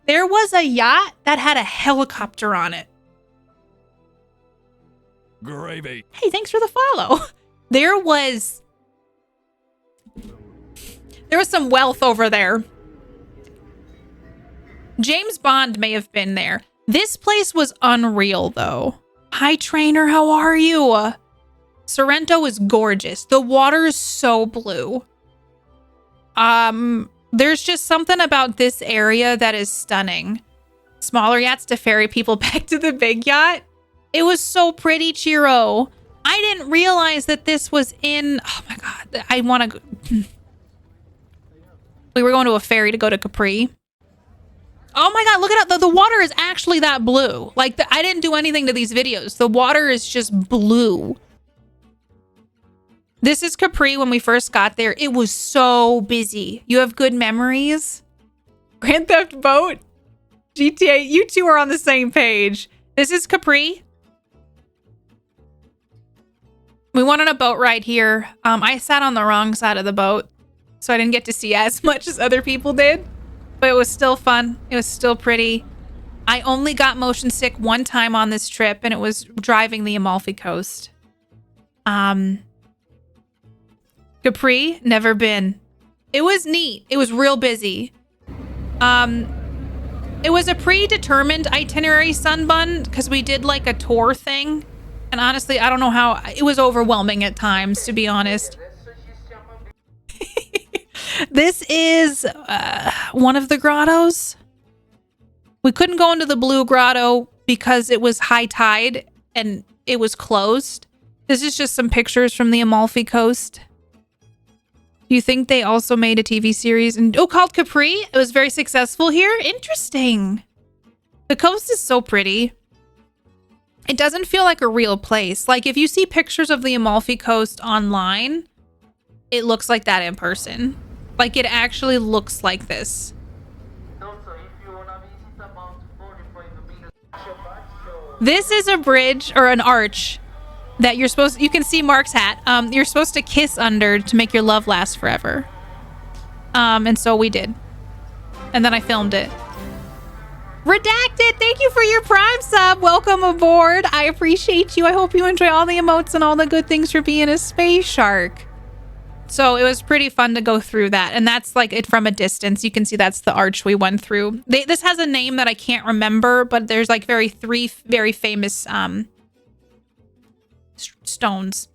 There was a yacht that had a helicopter on it. Gravy. Hey, thanks for the follow. There was some wealth over there. James Bond may have been there. This place was unreal, though. Hi, trainer. How are you? Sorrento is gorgeous. The water is so blue. There's just something about this area that is stunning. Smaller yachts to ferry people back to the big yacht. It was so pretty, Chiro. I didn't realize that this was in... Oh, my God. I want to... We were going to a ferry to go to Capri. Oh, my God. Look at that. The water is actually that blue. Like, I didn't do anything to these videos. The water is just blue. This is Capri when we first got there. It was so busy. You have good memories? Grand Theft Boat? GTA? You two are on the same page. This is Capri. We went on a boat ride here. I sat on the wrong side of the boat, so I didn't get to see as much as other people did. But it was still fun. It was still pretty. I only got motion sick one time on this trip, and it was driving the Amalfi Coast. Capri, never been. It was neat. It was real busy. It was a predetermined itinerary, Sunbun, because we did like a tour thing. And honestly, I don't know how... It was overwhelming at times, to be honest. This is one of the grottos. We couldn't go into the Blue Grotto because it was high tide and it was closed. This is just some pictures from the Amalfi Coast. Do you think they also made a TV series called Capri? It was very successful here. Interesting. The coast is so pretty. It doesn't feel like a real place. Like if you see pictures of the Amalfi Coast online, it looks like that in person. Like it actually looks like this. This is a bridge or an arch that you can see Mark's hat. You're supposed to kiss under to make your love last forever. And so we did. And then I filmed it. Redacted, thank you for your Prime sub. Welcome aboard. I appreciate you. I hope you enjoy all the emotes and all the good things for being a space shark. So it was pretty fun to go through that. And that's like it from a distance. You can see that's the arch we went through. This has a name that I can't remember, but there's like three very famous stones.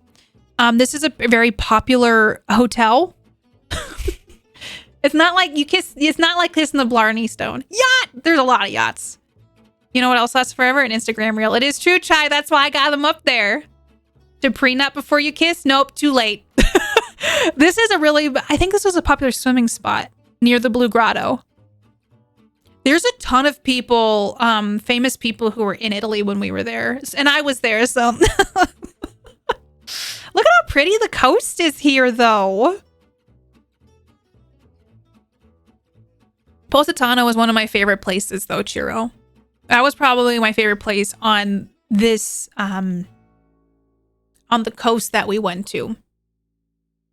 This is a very popular hotel. It's not like it's not like kissing the Blarney Stone. Yacht! There's a lot of yachts. You know what else lasts forever? An Instagram reel. It is true, Chai. That's why I got them up there. To prenup before you kiss? Nope, too late. This is I think this was a popular swimming spot near the Blue Grotto. There's a ton of people, famous people who were in Italy when we were there. And I was there, so. Look at how pretty the coast is here, though. Positano was one of my favorite places, though, Chiro. That was probably my favorite place on this, on the coast that we went to.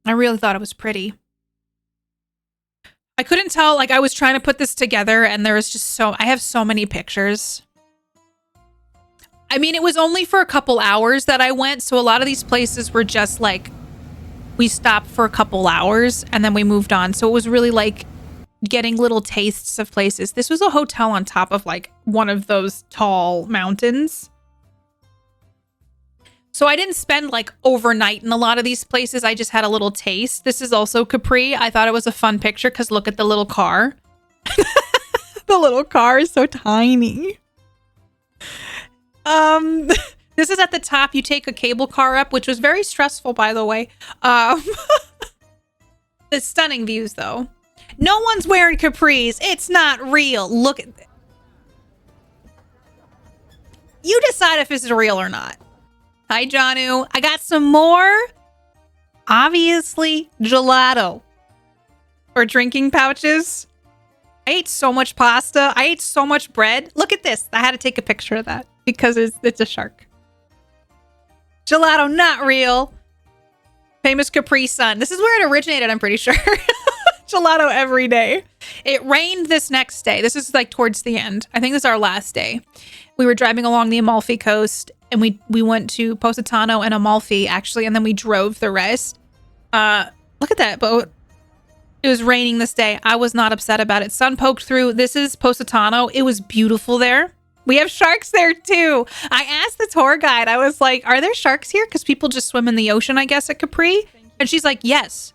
I really thought it was pretty. I couldn't tell, like, I was trying to put this together, and there was just I have so many pictures. I mean, it was only for a couple hours that I went, so a lot of these places were just, like, we stopped for a couple hours, and then we moved on. So it was really, like, getting little tastes of places. This was a hotel on top of like one of those tall mountains. So I didn't spend like overnight in a lot of these places. I just had a little taste. This is also Capri. I thought it was a fun picture because look at the little car. The little car is so tiny. This is at the top. You take a cable car up, which was very stressful, by the way. The stunning views, though. No one's wearing capris. It's not real. Look at... You decide if it's real or not. Hi, Janu. I got some more, obviously, gelato. Or drinking pouches. I ate so much pasta. I ate so much bread. Look at this. I had to take a picture of that because it's a shark. Gelato, not real. Famous Capri Sun. This is where it originated, I'm pretty sure. Gelato every day. It rained this next day. This is like towards the end. I think this is our last day. We were driving along the Amalfi Coast and we went to Positano and Amalfi actually, and then we drove the rest. Look at that boat. It was raining this day. I was not upset about it. Sun poked through. This is Positano. It was beautiful there. We have sharks there too. I asked the tour guide, I was like, are there sharks here? Because people just swim in the ocean, I guess, at Capri. And she's like, yes.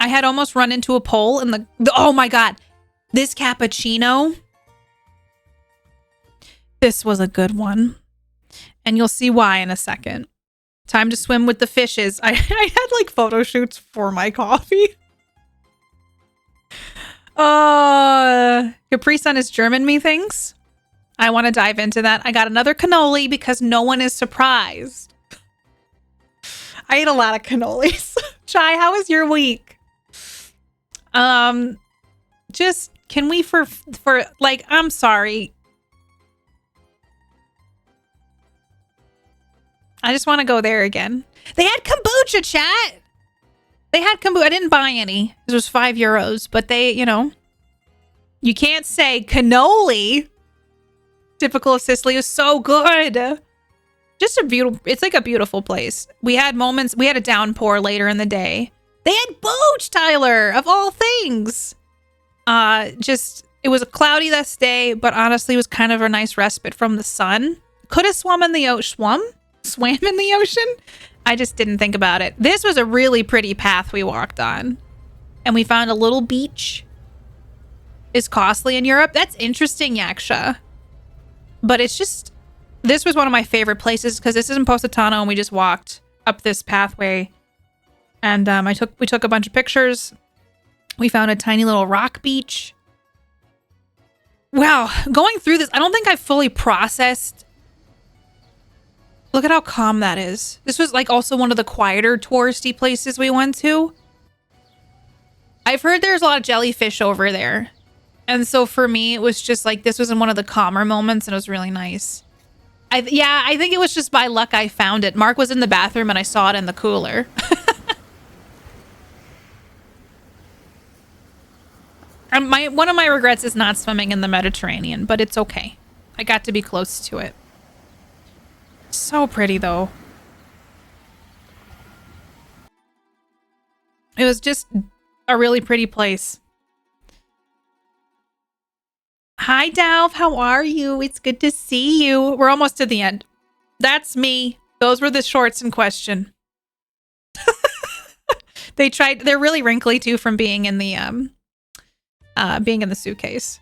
I had almost run into a pole in the oh my God. This cappuccino. This was a good one. And you'll see why in a second. Time to swim with the fishes. I had like photo shoots for my coffee. Capri Sun is German, methinks. I want to dive into that. I got another cannoli because no one is surprised. I ate a lot of cannolis. Chai, how was your week? Just can we for like, I'm sorry. I just want to go there again. They had kombucha, chat. They had kombucha. I didn't buy any. It was €5, but they, you know, you can't say cannoli. Typical of Sicily. It was so good. Just a beautiful, it's like a beautiful place. We had moments, we had a downpour later in the day. They had booch, Tyler, of all things. It was a cloudy this day, but honestly, it was kind of a nice respite from the sun. Could have swam in the ocean. Swam in the ocean? I just didn't think about it. This was a really pretty path we walked on. And we found a little beach. Is costly in Europe. That's interesting, Yaksha. But it's just... This was one of my favorite places because this is in Positano and we just walked up this pathway. And we took a bunch of pictures. We found a tiny little rock beach. Wow. Going through this, I don't think I fully processed... Look at how calm that is. This was like also one of the quieter touristy places we went to. I've heard there's a lot of jellyfish over there. And so for me, it was just like, this was in one of the calmer moments and it was really nice. I think it was just by luck I found it. Mark was in the bathroom and I saw it in the cooler. One of my regrets is not swimming in the Mediterranean, but it's okay. I got to be close to it. So pretty, though. It was just a really pretty place. Hi, Dalv. How are you? It's good to see you. We're almost to the end. That's me. Those were the shorts in question. They're really wrinkly, too, from being in the suitcase.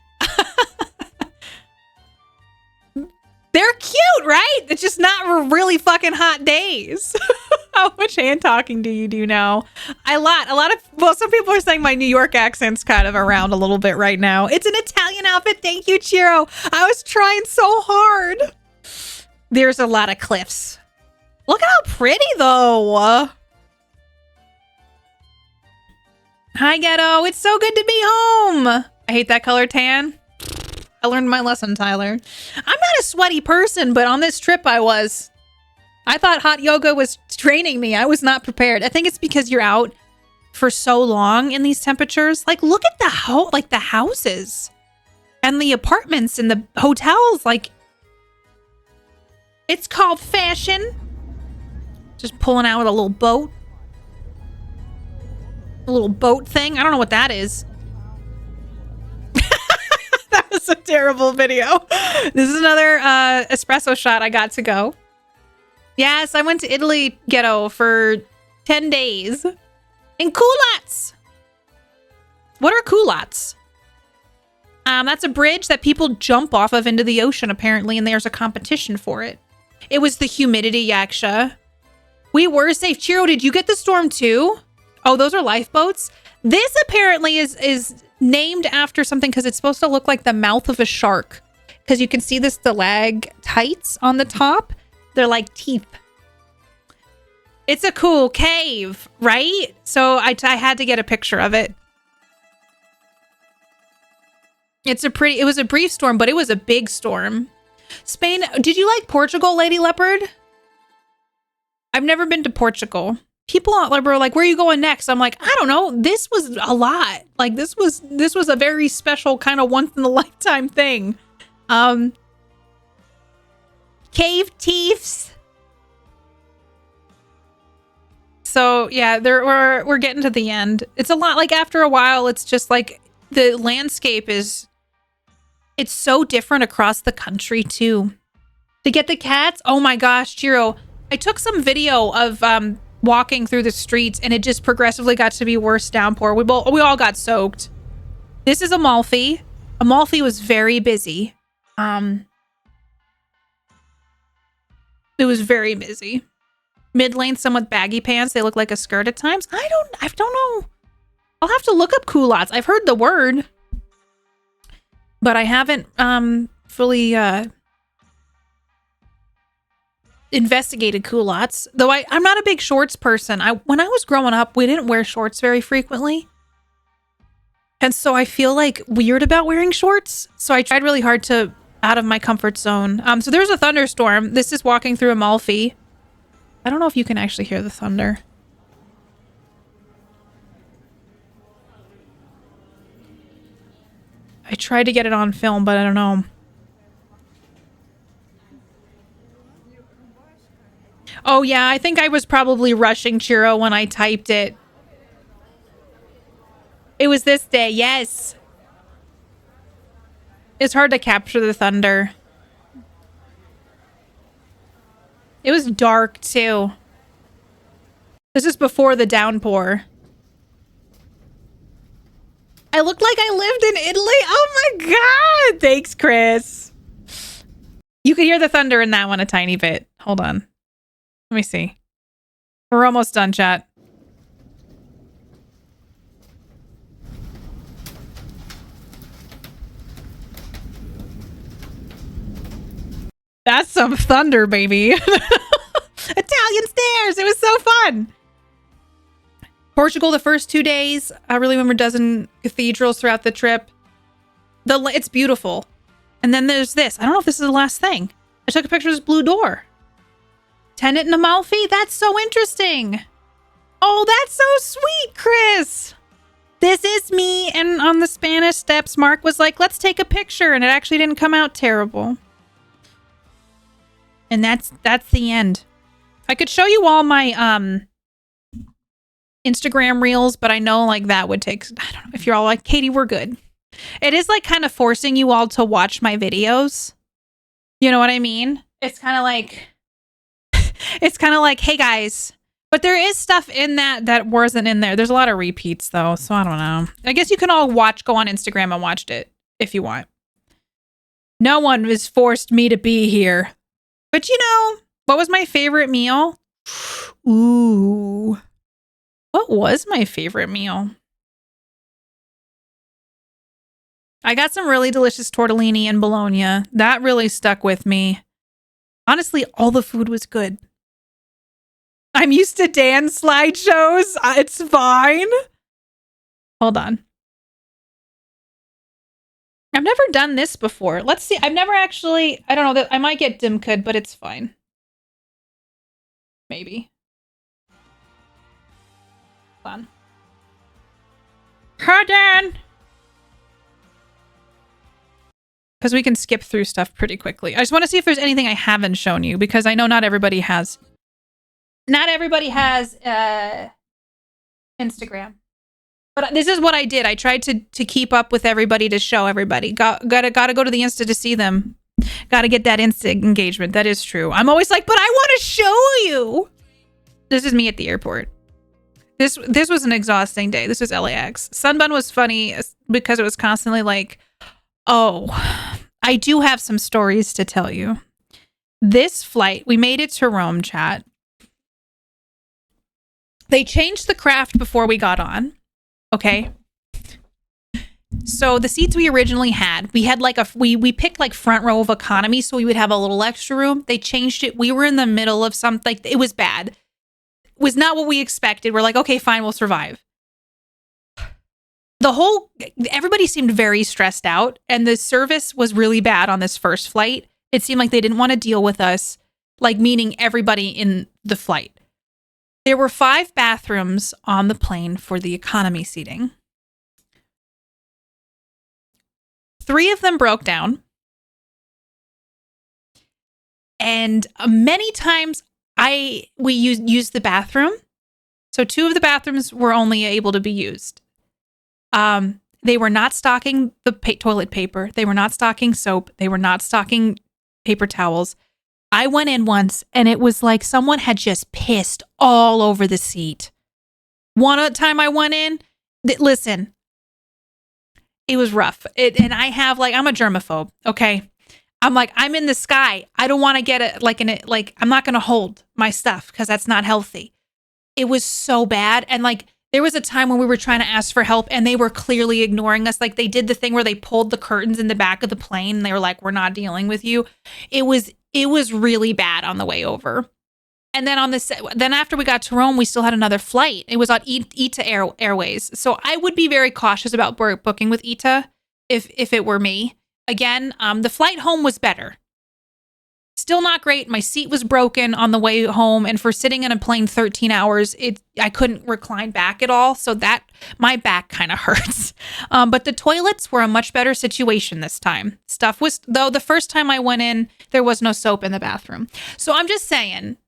They're cute, right? It's just not really fucking hot days. How much hand talking do you do now? A lot of, well, some people are saying my New York accent's kind of around a little bit right now. It's an Italian outfit. Thank you, Chiro. I was trying so hard. There's a lot of cliffs. Look at how pretty, though. Hi, Ghetto. It's so good to be home. I hate that color tan. I learned my lesson, Tyler. I'm not a sweaty person, but on this trip I was. I thought hot yoga was training me. I was not prepared. I think it's because you're out for so long in these temperatures. Like, look at the houses and the apartments and the hotels. Like, it's called fashion. Just pulling out with a little boat. A little boat thing. I don't know what that is. That was a terrible video. This is another espresso shot I got to go. Yes, I went to Italy, Ghetto, for 10 days. In culottes. What are culottes? That's a bridge that people jump off of into the ocean, apparently, and there's a competition for it. It was the humidity, Yaksha. We were safe. Chiro, did you get the storm too? Oh, those are lifeboats? This apparently is named after something because it's supposed to look like the mouth of a shark. Because you can see the stalactites on the top. They're like teeth. It's a cool cave, right? So I had to get a picture of it. It was a brief storm, but it was a big storm. Spain, did you like Portugal, Lady Leopard? I've never been to Portugal. People were like, where are you going next? I'm like, I don't know. This was a lot. Like this was a very special kind of once in a lifetime thing. Cave Tiefs. So yeah, we're getting to the end. It's a lot. Like after a while, it's just like the landscape it's so different across the country too. To get the cats, oh my gosh, Chiro, I took some video of walking through the streets and it just progressively got to be worse downpour. We all got soaked. This is Amalfi. Amalfi was very busy. It was very busy. Mid-length, some with baggy pants. They look like a skirt at times. I don't know. I'll have to look up culottes. I've heard the word, but I haven't fully investigated culottes. Though I'm not a big shorts person. When I was growing up, we didn't wear shorts very frequently. And so I feel like weird about wearing shorts. So I tried really hard to out of my comfort zone. So there's a thunderstorm. This is walking through Amalfi. I don't know if you can actually hear the thunder. I tried to get it on film, but I don't know. Oh yeah, I think I was probably rushing Chiro when I typed it. It was this day, yes. It's hard to capture the thunder. It was dark too. This is before the downpour. I looked like I lived in Italy. Oh my god! Thanks, Chris. You could hear the thunder in that one a tiny bit. Hold on. Let me see. We're almost done, chat. That's some thunder, baby. Italian stairs. It was so fun. Portugal, the first 2 days. I really remember a dozen cathedrals throughout the trip. It's beautiful. And then there's this. I don't know if this is the last thing. I took a picture of this blue door. Tenant in Amalfi? That's so interesting. Oh, that's so sweet, Chris. This is me. And on the Spanish steps, Mark was like, let's take a picture. And it actually didn't come out terrible. And that's the end. I could show you all my Instagram reels, but I know like that would take, I don't know if you're all like, Katie, we're good. It is like kind of forcing you all to watch my videos. You know what I mean? It's kind of like, hey guys, but there is stuff in that wasn't in there. There's a lot of repeats though. So I don't know. I guess you can all go on Instagram and watch it if you want. No one has forced me to be here. But you know, what was my favorite meal? Ooh. What was my favorite meal? I got some really delicious tortellini in Bologna. That really stuck with me. Honestly, all the food was good. I'm used to dance slideshows. It's fine. Hold on. I've never done this before. Let's see. I've never actually, I don't know, that I might get Dimkud, but it's fine. Maybe. Fun. Hold on. Because we can skip through stuff pretty quickly. I just want to see if there's anything I haven't shown you, because I know not everybody has. Not everybody has Instagram. But this is what I did. I tried to keep up with everybody, to show everybody. Gotta go to the Insta to see them. Gotta get that Insta engagement. That is true. I'm always like, but I want to show you. This is me at the airport. This was an exhausting day. This was LAX. Sunbun was funny because it was constantly like, Oh, I do have some stories to tell you. This flight, we made it to Rome, chat. They changed the craft before we got on. Okay. So the seats we originally had, we had like we picked like front row of economy, so we would have a little extra room. They changed it. We were in the middle of something. Like, it was bad. It was not what we expected. We're like, okay, fine, we'll survive. Everybody seemed very stressed out, and the service was really bad on this first flight. It seemed like they didn't want to deal with us, like meaning everybody in the flight. There were 5 bathrooms on the plane for the economy seating. 3 of them broke down. And many times we used the bathroom. So 2 of the bathrooms were only able to be used. They were not stocking the toilet paper. They were not stocking soap. They were not stocking paper towels. I went in once and it was like someone had just pissed all over the seat. One time I went in, listen, it was rough. And I'm a germaphobe. Okay. I'm like, I'm in the sky. I don't want to get it I'm not going to hold my stuff because that's not healthy. It was so bad. And like, there was a time when we were trying to ask for help and they were clearly ignoring us. Like, they did the thing where they pulled the curtains in the back of the plane and they were like, we're not dealing with you. It was really bad on the way over. And then then after we got to Rome, we still had another flight. It was on ITA Airways. So I would be very cautious about booking with ITA if it were me. Again, the flight home was better. Still not great. My seat was broken on the way home, and for sitting in a plane 13 hours, I couldn't recline back at all. So that my back kind of hurts. But the toilets were a much better situation this time. Though the first time I went in, there was no soap in the bathroom. So I'm just saying,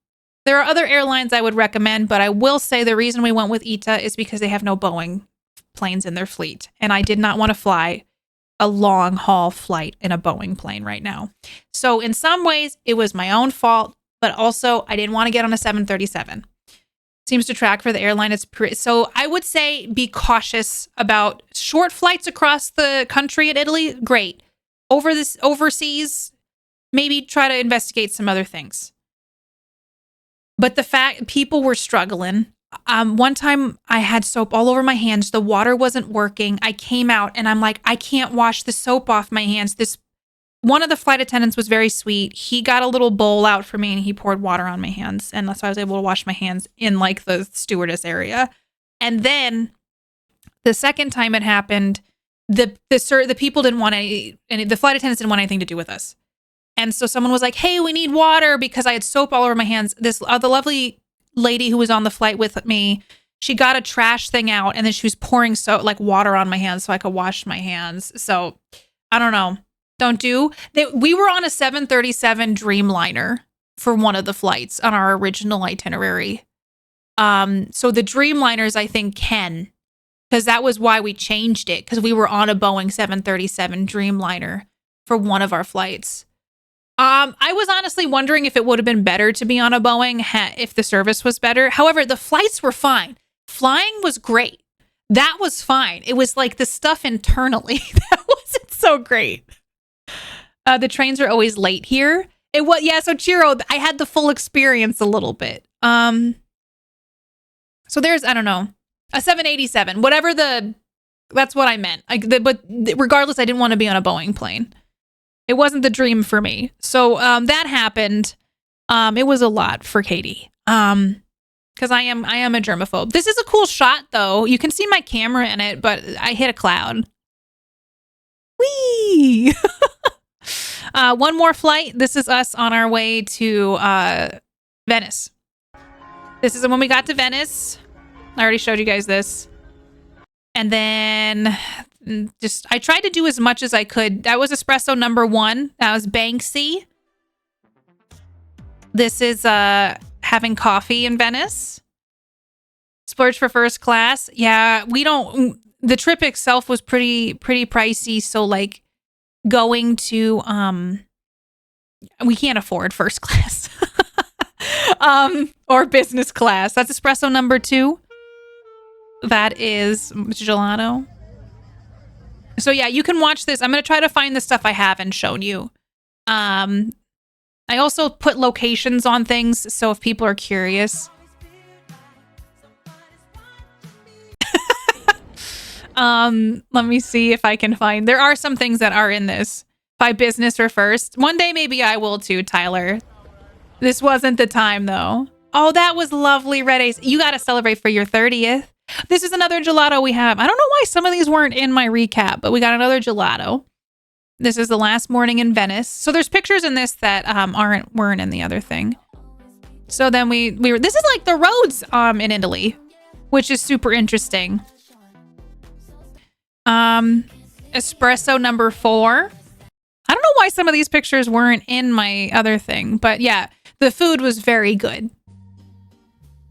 there are other airlines I would recommend, but I will say the reason we went with ITA is because they have no Boeing planes in their fleet, and I did not want to fly a long haul flight in a Boeing plane right now. So in some ways, it was my own fault, but also I didn't want to get on a 737. Seems to track for the airline. So I would say be cautious about short flights across the country in Italy. Great. Overseas, maybe try to investigate some other things. But the fact people were struggling. One time I had soap all over my hands. The water wasn't working. I came out and I'm like, I can't wash the soap off my hands. One of the flight attendants was very sweet. He got a little bowl out for me and he poured water on my hands. And that's why I was able to wash my hands in like the stewardess area. And then the second time it happened, the people didn't want the flight attendants didn't want anything to do with us. And so someone was like, hey, we need water because I had soap all over my hands. The lovely lady who was on the flight with me, she got a trash thing out and then she was pouring water on my hands so I could wash my hands. So I don't know. We were on a 737 Dreamliner for one of the flights on our original itinerary. So the Dreamliners, I think, can, because that was why we changed it, because we were on a Boeing 737 Dreamliner for one of our flights. I was honestly wondering if it would have been better to be on a Boeing if the service was better. However, the flights were fine. Flying was great. That was fine. It was like the stuff internally that wasn't so great. The trains are always late here. So Chiro, I had the full experience a little bit. So there's, I don't know, a 787, that's what I meant. But regardless, I didn't want to be on a Boeing plane. It wasn't the dream for me. So that happened. It was a lot for Katie. Because I am a germaphobe. This is a cool shot, though. You can see my camera in it, but I hit a cloud. Whee! One more flight. This is us on our way to Venice. This is when we got to Venice. I already showed you guys this. And then I tried to do as much as I could. That was espresso number 1. That was Banksy. This is having coffee in Venice. Splurge for first class. Yeah, the trip itself was pretty pricey. So like going to, we can't afford first class or business class. That's espresso number 2. That is gelato. So yeah, you can watch this. I'm going to try to find the stuff I haven't shown you. I also put locations on things, so if people are curious. Let me see if I can find. There are some things that are in this by business or first. One day maybe I will too, Tyler. This wasn't the time though. Oh, that was lovely, Red Ace. You got to celebrate for your 30th. This is another gelato we have. I don't know why some of these weren't in my recap, but we got another gelato. This is the last morning in Venice. So there's pictures in this that weren't in the other thing. So then we were. This is like the roads in Italy, which is super interesting. Espresso number 4. I don't know why some of these pictures weren't in my other thing, but yeah, the food was very good.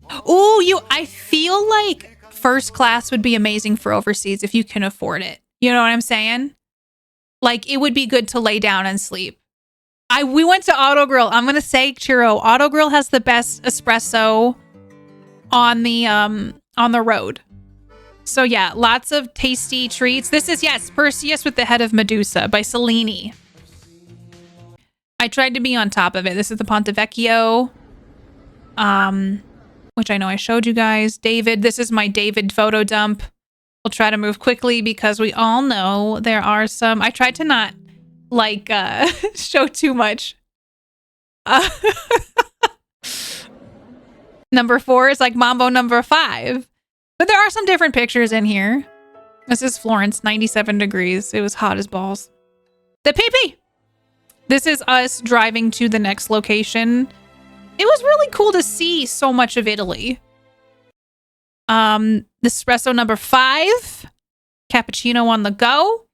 Oh, I feel like first class would be amazing for overseas if you can afford it. You know what I'm saying? Like, it would be good to lay down and sleep. We went to Auto Grill. I'm gonna say, Chiro, Auto Grill has the best espresso on the road. So yeah, lots of tasty treats. This is, yes, Perseus with the Head of Medusa by Cellini. I tried to be on top of it. This is the Ponte Vecchio, which I know I showed you guys. David, this is my David photo dump. We'll try to move quickly because we all know there are some. I tried to not like show too much. Number 4 is like Mambo number 5. But there are some different pictures in here. This is Florence, 97 degrees. It was hot as balls. The PP. This is us driving to the next location. It was really cool to see so much of Italy. Espresso number 5. Cappuccino on the go.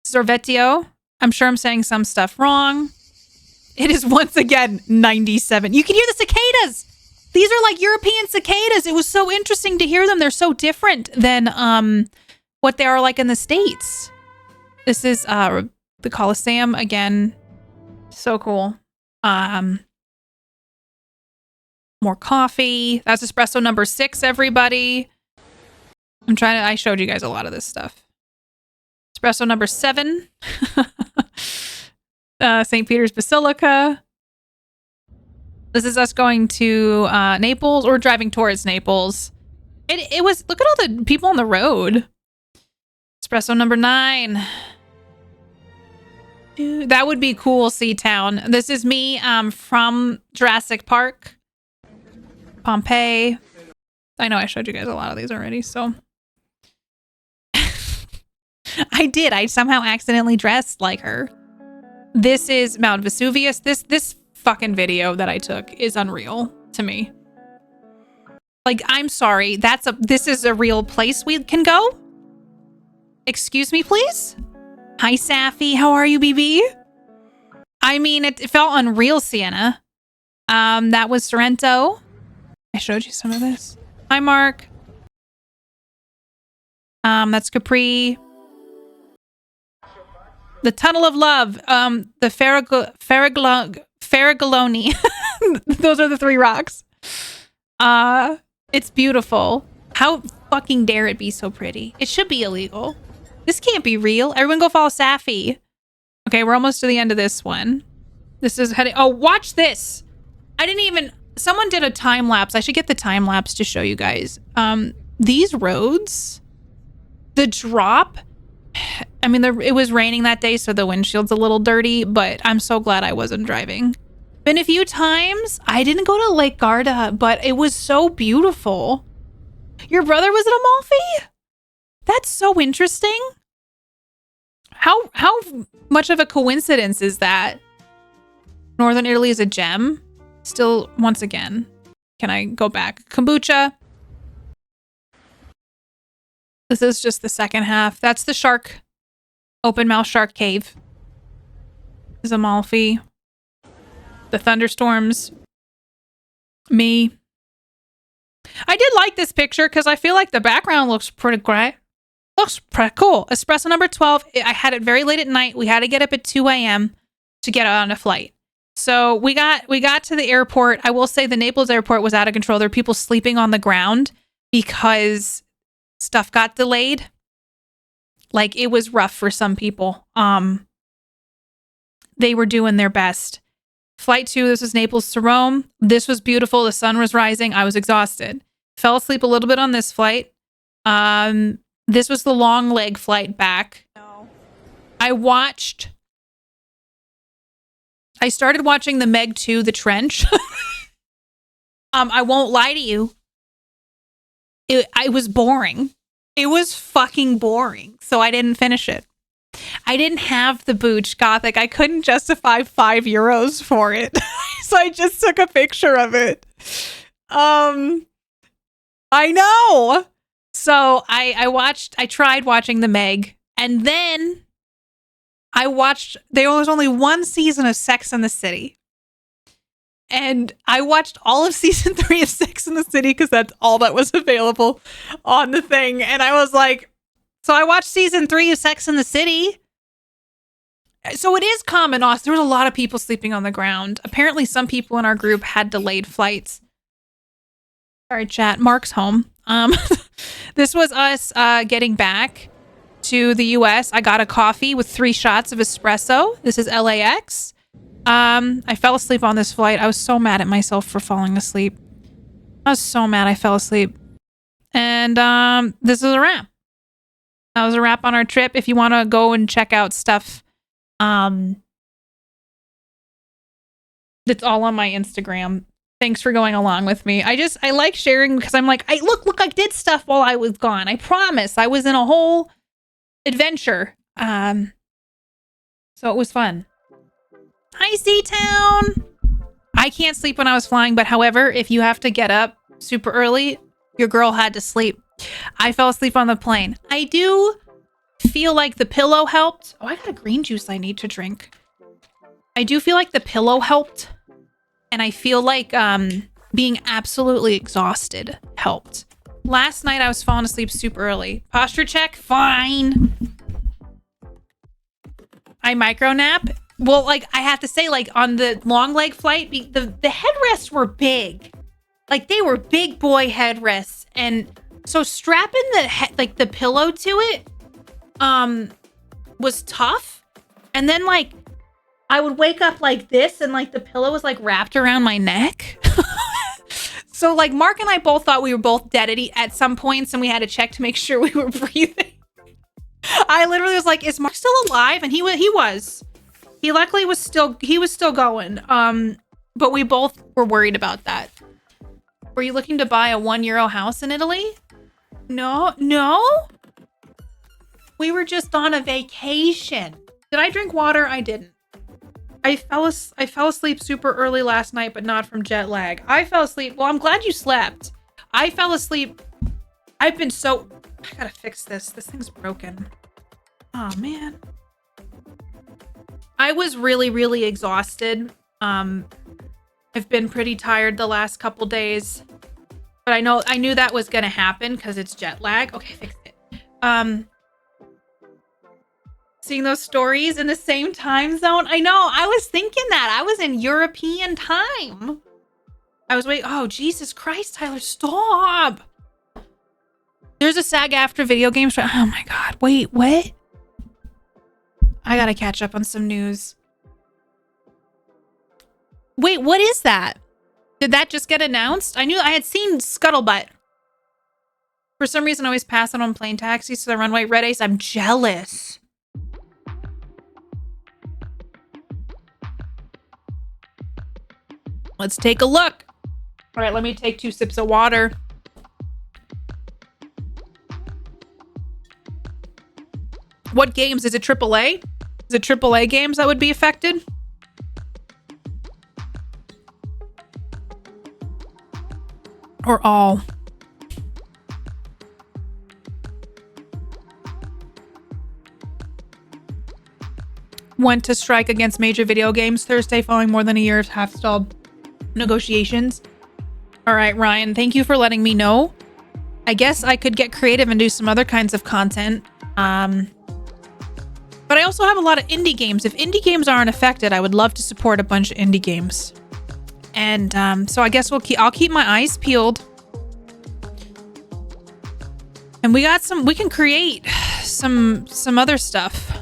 Sorvetio. I'm sure I'm saying some stuff wrong. It is once again 97. You can hear the cicadas. These are like European cicadas. It was so interesting to hear them. They're so different than what they are like in the States. This is the Colosseum again. So cool. More coffee. That's espresso number 6, everybody. I showed you guys a lot of this stuff. Espresso number 7. St. Peter's Basilica. This is us going to Naples or driving towards Naples. It was, look at all the people on the road. Espresso number 9. Dude, that would be cool, Seatown. This is me from Jurassic Park. Pompeii. I know I showed you guys a lot of these already, so. I did. I somehow accidentally dressed like her. This is Mount Vesuvius. This fucking video that I took is unreal to me. Like, I'm sorry. This is a real place we can go? Excuse me, please? Hi, Safi. How are you, BB? I mean, it felt unreal, Sienna. That was Sorrento. I showed you some of this. Hi, Mark. That's Capri. The Tunnel of Love. The Faragalloni. Those are the 3 rocks. It's beautiful. How fucking dare it be so pretty? It should be illegal. This can't be real. Everyone go follow Safi. Okay, we're almost to the end of this one. This is heading... Oh, watch this. Someone did a time lapse. I should get the time lapse to show you guys. These roads, the drop... I mean, it was raining that day, so the windshield's a little dirty, but I'm so glad I wasn't driving. Been a few times. I didn't go to Lake Garda, but it was so beautiful. Your brother was at Amalfi? That's so interesting. How much of a coincidence is that? Northern Italy is a gem. Still, once again, can I go back? Kombucha. This is just the second half. That's the shark. Open mouth shark cave. This is Amalfi. The thunderstorms. Me. I did like this picture because I feel like the background looks pretty great. Looks pretty cool. Espresso number 12. I had it very late at night. We had to get up at 2 a.m. to get on a flight. So we got to the airport. I will say the Naples airport was out of control. There were people sleeping on the ground because stuff got delayed. Like, it was rough for some people. They were doing their best. Flight 2, this was Naples to Rome. This was beautiful. The sun was rising. I was exhausted. Fell asleep a little bit on this flight. This was the long leg flight back. No. I started watching the Meg 2, The Trench. I won't lie to you. It was boring. It was fucking boring. So I didn't finish it. I didn't have the Booch Gothic. I couldn't justify €5 for it. So I just took a picture of it. I know. So I tried watching the Meg, and then there was only one season of Sex and the City. And I watched all of season 3 of Sex and the City because that's all that was available on the thing. And I was like, so I watched season 3 of Sex and the City. So it is common. There was a lot of people sleeping on the ground. Apparently some people in our group had delayed flights. Sorry, chat. Mark's home. This was us getting back to the US. I got a coffee with 3 shots of espresso. This is LAX. I fell asleep on this flight. I was so mad at myself for falling asleep. I was so mad I fell asleep. And this is a wrap. That was a wrap on our trip. If you want to go and check out stuff, it's all on my Instagram. Thanks for going along with me. I like sharing because I'm like, look, I did stuff while I was gone. I promise. I was in a whole adventure. So it was fun. Hi, C-Town. I can't sleep when I was flying, but however, if you have to get up super early, your girl had to sleep. I fell asleep on the plane. I do feel like the pillow helped. Oh, I got a green juice I need to drink. I do feel like the pillow helped. And I feel like being absolutely exhausted helped. Last night I was falling asleep super early. Posture check, fine. I micro nap. Well, like I have to say, like on the long leg flight, the headrests were big. Like they were big boy headrests. And so strapping the pillow to it was tough. And then like I would wake up like this and like the pillow was like wrapped around my neck. So like Mark and I both thought we were both dead at some points and we had to check to make sure we were breathing. I literally was like, is Mark still alive? And he was. He luckily was still going. But we both were worried about that. Were you looking to buy a €1 house in Italy? No. We were just on a vacation. Did I drink water? I didn't. I fell asleep super early last night, but not from jet lag. I fell asleep. Well, I'm glad you slept. I fell asleep. I gotta fix this. This thing's broken. Oh, man. I was really, really exhausted. I've been pretty tired the last couple days. But I knew that was gonna happen because it's jet lag. Okay, I fixed it. Seeing those stories in the same time zone. I know. I was thinking that. I was in European time. I was waiting. Oh, Jesus Christ, Tyler, stop. There's a SAG-AFTRA video game show. Oh my God. Wait, what? I gotta catch up on some news. Wait, what is that? Did that just get announced? I knew I had seen Scuttlebutt. For some reason, I always pass it on plane taxis to the runway. Red Ace, I'm jealous. Let's take a look. All right, let me take 2 sips of water. What games? Is it AAA? Is it AAA games that would be affected? Or all? Went to strike against major video games Thursday following more than a year of half-stalled negotiations. All right, Ryan, thank you for letting me know. I guess I could get creative and do some other kinds of content. But I also have a lot of indie games. If indie games aren't affected, I would love to support a bunch of indie games. And so I guess I'll keep my eyes peeled. And we can create some other stuff.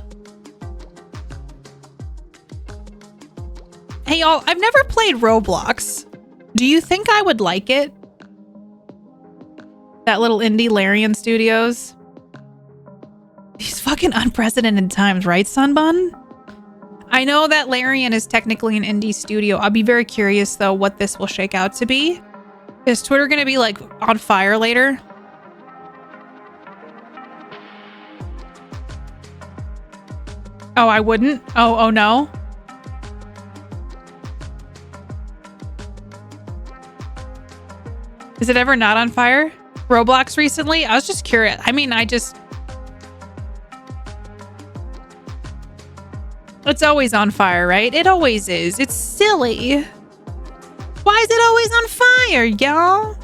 Hey y'all, I've never played Roblox. Do you think I would like it? That little indie Larian Studios. These fucking unprecedented times, right, Sunbun? I know that Larian is technically an indie studio. I'll be very curious though what this will shake out to be. Is Twitter gonna be like on fire later? Oh, I wouldn't? Oh no. Is it ever not on fire? Roblox recently? I was just curious. I mean, it's always on fire, right? It always is. It's silly. Why is it always on fire, y'all?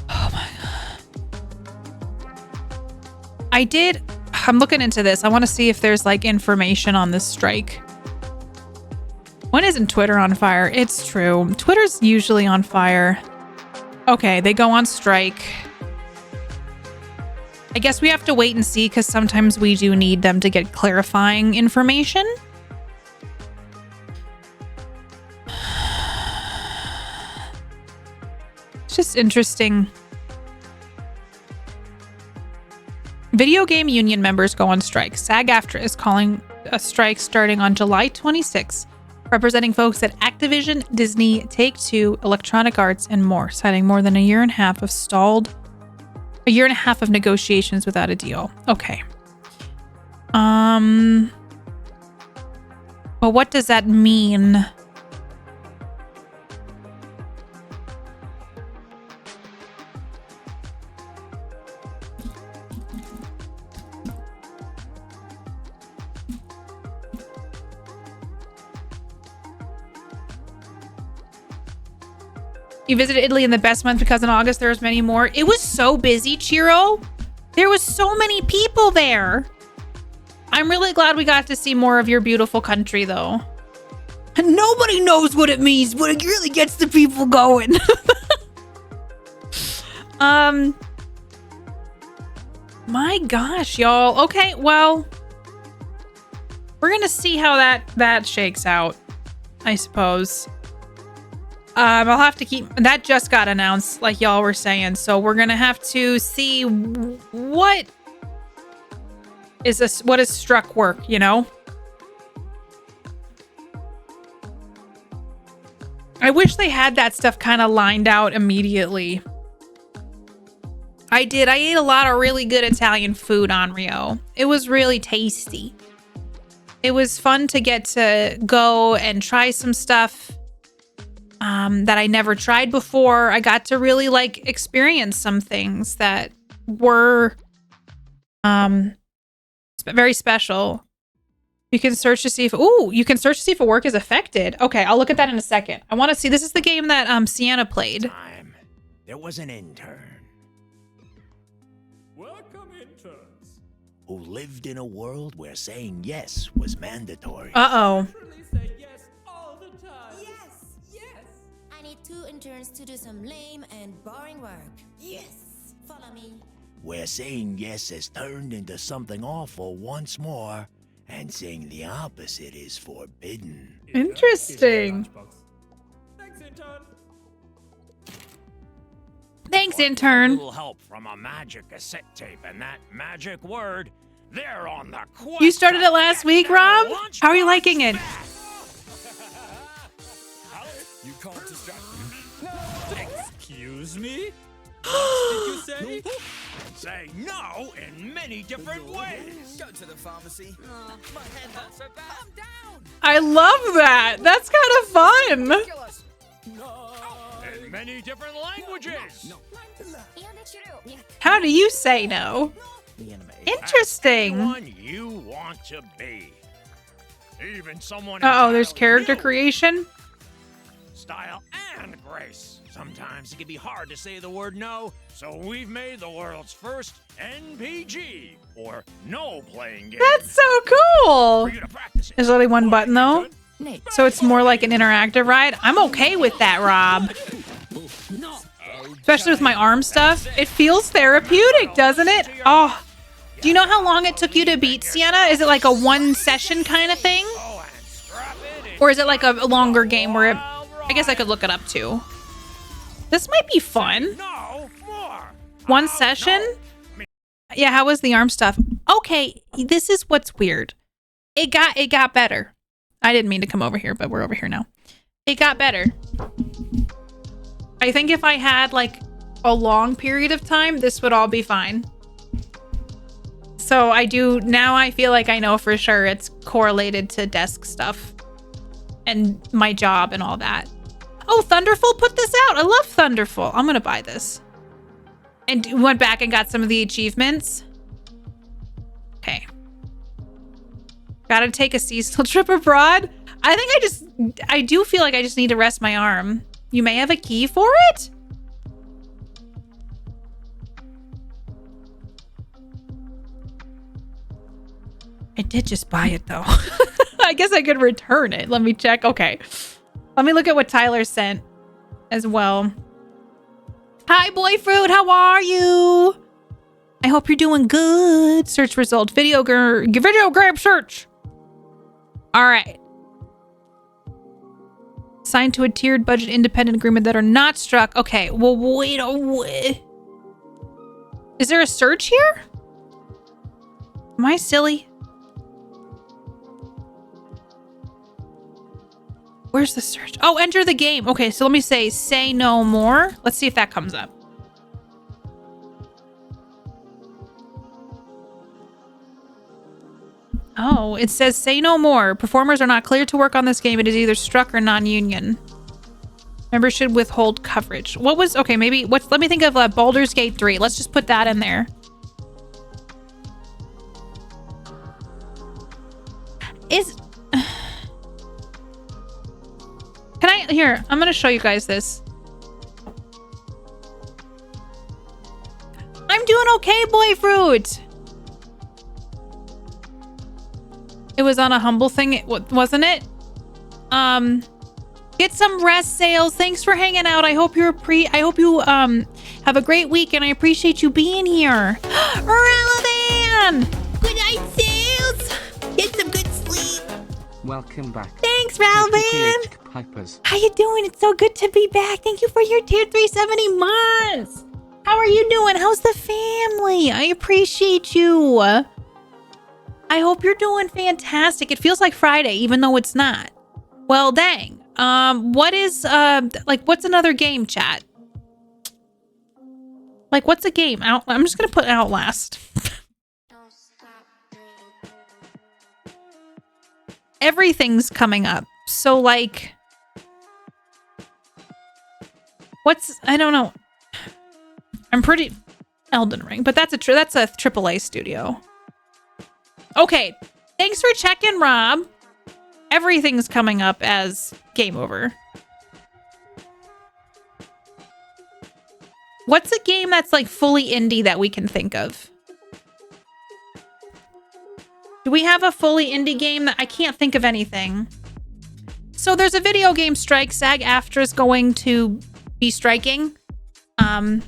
Oh my God. I'm looking into this. I want to see if there's like information on this strike. When isn't Twitter on fire? It's true. Twitter's usually on fire. Okay, they go on strike. I guess we have to wait and see because sometimes we do need them to get clarifying information. It's just interesting. Video game union members go on strike. SAG-AFTRA is calling a strike starting on July 26th. Representing folks at Activision, Disney, Take-Two, Electronic Arts, and more, citing more than a year and a half of negotiations without a deal. Okay. Well, what does that mean? You visited Italy in the best month because in August there was many more. It was so busy, Chiro. There was so many people there. I'm really glad we got to see more of your beautiful country, though. Nobody knows what it means, but it really gets the people going. My gosh, y'all. Okay, well, we're gonna see how that shakes out, I suppose. I'll have to keep that just got announced, like y'all were saying, so we're gonna have to see what is struck work, you know? I wish they had that stuff kind of lined out immediately. I did. I ate a lot of really good Italian food on Rio. It was really tasty. It was fun to get to go and try some stuff that I never tried before. I got to really like experience some things that were very special. You can search to see if a work is affected. Okay, I'll look at that in a second. I want to see. This is the game that Sienna played. There was an intern. Welcome, interns. Who lived in a world where saying yes was mandatory. Uh-oh. Literally say yes all the time. Yes! I need 2 interns to do some lame and boring work. Yes! Follow me. Where saying yes has turned into something awful once more, and saying the opposite is forbidden. Interesting. Thanks, intern. Thanks, A intern. little help from a magic cassette tape and that magic word. They're on the quest. You started it last week, Rob? How are you liking it? You can't distract me. Excuse me? What did you say? Say no in many different ways. Go to the pharmacy. My head hurts so bad. I'm down. I love that. That's kind of fun. Kill us. In many different languages. How do you say no? Interesting. Anyone you want to be. Even someone. Uh-oh, there's entirely character new. creation. Style and grace. Sometimes it can be hard to say the word no, so we've made the world's first NPG, or no playing game. That's so cool. For you to practice it. There's only one button, though. Nate. So it's more like an interactive ride. I'm okay with that, Rob. Especially with my arm stuff. It feels therapeutic, doesn't it? Oh, do you know how long it took you to beat Sienna? Is it like a one session kind of thing? Or is it like a longer game where I guess I could look it up too. This might be fun. One session? Yeah, how was the arm stuff? Okay, this is what's weird. It got better. I didn't mean to come over here, but we're over here now. It got better. I think if I had like a long period of time, this would all be fine. So now I feel like I know for sure it's correlated to desk stuff and my job and all that. Oh, Thunderful put this out. I love Thunderful. I'm going to buy this. And went back and got some of the achievements. Okay. Gotta take a seasonal trip abroad. I think I do feel like I just need to rest my arm. You may have a key for it? I did just buy it though. I guess I could return it. Let me check. Okay. Let me look at what Tyler sent as well. Hi, Boy Fruit. How are you? I hope you're doing good. Search result. Video grab search. All right. Signed to a tiered budget independent agreement that are not struck. Okay. Well, wait. Is there a search here? Am I silly? Where's the search? Oh, enter the game. Okay, so let me say no more. Let's see if that comes up. Oh, it says say no more. Performers are not cleared to work on this game. It is either struck or non-union. Members should withhold coverage. What was, okay, maybe, let me think of Baldur's Gate 3. Let's just put that in there. Here, I'm gonna show you guys this. I'm doing okay, Boy Fruit. It was on a humble thing, wasn't it? Get some rest, Sales. Thanks for hanging out. I hope you have a great week, and I appreciate you being here. Ralavan! Good night, Sales. Get some good sleep. Welcome back. Thanks, Ralavan. How you doing? It's so good to be back. Thank you for your tier 370 months. How are you doing? How's the family? I appreciate you. I hope you're doing fantastic. It feels like Friday, even though it's not. Well, dang. What's another game, chat? Like, what's a game? I'm just gonna put Outlast. Everything's coming up. So, like, I don't know. I'm pretty Elden Ring, but that's a AAA studio. Okay, thanks for checking, Rob. Everything's coming up as game over. What's a game that's like fully indie that we can think of? Do we have a fully indie game that I can't think of anything? So there's a video game strike. SAG-AFTRA is going to be striking. And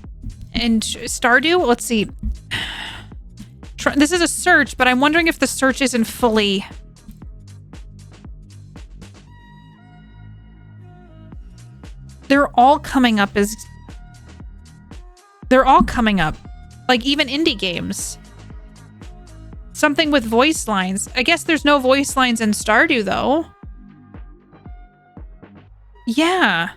Stardew, let's see. This is a search, but I'm wondering if the search isn't fully. They're all coming up. Like even indie games. Something with voice lines. I guess there's no voice lines in Stardew though. Yeah.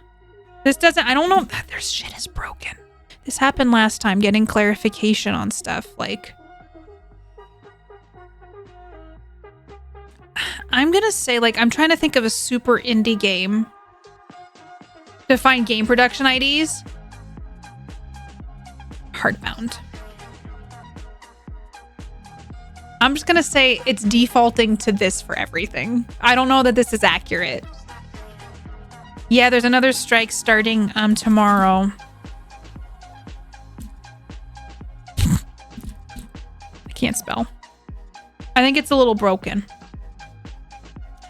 This doesn't, I don't know. Their shit is broken. This happened last time, getting clarification on stuff. Like, I'm gonna say, like, I'm trying to think of a super indie game to find game production IDs. Hardbound. I'm just gonna say it's defaulting to this for everything. I don't know that this is accurate. Yeah, there's another strike starting tomorrow. I can't spell. I think it's a little broken.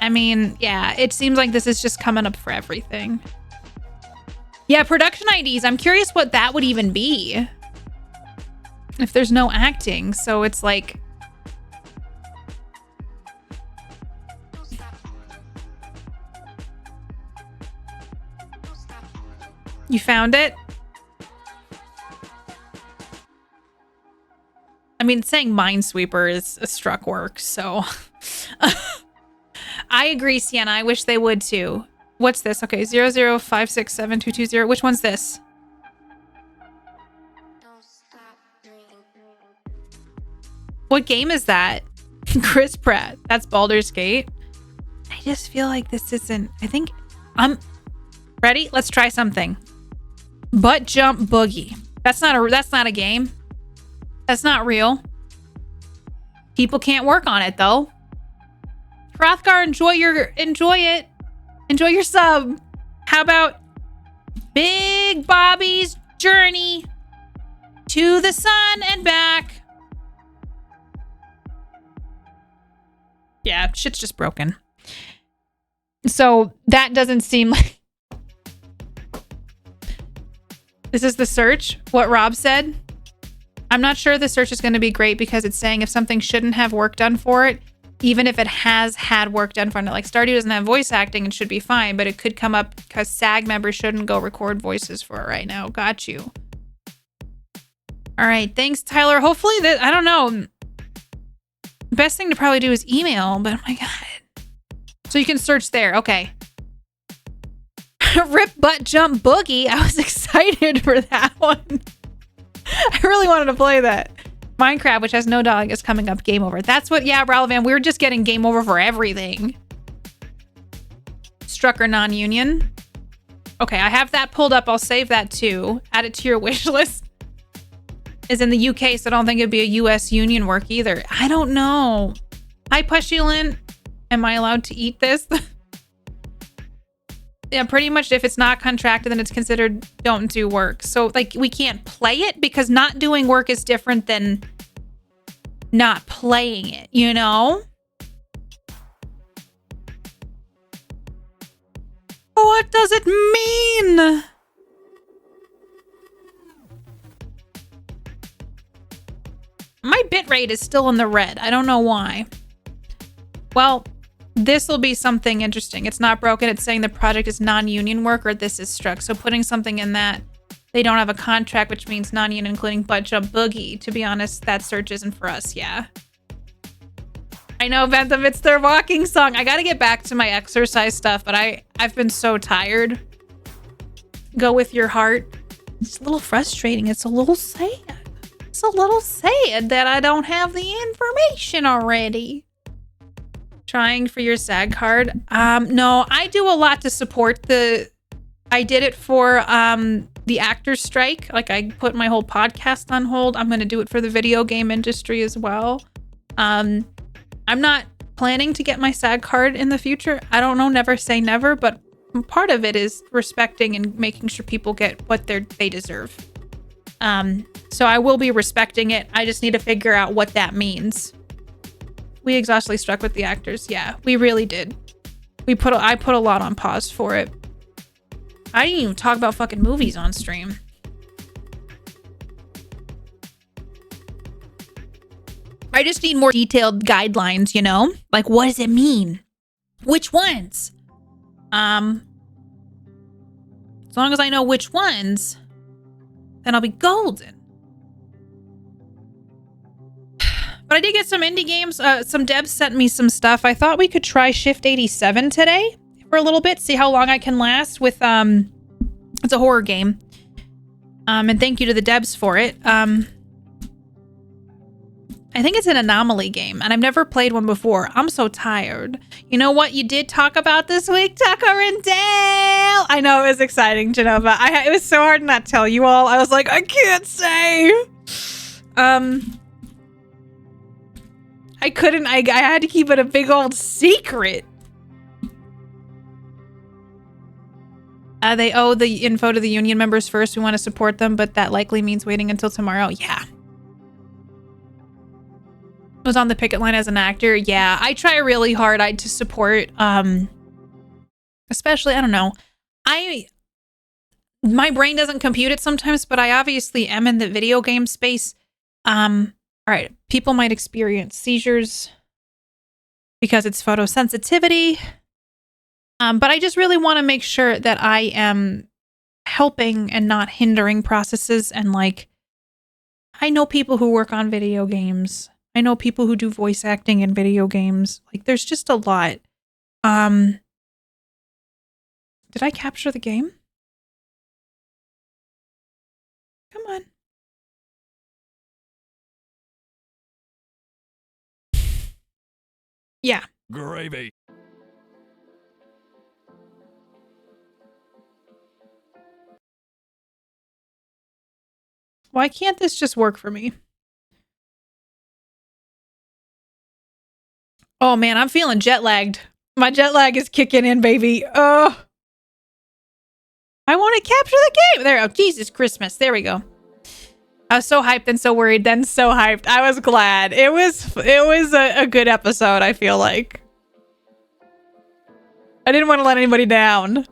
I mean, yeah, it seems like this is just coming up for everything. Yeah, production IDs. I'm curious what that would even be. If there's no acting. So it's like... You found it? I mean, saying Minesweeper is a struck work, so... I agree, Sienna. I wish they would too. What's this? Okay, 005672220. Which one's this? What game is that? Chris Pratt. That's Baldur's Gate. I just feel like this isn't... I think... I'm... Ready? Let's try something. Butt Jump Boogie. That's not a game. That's not real. People can't work on it though. Hrothgar, enjoy it. Enjoy your sub. How about Big Bobby's Journey to the Sun and Back? Yeah, shit's just broken. So that doesn't seem like... This is the search, what Rob said. I'm not sure the search is going to be great because it's saying if something shouldn't have work done for it, even if it has had work done for it. Like Stardew doesn't have voice acting and should be fine, but it could come up because SAG members shouldn't go record voices for it right now. Got you. All right. Thanks, Tyler. Hopefully that, I don't know. The best thing to probably do is email, but oh my God. So you can search there. Okay. Rip Butt Jump Boogie. I was excited for that one. I really wanted to play that. Minecraft, which has no dog, is coming up. Game over. That's what, yeah, Ralvan, we're just getting game over for everything. Strucker non-union. Okay, I have that pulled up. I'll save that too. Add it to your wish list. Is in the UK, so I don't think it'd be a US union work either. I don't know. Hi, Pushulin. Am I allowed to eat this? Yeah, pretty much if it's not contracted, then it's considered don't do work. So, like, we can't play it because not doing work is different than not playing it, you know? What does it mean? My bitrate is still in the red. I don't know why. Well... This will be something interesting. It's not broken. It's saying the project is non-union work or this is struck. So putting something in that they don't have a contract, which means non-union, including Butt Jump Boogie. To be honest, that search isn't for us. Yeah. I know, Bentham, it's their walking song. I got to get back to my exercise stuff, but I've been so tired. Go with your heart. It's a little frustrating. It's a little sad. It's a little sad that I don't have the information already. Trying for your SAG card. No, I do a lot to support I did it for the actors strike. Like I put my whole podcast on hold. I'm going to do it for the video game industry as well. I'm not planning to get my SAG card in the future. I don't know, never say never, but part of it is respecting and making sure people get what they deserve. So I will be respecting it. I just need to figure out what that means. We exhaustively struck with the actors. Yeah, we really did. I put a lot on pause for it. I didn't even talk about fucking movies on stream. I just need more detailed guidelines, you know? Like, what does it mean? Which ones? As long as I know which ones, then I'll be golden. But I did get some indie games. Some devs sent me some stuff. I thought we could try Shift 87 today for a little bit. See how long I can last with, it's a horror game. And thank you to the devs for it. I think it's an Anomaly game, and I've never played one before. I'm so tired. You know what you did talk about this week, Tucker and Dale? I know, it was exciting, Genova. It was so hard to not tell you all. I was like, I can't say. I couldn't. I had to keep it a big old secret. They owe the info to the union members first. We want to support them, but that likely means waiting until tomorrow. Yeah. Was on the picket line as an actor. Yeah, I try really hard to support, especially, I don't know. my brain doesn't compute it sometimes, but I obviously am in the video game space. All right, people might experience seizures because it's photosensitivity. But I just really want to make sure that I am helping and not hindering processes. And like, I know people who work on video games. I know people who do voice acting in video games. Like, there's just a lot. Did I capture the game? Come on. Yeah. Gravy. Why can't this just work for me? Oh man, I'm feeling jet lagged. My jet lag is kicking in, baby. I want to capture the game. There. Oh, Jesus Christmas. There we go. I was so hyped and so worried, then so hyped. I was glad. It was a good episode, I feel like. I didn't want to let anybody down.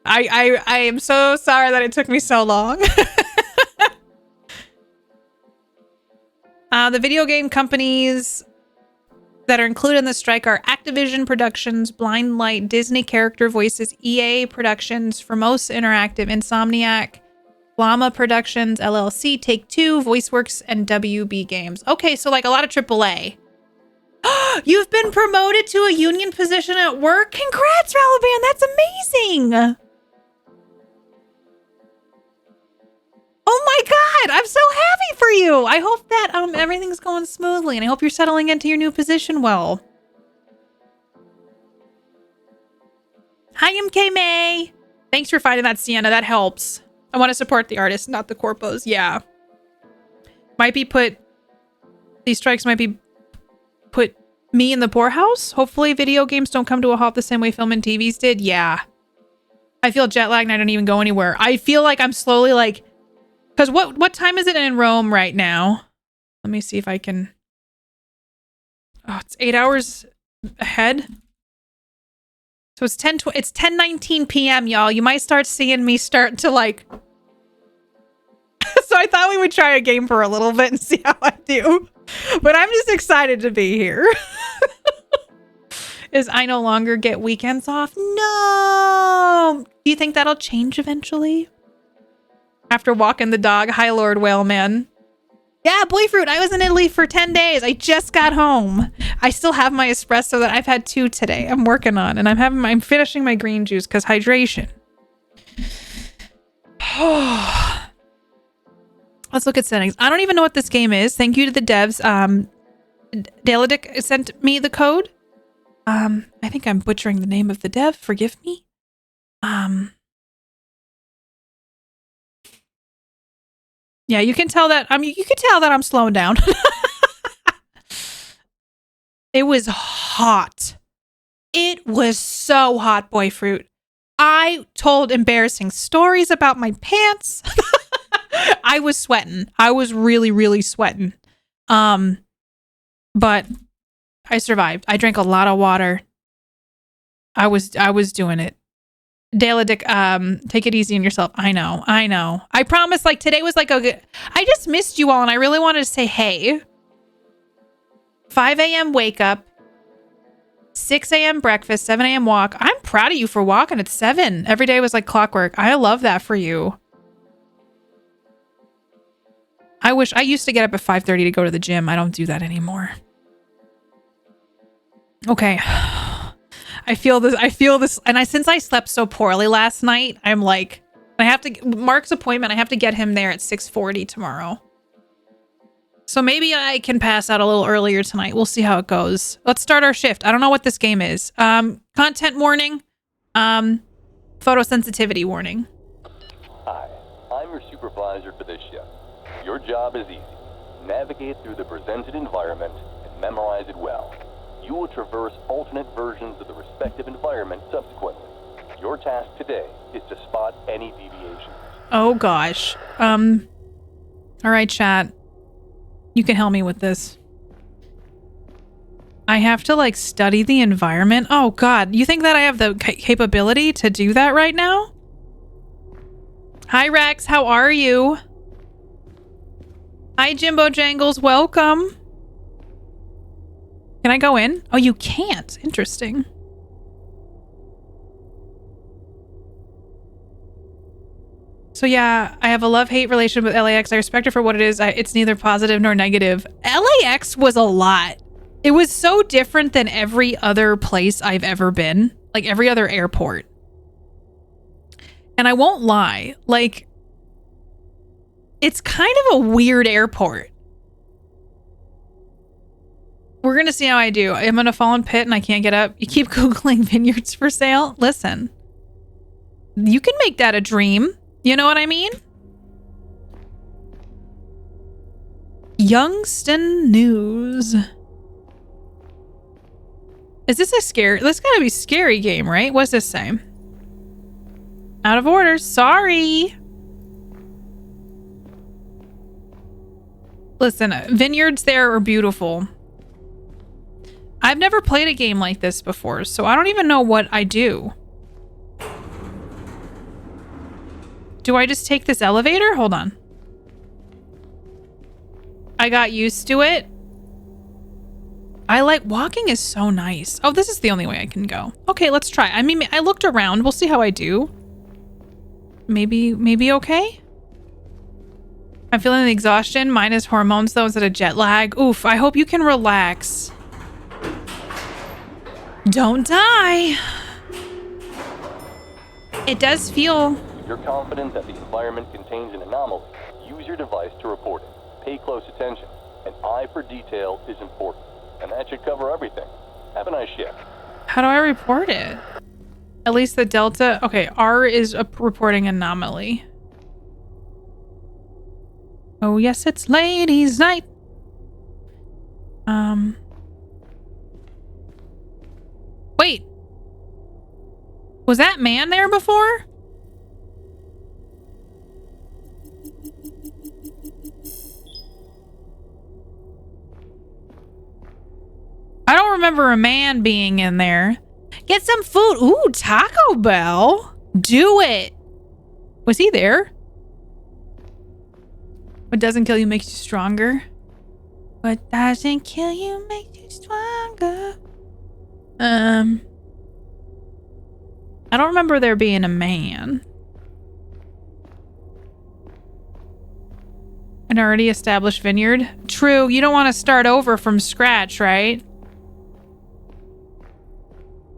I am so sorry that it took me so long. The video game companies that are included in the strike are Activision Productions, Blind Light, Disney Character Voices, EA Productions, Formosa Interactive, Insomniac, Llama Productions, LLC, Take-Two, VoiceWorks, and WB Games. Okay, so like a lot of AAA. You've been promoted to a union position at work? Congrats, Ralaban! That's amazing! Oh my god! I'm so happy for you! I hope that everything's going smoothly, and I hope you're settling into your new position well. Hi, MK May! Thanks for finding that, Sienna. That helps. I want to support the artists, not the corpos. Yeah. These strikes might be put me in the poorhouse. Hopefully video games don't come to a halt the same way film and TVs did. Yeah. I feel jet lagged and I don't even go anywhere. I feel like I'm slowly like... Because what time is it in Rome right now? Let me see if I can... Oh, it's 8 hours ahead. So it's 10:19 p.m., y'all. You might start seeing me start to like... So I thought we would try a game for a little bit and see how I do. But I'm just excited to be here. Is I no longer get weekends off? No! Do you think that'll change eventually? After walking the dog. Hi, Lord Whaleman. Yeah, Boyfruit. I was in Italy for 10 days. I just got home. I still have my espresso that I've had 2 today. I'm working on, and I'm finishing my green juice because hydration. Let's look at settings. I don't even know what this game is. Thank you to the devs. Daladic sent me the code. I think I'm butchering the name of the dev. Forgive me. Yeah, you can tell that I'm slowing down. It was hot. It was so hot, Boyfruit. I told embarrassing stories about my pants. I was sweating. I was really, really sweating. But I survived. I drank a lot of water. I was doing it. Daladic, take it easy on yourself. I know. I promise, like, today was like I just missed you all, and I really wanted to say hey. 5 a.m. wake up. 6 a.m. breakfast, 7 a.m. walk. I'm proud of you for walking at 7. Every day was like clockwork. I love that for you. I used to get up at 5:30 to go to the gym. I don't do that anymore. Okay. I feel this. And since I slept so poorly last night, I'm like, I have to, Mark's appointment, I have to get him there at 6:40 tomorrow. So maybe I can pass out a little earlier tonight. We'll see how it goes. Let's start our shift. I don't know what this game is. Content warning. Photosensitivity warning. Hi, I'm your supervisor for this shift. Your job is easy. Navigate through the presented environment and memorize it well. You will traverse alternate versions of the respective environment subsequently. Your task today is to spot any deviations. Oh gosh. All right, chat. You can help me with this. I have to like study the environment. Oh god, you think that I have the capability to do that right now? Hi, Rex. How are you? Hi, Jimbo Jangles. Welcome. Can I go in? Oh, you can't. Interesting. So yeah, I have a love-hate relationship with LAX. I respect it for what it is. It's neither positive nor negative. LAX was a lot. It was so different than every other place I've ever been. Like every other airport. And I won't lie. Like, it's kind of a weird airport. We're going to see how I do. I'm in a fallen pit and I can't get up. You keep Googling vineyards for sale. Listen, you can make that a dream. You know what I mean? Youngston News. Is this a scary? This gotta be a scary game, right? What's this say? Out of order. Sorry. Listen, vineyards there are beautiful. I've never played a game like this before, so I don't even know what I do. Do I just take this elevator? Hold on. I got used to it. I like walking is so nice. Oh, this is the only way I can go. Okay, let's try. I mean, I looked around. We'll see how I do. Maybe okay? I'm feeling the exhaustion. Minus hormones though instead of jet lag. Oof, I hope you can relax. Don't die. It does feel... If you're confident that the environment contains an anomaly, use your device to report it. Pay close attention. An eye for detail is important. And that should cover everything. Have a nice shift. How do I report it? At least the Delta... Okay, R is a reporting anomaly. Oh, yes, it's ladies' night. Wait. Was that man there before? I don't remember a man being in there. Get some food. Ooh, Taco Bell. Do it. Was he there? What doesn't kill you makes you stronger. What doesn't kill you makes you stronger. I don't remember there being a man. An already established vineyard. True, you don't want to start over from scratch, right?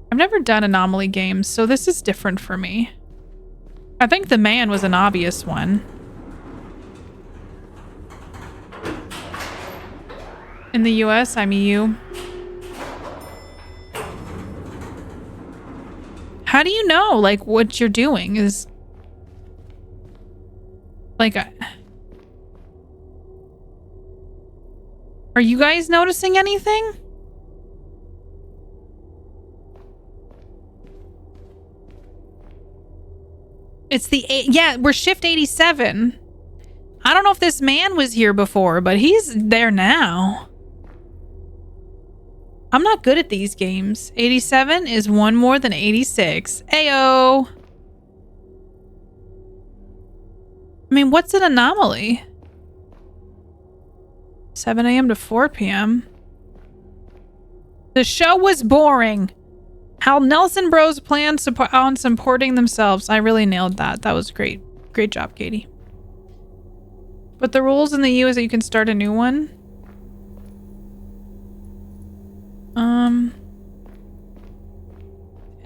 I've never done anomaly games, so this is different for me. I think the man was an obvious one. In the US, I'm EU. How do you know, like, what you're doing is... Like, are you guys noticing anything? It's the... Yeah, we're shift 87. I don't know if this man was here before, but he's there now. I'm not good at these games. 87 is one more than 86. Ayo. I mean, what's an anomaly? 7 a.m. to 4 p.m. The show was boring. How Nelson Bros planned on supporting themselves. I really nailed that. That was great. Great job, Katie. But the rules in the U is that you can start a new one.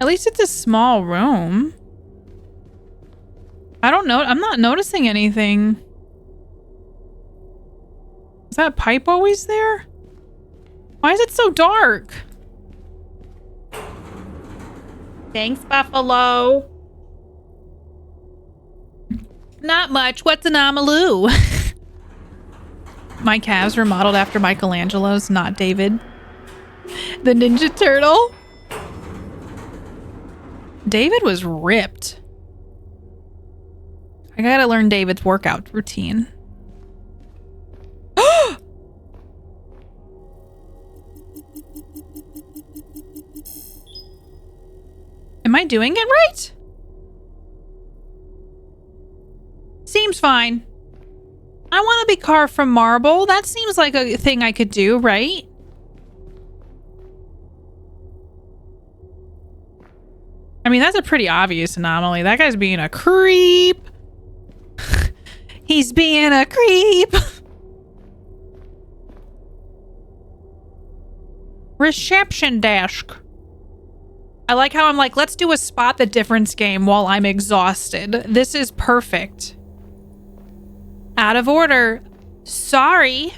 At least it's a small room. I don't know. I'm not noticing anything. Is that pipe always there? Why is it so dark? Thanks, Buffalo. Not much. What's an Amaloo? My calves were modeled after Michelangelo's, not David. The Ninja Turtle. David was ripped. I gotta learn David's workout routine. Am I doing it right? seems fine. I want to be carved from marble. That seems like a thing I could do, right? I mean, that's a pretty obvious anomaly. That guy's being a creep. He's being a creep. Reception desk. I like how I'm like, let's do a spot the difference game while I'm exhausted. This is perfect. Out of order. Sorry.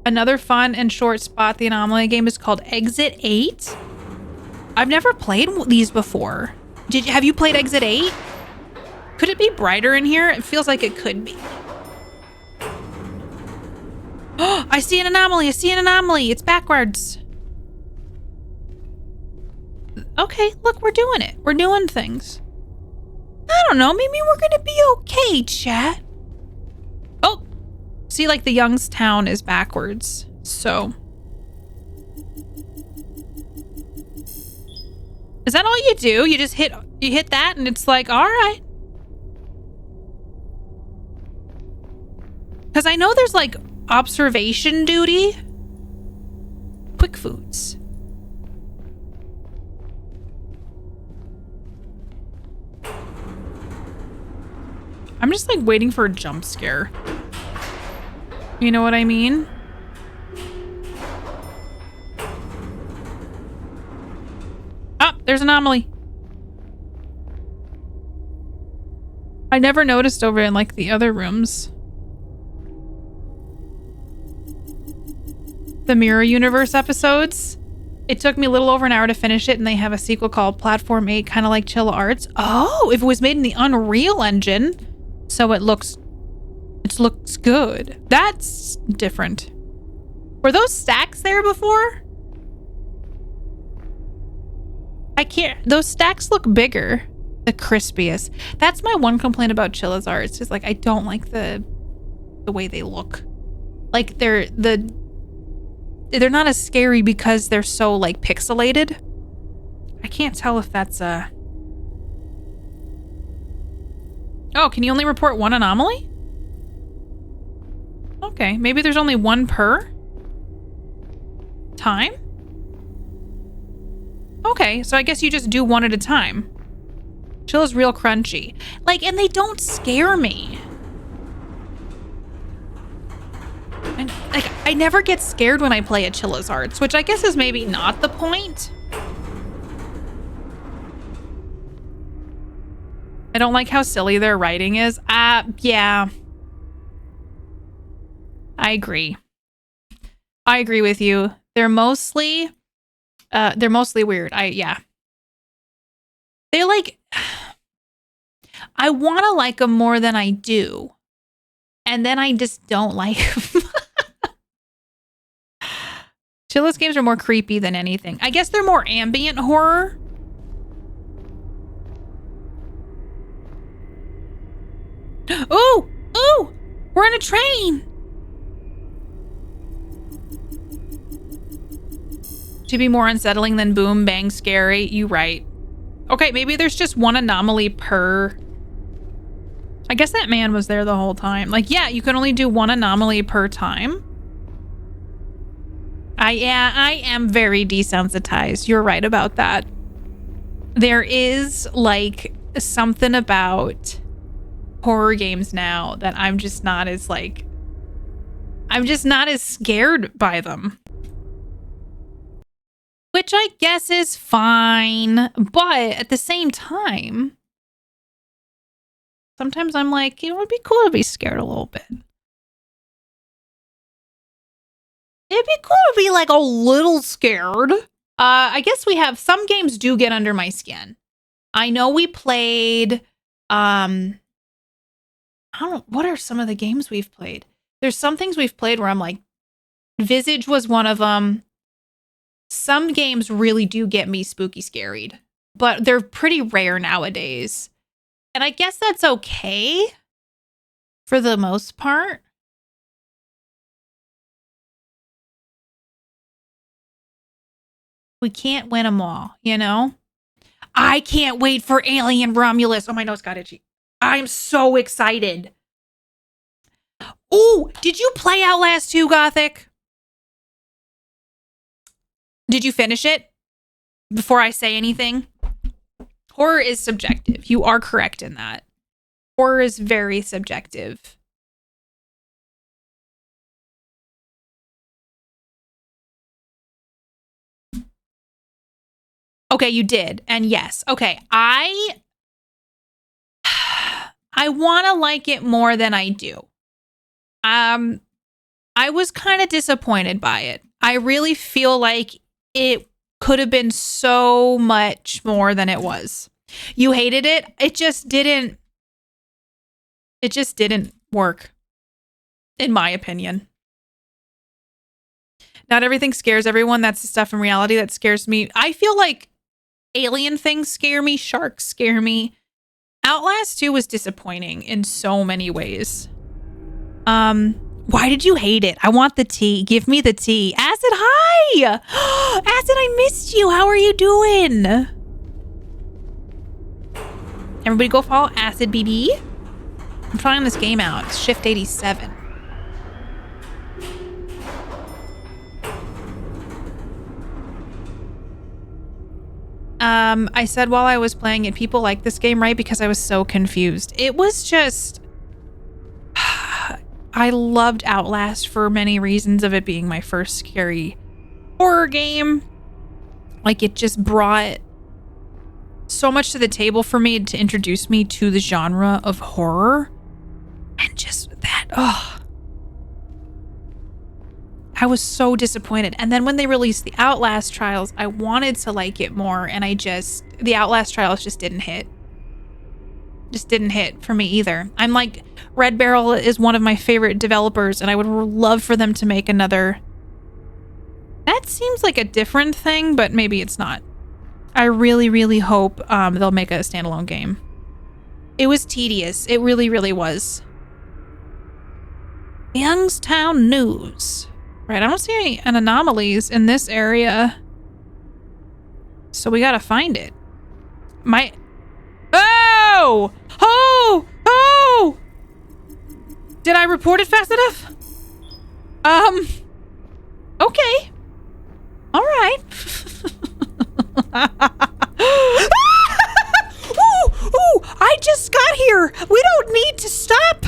Another fun and short spot the anomaly game is called Exit 8. I've never played these before. Have you played Exit 8? Could it be brighter in here? It feels like it could be. Oh, I see an anomaly. I see an anomaly. It's backwards. Okay, look, we're doing it. We're doing things. I don't know. Maybe we're gonna be okay, chat. Oh, see, like the Youngstown is backwards. So, is that all you do? You just hit that, and it's like, all right. Because I know there's like observation duty. Quick foods. I'm just like waiting for a jump scare. You know what I mean? Ah, there's an anomaly. I never noticed over in like the other rooms. The Mirror Universe episodes. It took me a little over an hour to finish it, and they have a sequel called Platform 8, kind of like Chilla Arts. Oh, if it was made in the Unreal Engine, so it looks good. That's different. Were those stacks there before? I can't. Those stacks look bigger. The crispiest. That's my one complaint about Chilla's Arts. Is like I don't like the way they look. Like they're not as scary because they're so like pixelated. I can't tell if that's a... Oh, can you only report one anomaly? Okay, maybe there's only one per time? Okay, so I guess you just do one at a time. Chilla's real crunchy. Like, and they don't scare me. And like, I never get scared when I play at Chilla's Arts, which I guess is maybe not the point. I don't like how silly their writing is. Yeah. I agree. I agree with you. They're mostly weird. Yeah. They're like, I want to like them more than I do. And then I just don't like them. Chilla's games are more creepy than anything. I guess they're more ambient horror. Ooh! Ooh! We're in a train! To be more unsettling than boom, bang, scary. You right. Okay, maybe there's just one anomaly per... I guess that man was there the whole time. Like, yeah, you can only do one anomaly per time. I am very desensitized. You're right about that. There is like something about horror games now that I'm just not as like, I'm just not as scared by them. Which I guess is fine. But at the same time, sometimes I'm like, it would be cool to be scared a little bit. It'd be cool to be like a little scared. I guess we have some games do get under my skin. I know we played, I don't, what are some of the games we've played? There's some things we've played where I'm like, Visage was one of them. Some games really do get me spooky scaried, but they're pretty rare nowadays. And I guess that's okay for the most part. We can't win them all, you know? I can't wait for Alien Romulus. Oh, my nose got itchy. I'm so excited. Oh, did you play Outlast 2, Gothic? Did you finish it? Before I say anything? Horror is subjective. You are correct in that. Horror is very subjective. Okay, you did. And yes. Okay, I want to like it more than I do. I was kind of disappointed by it. I really feel like it could have been so much more than it was. You hated it. It just didn't work, in my opinion. Not everything scares everyone. That's the stuff in reality that scares me. I feel like alien things scare me. Sharks scare me. Outlast 2 was disappointing in so many ways. Why did you hate it? I want the tea. Give me the tea. Acid, hi! Acid, I missed you. How are you doing? Everybody go follow Acid BB. I'm trying this game out. It's Shift 87. I said while I was playing it, people like this game, right? Because I was so confused. It was just... I loved Outlast for many reasons of it being my first scary horror game. Like, it just brought so much to the table for me to introduce me to the genre of horror. And just that, I was so disappointed. And then when they released the Outlast Trials, I wanted to like it more, and the Outlast Trials just didn't hit. Just didn't hit for me either. I'm like, Red Barrel is one of my favorite developers, and I would love for them to make another. That seems like a different thing, but maybe it's not. I really, really hope they'll make a standalone game. It was tedious. It really, really was. Youngstown News. Right, I don't see any anomalies in this area. So we gotta find it. Oh! Oh! Oh! Did I report it fast enough? Okay. All right. Ooh, I just got here. We don't need to stop.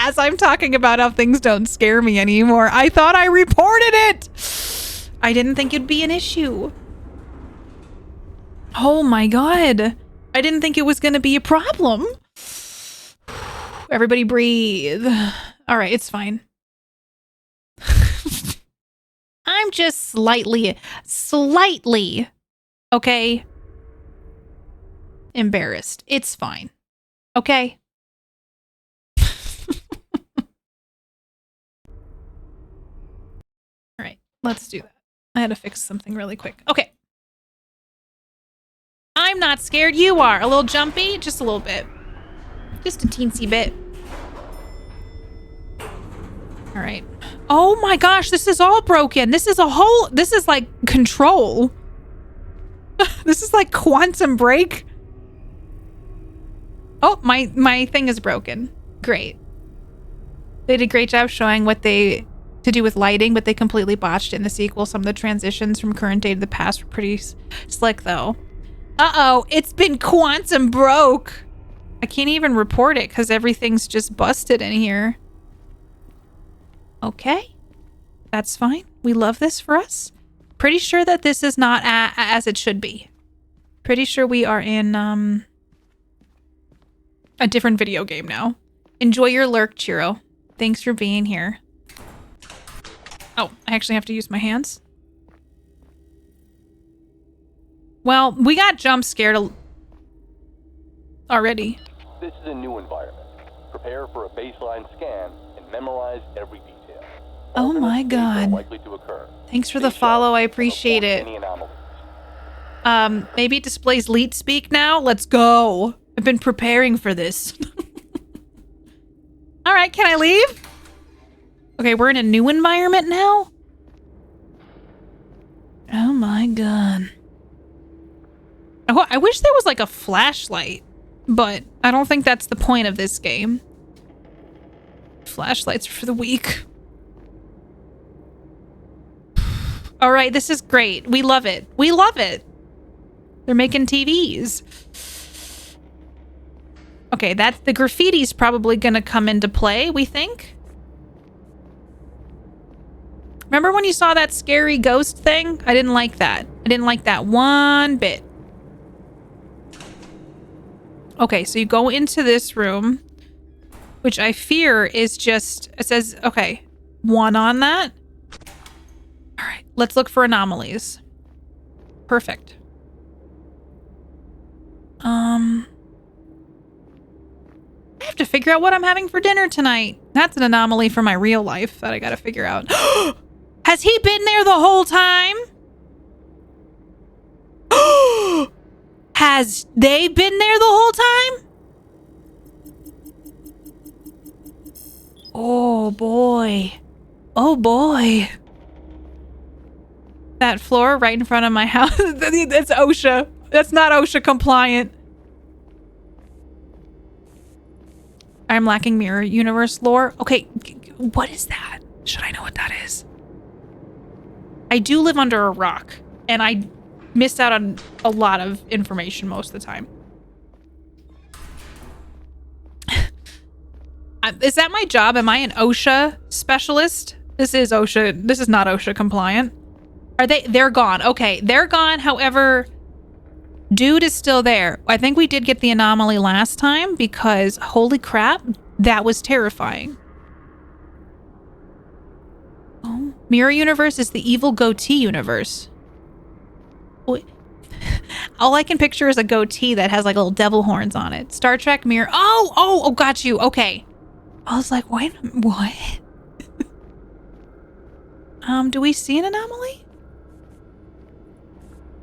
As I'm talking about how things don't scare me anymore, I thought I reported it. I didn't think it'd be an issue. Oh my God. I didn't think it was going to be a problem. Everybody breathe. All right, it's fine. I'm just slightly, okay, embarrassed. It's fine. Okay? All right, let's do that. I had to fix something really quick. Okay. I'm not scared. You are. A little jumpy? Just a little bit. Just a teensy bit. All right. Oh my gosh, this is all broken. This is like Control. This is like Quantum Break. Oh, my thing is broken. Great. They did a great job showing what they to do with lighting, but they completely botched it in the sequel. Some of the transitions from current day to the past were pretty slick though. Uh-oh, it's been quantum broke. I can't even report it because everything's just busted in here. Okay, that's fine. We love this for us. Pretty sure that this is not as it should be. Pretty sure we are in a different video game now. Enjoy your lurk, Chiro. Thanks for being here. Oh, I actually have to use my hands. Well, we got jump scared already. This is a new environment. Prepare for a baseline scan and memorize every detail. Oh my God. Likely to occur. Thanks for the follow. I appreciate it. Maybe it displays leet speak now. Let's go. I've been preparing for this. All right, can I leave? Okay, we're in a new environment now. Oh my god. Oh, I wish there was like a flashlight, but I don't think that's the point of this game. Flashlights are for the weak. All right, this is great. We love it. We love it. They're making TVs. Okay, that's the graffiti's probably gonna come into play, we think. Remember when you saw that scary ghost thing? I didn't like that. I didn't like that one bit. Okay, so you go into this room, which I fear is just, it says, okay, 1 on that. All right, let's look for anomalies. Perfect. I have to figure out what I'm having for dinner tonight. That's an anomaly for my real life that I gotta figure out. Has he been there the whole time? Has they been there the whole time? Oh boy. Oh boy. That floor right in front of my house. That's OSHA. That's not OSHA compliant. I'm lacking mirror universe lore. Okay, what is that? Should I know what that is? I do live under a rock, and I miss out on a lot of information most of the time. Is that my job? Am I an OSHA specialist? This is OSHA. This is not OSHA compliant. Are they? They're gone. Okay, they're gone. However, dude is still there. I think we did get the anomaly last time because holy crap, that was terrifying. Oh, Mirror Universe is the evil goatee universe. Wait. All I can picture is a goatee that has like little devil horns on it. Star Trek Mirror. Oh, got you. Okay. I was like, wait, what? Do we see an anomaly?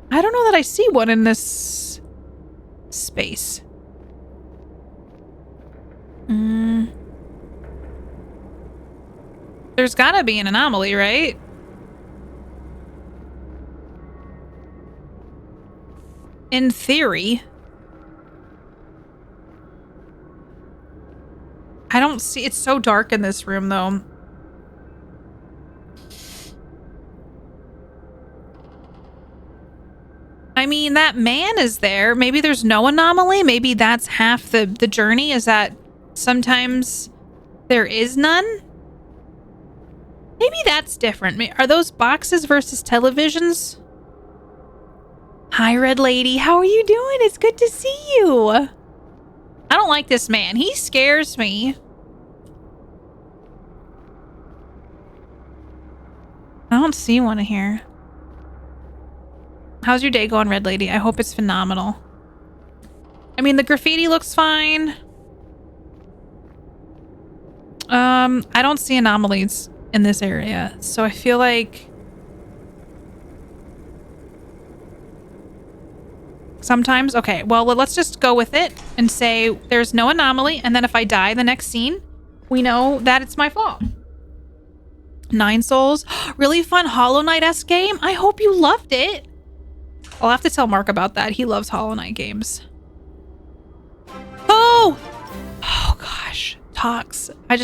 I don't know that I see one in this space. There's gotta be an anomaly, right? In theory. I don't see, it's so dark in this room though. I mean, that man is there. Maybe there's no anomaly. Maybe that's half the journey, is that sometimes there is none. Maybe that's different. Are those boxes versus televisions? Hi, Red Lady. How are you doing? It's good to see you. I don't like this man. He scares me. I don't see one here. How's your day going, Red Lady? I hope it's phenomenal. I mean, the graffiti looks fine. I don't see anomalies in this area, so I feel like sometimes, okay, well, let's just go with it and say there's no anomaly, and then if I die the next scene, we know that it's my fault. 9 souls. Really fun Hollow Knight-esque game. I hope you loved it. I'll have to tell Mark about that. He loves Hollow Knight games. Oh gosh. Tox. I was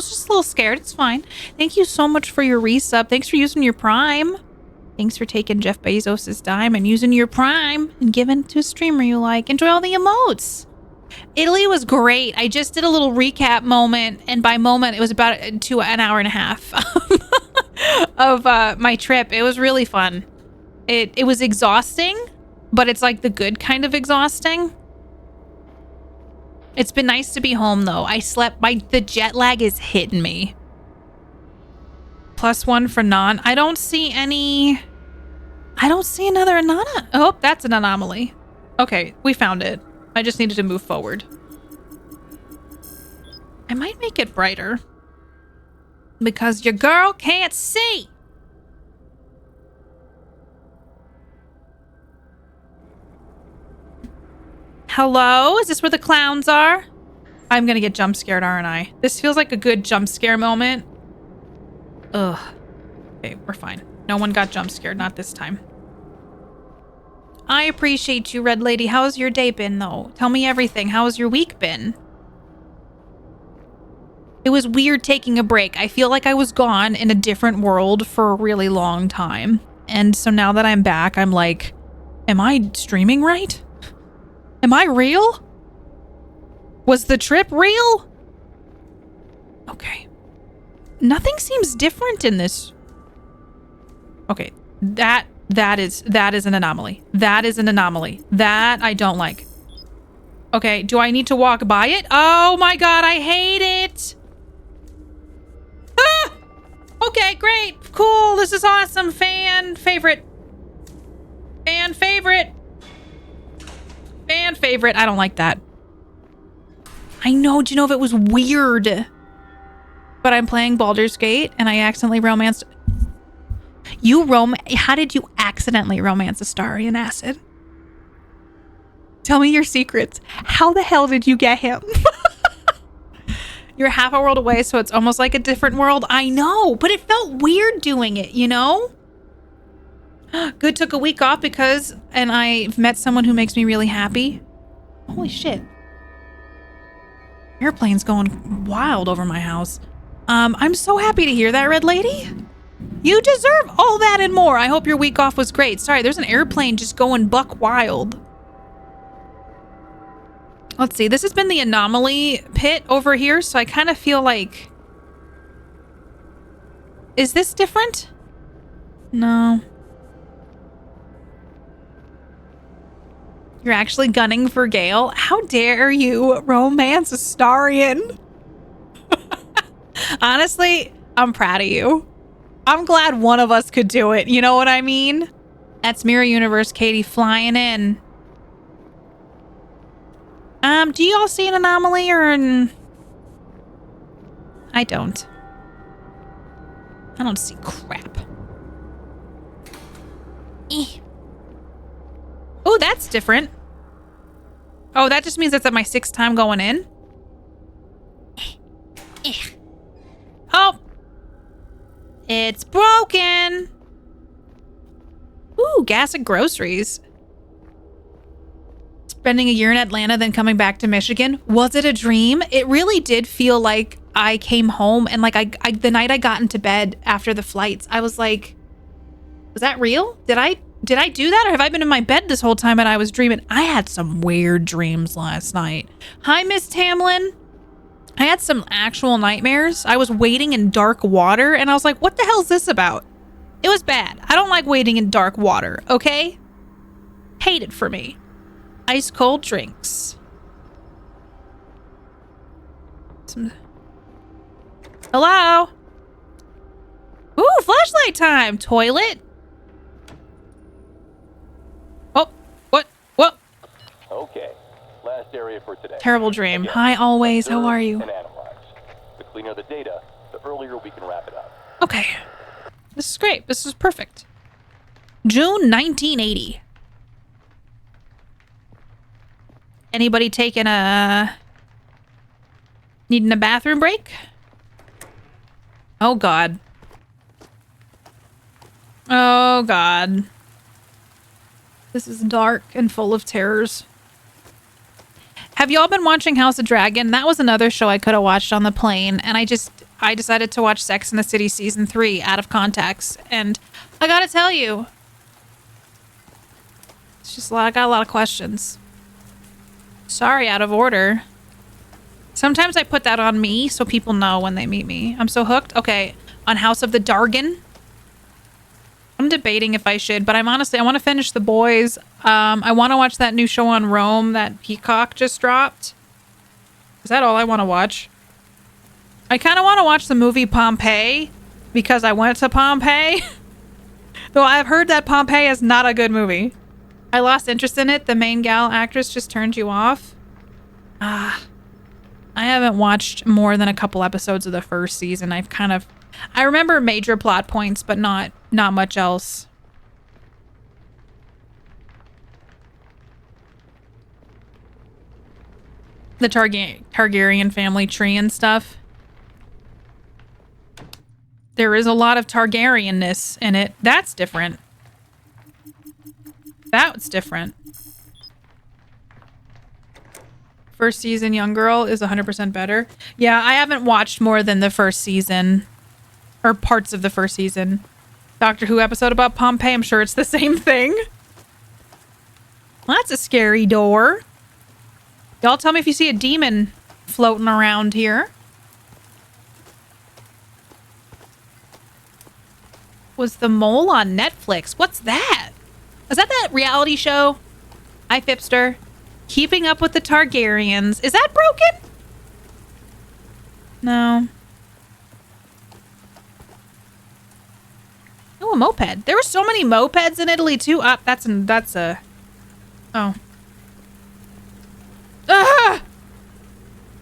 just a little scared. It's fine. Thank you so much for your resub. Thanks for using your Prime. Thanks for taking Jeff Bezos' dime and using your Prime and giving to a streamer you like. Enjoy all the emotes. Italy was great. I just did a little recap moment, and by moment it was about an hour and a half of my trip. It was really fun. It was exhausting, but it's like the good kind of exhausting. It's been nice to be home though. I slept. The jet lag is hitting me. +1 for non. I don't see any. I don't see another anomaly. Oh, that's an anomaly. Okay, we found it. I just needed to move forward. I might make it brighter because your girl can't see. Hello? Is this where the clowns are? I'm gonna get jump scared, aren't I? This feels like a good jump scare moment. Ugh. Okay, we're fine. No one got jump scared, not this time. I appreciate you, Red Lady. How's your day been, though? Tell me everything. How's your week been? It was weird taking a break. I feel like I was gone in a different world for a really long time. And so now that I'm back, I'm like, am I streaming right? Am I real? Was the trip real? Okay. Nothing seems different in this. Okay, that is an anomaly. That is an anomaly. That I don't like. Okay, do I need to walk by it? Oh my god, I hate it. Ah! Okay, great. Cool. This is awesome. Fan favorite. Fan favorite. Fan favorite. I don't like that. I know. Do you know if it was weird? But I'm playing Baldur's Gate and I accidentally romanced. How did you accidentally romance a Starry in acid? Tell me your secrets. How the hell did you get him? You're half a world away, so it's almost like a different world. I know, but it felt weird doing it, you know? Good took a week off and I've met someone who makes me really happy. Holy shit. Airplane's going wild over my house. I'm so happy to hear that, Red Lady. You deserve all that and more. I hope your week off was great. Sorry, there's an airplane just going buck wild. Let's see. This has been the anomaly pit over here, so I kind of feel like... Is this different? No. You're actually gunning for Gale? How dare you romance a Starian? Honestly, I'm proud of you. I'm glad one of us could do it. You know what I mean? That's Mirror Universe, Katie, flying in. Do you all see an anomaly or an... I don't. I don't see crap. Oh, that's different. Oh, that just means that's at my 6th time going in. Oh. It's broken. Ooh, gas and groceries. Spending a year in Atlanta, then coming back to Michigan. Was it a dream? It really did feel like I came home and like I the night I got into bed after the flights, I was like, was that real? Did I do that, or have I been in my bed this whole time and I was dreaming? I had some weird dreams last night. Hi, Miss Tamlin. I had some actual nightmares. I was wading in dark water and I was like, what the hell is this about? It was bad. I don't like wading in dark water, okay? Hate it for me. Ice cold drinks. Hello? Ooh, flashlight time. Toilet. Oh, what? What? Okay, last area for today. Terrible dream. Again, Hi, always. How are you? and analyze. The cleaner the data, the earlier we can wrap it up. Okay. This is great. This is perfect. June 1980. Anybody taking needing a bathroom break? Oh, God. Oh, God. This is dark and full of terrors. Have y'all been watching House of Dragon? That was another show I could have watched on the plane, and I decided to watch Sex and the City Season 3 out of context, and I gotta tell you, it's just I got a lot of questions. Sorry, out of order. Sometimes I put that on me so people know when they meet me. I'm so hooked. Okay, on House of the Dargan. I'm debating if I should, but I want to finish The Boys. I want to watch that new show on Rome that Peacock just dropped. Is that all I want to watch? I kind of want to watch the movie Pompeii because I went to Pompeii. Though I've heard that Pompeii is not a good movie. I lost interest in it. The main gal actress just turned you off. I haven't watched more than a couple episodes of the first season. I remember major plot points, but not much else. The Targaryen family tree and stuff. There is a lot of Targaryen-ness in it. That's different. That's different. First season Young Girl is 100% better. Yeah, I haven't watched more than the first season. Or parts of the first season. Doctor Who episode about Pompeii, I'm sure it's the same thing. Well, that's a scary door. Y'all tell me if you see a demon floating around here. Was The Mole on Netflix? What's that? Is that reality show? Hi, Fipster. Keeping Up with the Targaryens. Is that broken? No. Oh, a moped. There were so many mopeds in Italy, too. That's a... Oh. Ah!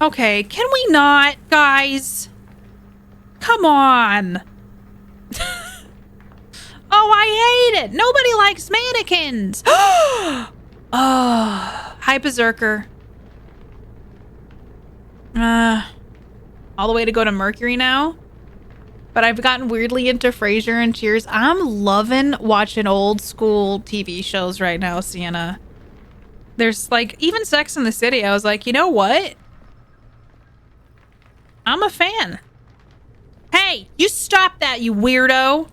Okay, can we not, guys? Come on. Oh, I hate it. Nobody likes mannequins. Oh, hi, Berserker. All the way to go to Mercury now. But I've gotten weirdly into Frasier and Cheers. I'm loving watching old school TV shows right now, Sienna. There's like, even Sex and the City. I was like, you know what? I'm a fan. Hey, you stop that, you weirdo.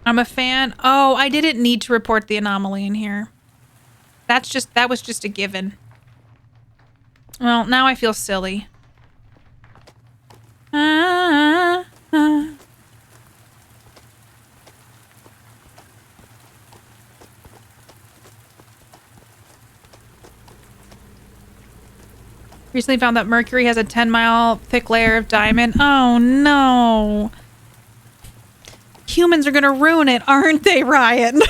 I'm a fan. Oh, I didn't need to report the anomaly in here. That was just a given. Well, now I feel silly. Recently found that Mercury has a 10-mile thick layer of diamond. Oh, no. Humans are gonna ruin it, aren't they, Ryan?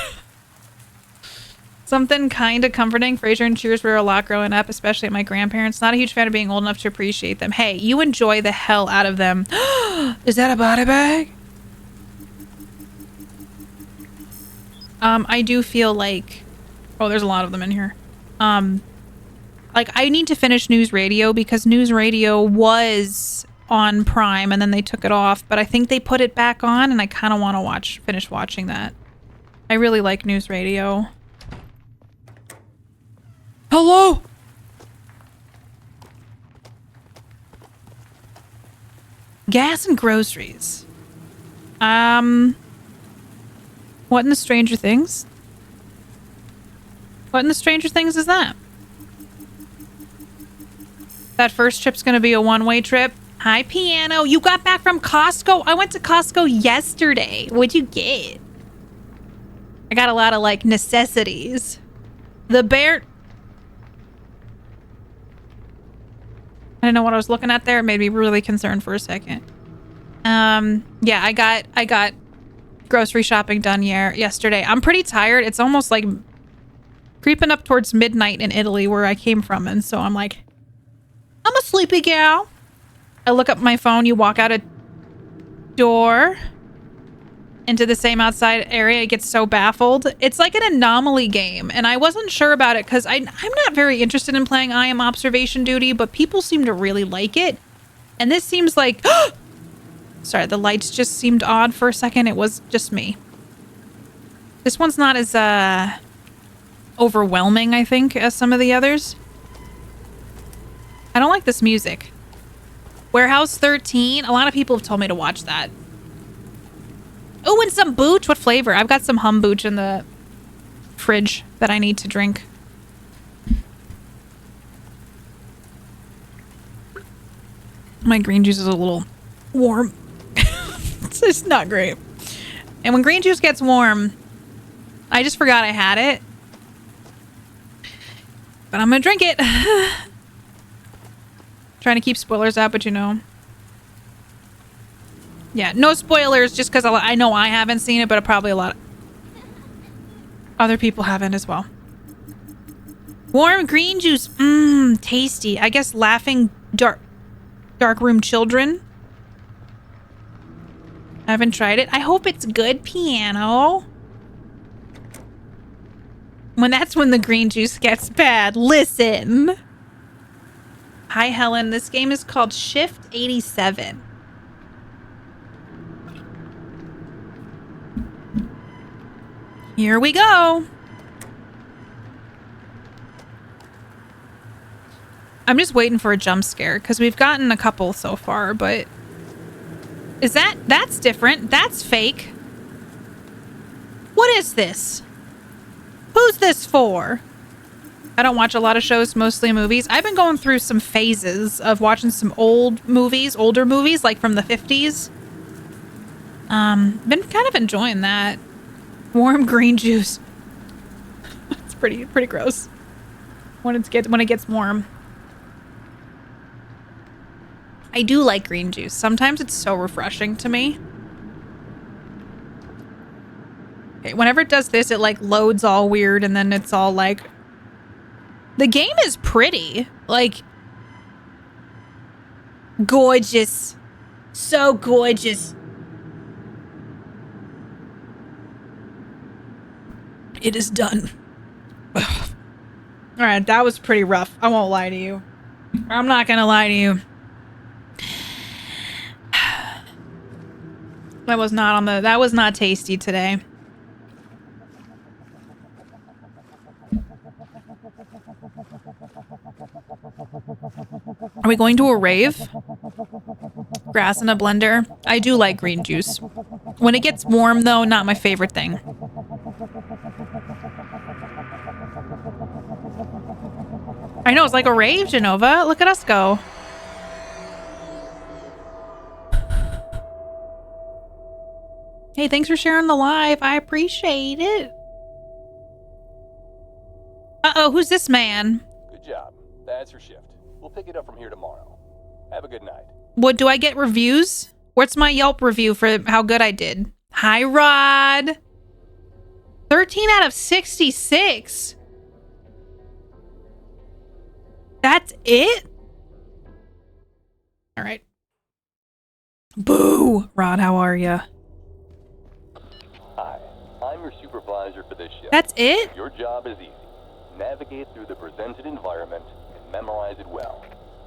Something kind of comforting. Frasier and Cheers were a lot growing up, especially at my grandparents. Not a huge fan of being old enough to appreciate them. Hey, you enjoy the hell out of them. Is that a body bag? I do feel like... Oh, there's a lot of them in here. Like, I need to finish News Radio because News Radio was on Prime and then they took it off. But I think they put it back on and I kind of want to finish watching that. I really like News Radio. Hello? Gas and groceries. What in the Stranger Things? What in the Stranger Things is that? That first trip's gonna be a one-way trip. Hi, Piano. You got back from Costco? I went to Costco yesterday. What'd you get? I got a lot of, like, necessities. The bear... I don't know what I was looking at there. It made me really concerned for a second. Yeah, I got grocery shopping done yesterday. I'm pretty tired. It's almost like creeping up towards midnight in Italy where I came from. And so I'm like, I'm a sleepy gal. I look up my phone. You walk out a door into the same outside area. It gets so baffled. It's like an anomaly game. And I wasn't sure about it because I'm not very interested in playing I Am Observation Duty, but people seem to really like it. And this seems like... Sorry, the lights just seemed odd for a second. It was just me. This one's not as overwhelming, I think, as some of the others. I don't like this music. Warehouse 13. A lot of people have told me to watch that. Oh, and some booch. What flavor? I've got some humbooch in the fridge that I need to drink. My green juice is a little warm. It's just not great. And when green juice gets warm, I just forgot I had it. But I'm gonna drink it. Trying to keep spoilers out, but you know. Yeah, no spoilers just because I know I haven't seen it, but probably a lot of other people haven't as well. Warm green juice. Mmm, tasty. I guess laughing dark room children. I haven't tried it. I hope it's good, Piano. That's when the green juice gets bad. Listen. Hi, Helen. This game is called Shift 87. Here we go. I'm just waiting for a jump scare because we've gotten a couple so far, but is that's different. That's fake. What is this? Who's this for? I don't watch a lot of shows, mostly movies. I've been going through some phases of watching some older movies, like from the 50s. Been kind of enjoying that. Warm green juice. It's pretty gross when it gets warm. I do like green juice. Sometimes it's so refreshing to me. Okay, whenever it does this, it like loads all weird and then it's all like... The game is pretty. Like... Gorgeous. So gorgeous. It is done. Alright, that was pretty rough. I won't lie to you. I'm not gonna lie to you. That was not tasty today. Are we going to a rave? Grass in a blender. I do like green juice. When it gets warm though, not my favorite thing. I know, it's like a rave, Genova. Look at us go. Hey, thanks for sharing the live. I appreciate it. Uh-oh, who's this man? Good job. That's your shift. We'll pick it up from here tomorrow. Have a good night. What, do I get reviews? What's my Yelp review for how good I did? Hi, Rod. 13 out of 66. That's it? All right. Boo. Rod, how are you? Hi, I'm your supervisor for this shift. That's it? Your job is easy. Navigate through the presented environment and memorize it well.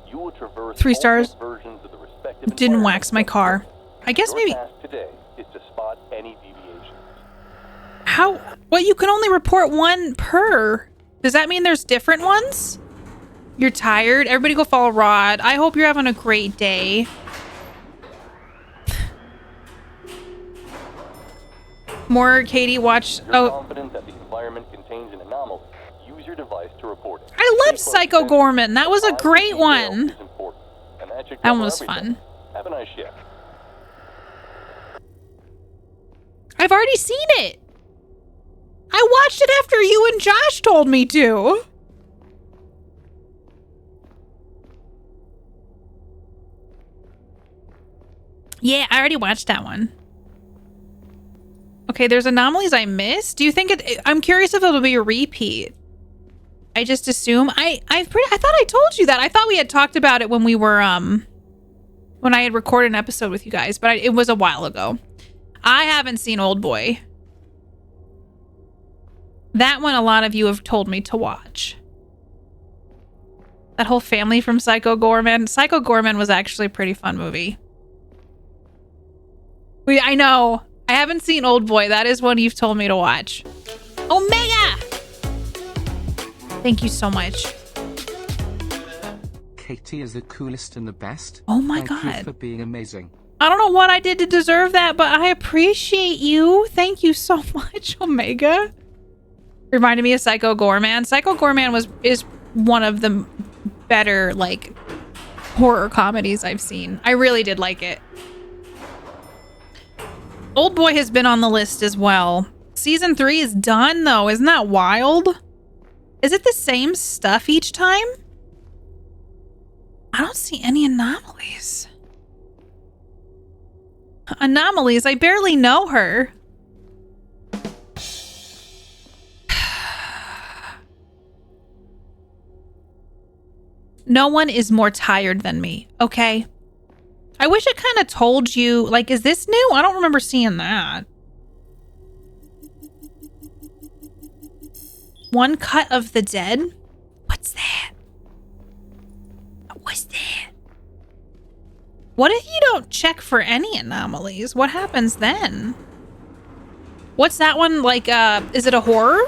You will traverse 3 stars. versions of the respective Didn't wax my car. I guess maybe. Your task today is to spot any deviations. How? Well, you can only report one per. Does that mean there's different ones? You're tired? Everybody go follow Rod. I hope you're having a great day. More Katie watch. You're confident that the environment contains an anomaly. Use your device to report it. I love Psycho Gorman. That was a great one. That one was fun. Have a nice shift. I've already seen it. I watched it after you and Josh told me to. Yeah, I already watched that one. Okay, there's anomalies I missed. Do you think I'm curious if it'll be a repeat. I just assume I thought I told you that. I thought we had talked about it when we were when I had recorded an episode with you guys, but it was a while ago. I haven't seen Old Boy. That one a lot of you have told me to watch. That whole family from Psycho Gorman. Psycho Gorman was actually a pretty fun movie. I know. I haven't seen Old Boy. That is one you've told me to watch. Omega! Thank you so much. Katie is the coolest and the best. Oh my Thank God. you for being amazing. I don't know what I did to deserve that, but I appreciate you. Thank you so much, Omega. Reminded me of Psycho Gorman. Psycho Gorman is one of the better, like, horror comedies I've seen. I really did like it. Old Boy has been on the list as well. Season 3 is done, though. Isn't that wild? Is it the same stuff each time? I don't see any anomalies. Anomalies? I barely know her. No one is more tired than me, okay? I wish it kind of told you, like, is this new? I don't remember seeing that. One cut of the dead? What's that? What's that? What if you don't check for any anomalies? What happens then? What's that one? Like, is it a horror?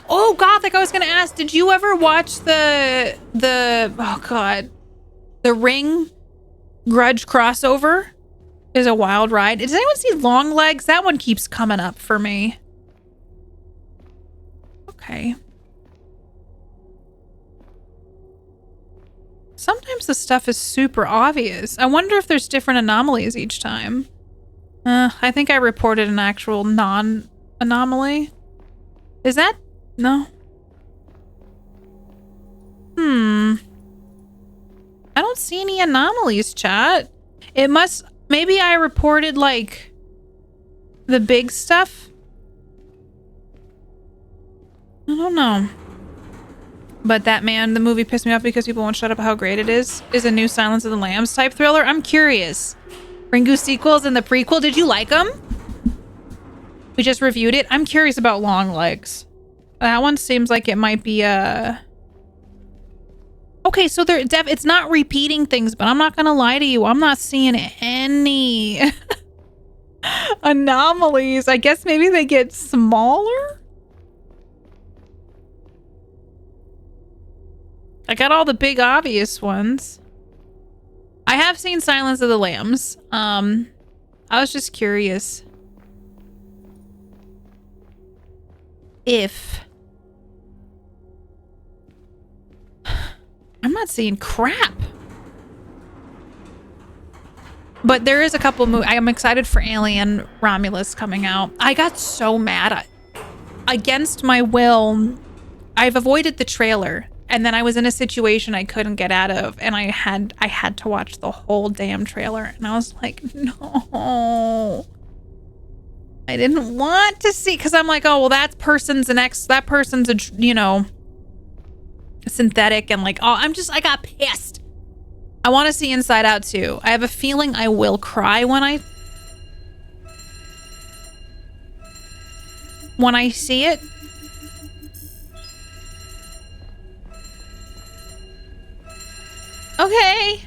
Oh, Gothic, I was gonna ask, did you ever watch the oh god, the Ring Grudge crossover? Is a wild ride. Does anyone see Long Legs? That one keeps coming up for me. Okay. Sometimes the stuff is super obvious. I wonder if there's different anomalies each time. I think I reported an actual non-anomaly. Is that? No. I don't see any anomalies, chat. It must... Maybe I reported, like, the big stuff? I don't know. But that man, the movie pissed me off because people won't shut up how great it is a new Silence of the Lambs type thriller. I'm curious. Ringu sequels and the prequel, did you like them? We just reviewed it. I'm curious about Long Legs. That one seems like it might be okay, so it's not repeating things, but I'm not gonna lie to you. I'm not seeing any anomalies. I guess maybe they get smaller? I got all the big obvious ones. I have seen Silence of the Lambs. I was just curious if I'm not seeing crap. But there is a couple movies. I am excited for Alien Romulus coming out. I got so mad. Against my will, I've avoided the trailer. And then I was in a situation I couldn't get out of. And I had to watch the whole damn trailer. And I was like, no. I didn't want to see. Because I'm like, oh, well, that person's a, you know... synthetic and like, oh, I got pissed. I want to see Inside Out too. I have a feeling I will cry when I see it. Okay.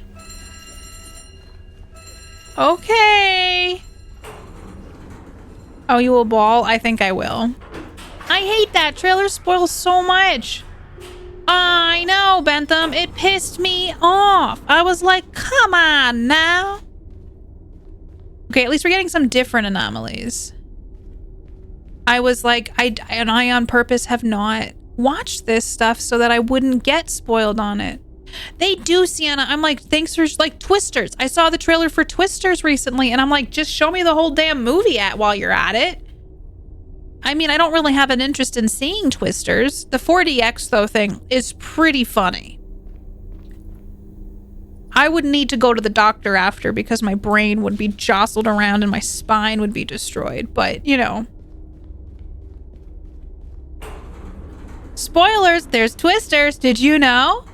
Okay. Oh, you will bawl? I think I will. I hate that. Trailer spoils so much. I know, Bentham. It pissed me off. I was like, come on now. Okay, at least we're getting some different anomalies. I was like, I on purpose have not watched this stuff so that I wouldn't get spoiled on it. They do, Sienna. I'm like, thanks for, like, Twisters. I saw the trailer for Twisters recently, and I'm like, just show me the whole damn movie while you're at it. I mean, I don't really have an interest in seeing Twisters. The 4DX, though, thing is pretty funny. I would need to go to the doctor after because my brain would be jostled around and my spine would be destroyed. But, you know. Spoilers, there's Twisters. Did you know?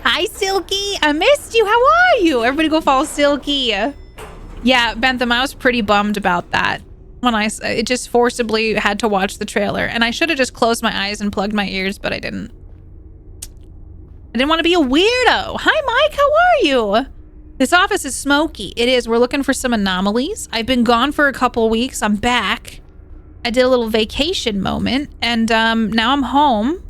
Hi, Silky. I missed you. How are you? Everybody go follow Silky. Yeah, Bentham, I was pretty bummed about that. When it just forcibly had to watch the trailer. And I should have just closed my eyes and plugged my ears, but I didn't. I didn't want to be a weirdo. Hi, Mike. How are you? This office is smoky. It is. We're looking for some anomalies. I've been gone for a couple weeks. I'm back. I did a little vacation moment. And now I'm home.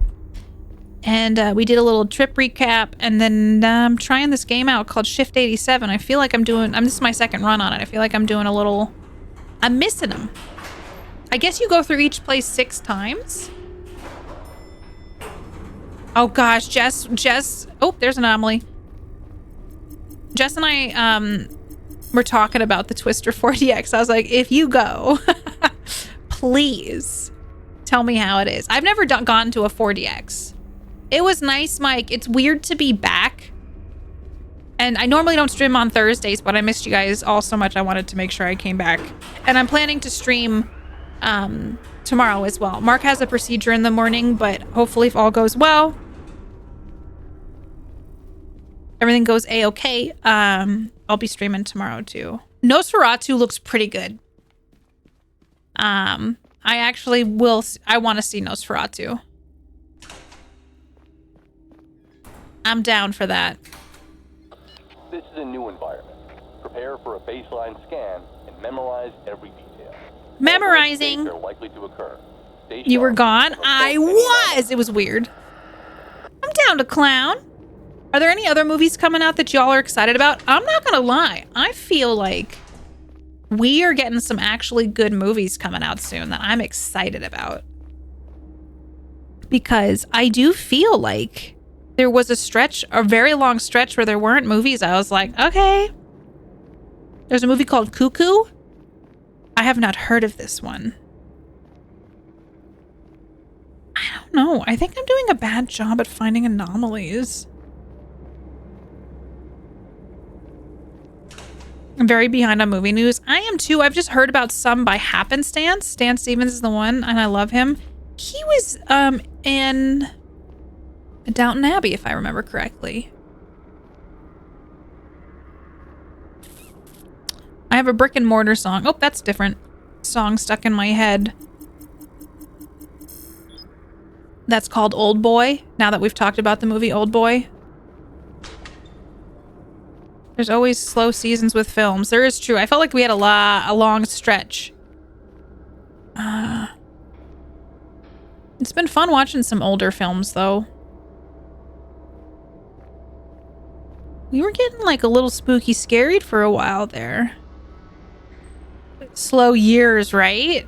And we did a little trip recap. And then I'm trying this game out called Shift 87. I feel like this is my second run on it. I feel like I'm doing a little... I'm missing them. I guess you go through each place 6 times. Oh gosh, Jess. Oh, there's an anomaly. Jess and I were talking about the Twister 4DX. I was like, if you go, please tell me how it is. I've never gone to a 4DX. It was nice, Mike. It's weird to be back. And I normally don't stream on Thursdays, but I missed you guys all so much. I wanted to make sure I came back. And I'm planning to stream tomorrow as well. Mark has a procedure in the morning, but hopefully if all goes well, everything goes a-okay, I'll be streaming tomorrow too. Nosferatu looks pretty good. I actually will. I want to see Nosferatu. I'm down for that. This is a new environment. prepare for a baseline scan and memorize every detail. Memorizing. Mistakes are likely to occur. Stay You were sharp gone? and I report any was! It was weird. I'm down to clown. Are there any other movies coming out that y'all are excited about? I'm not gonna lie. I feel like we are getting some actually good movies coming out soon that I'm excited about. Because I do feel like there was a very long stretch where there weren't movies. I was like, okay. There's a movie called Cuckoo. I have not heard of this one. I don't know. I think I'm doing a bad job at finding anomalies. I'm very behind on movie news. I am too. I've just heard about some by happenstance. Stan Stevens is the one, and I love him. He was in Downton Abbey, if I remember correctly. I have a brick and mortar song. Oh, that's different. Song stuck in my head. That's called Old Boy, now that we've talked about the movie Old Boy. There's always slow seasons with films. There is true. I felt like we had a long stretch. It's been fun watching some older films, though. We were getting like a little spooky scaried for a while there. Slow years, right?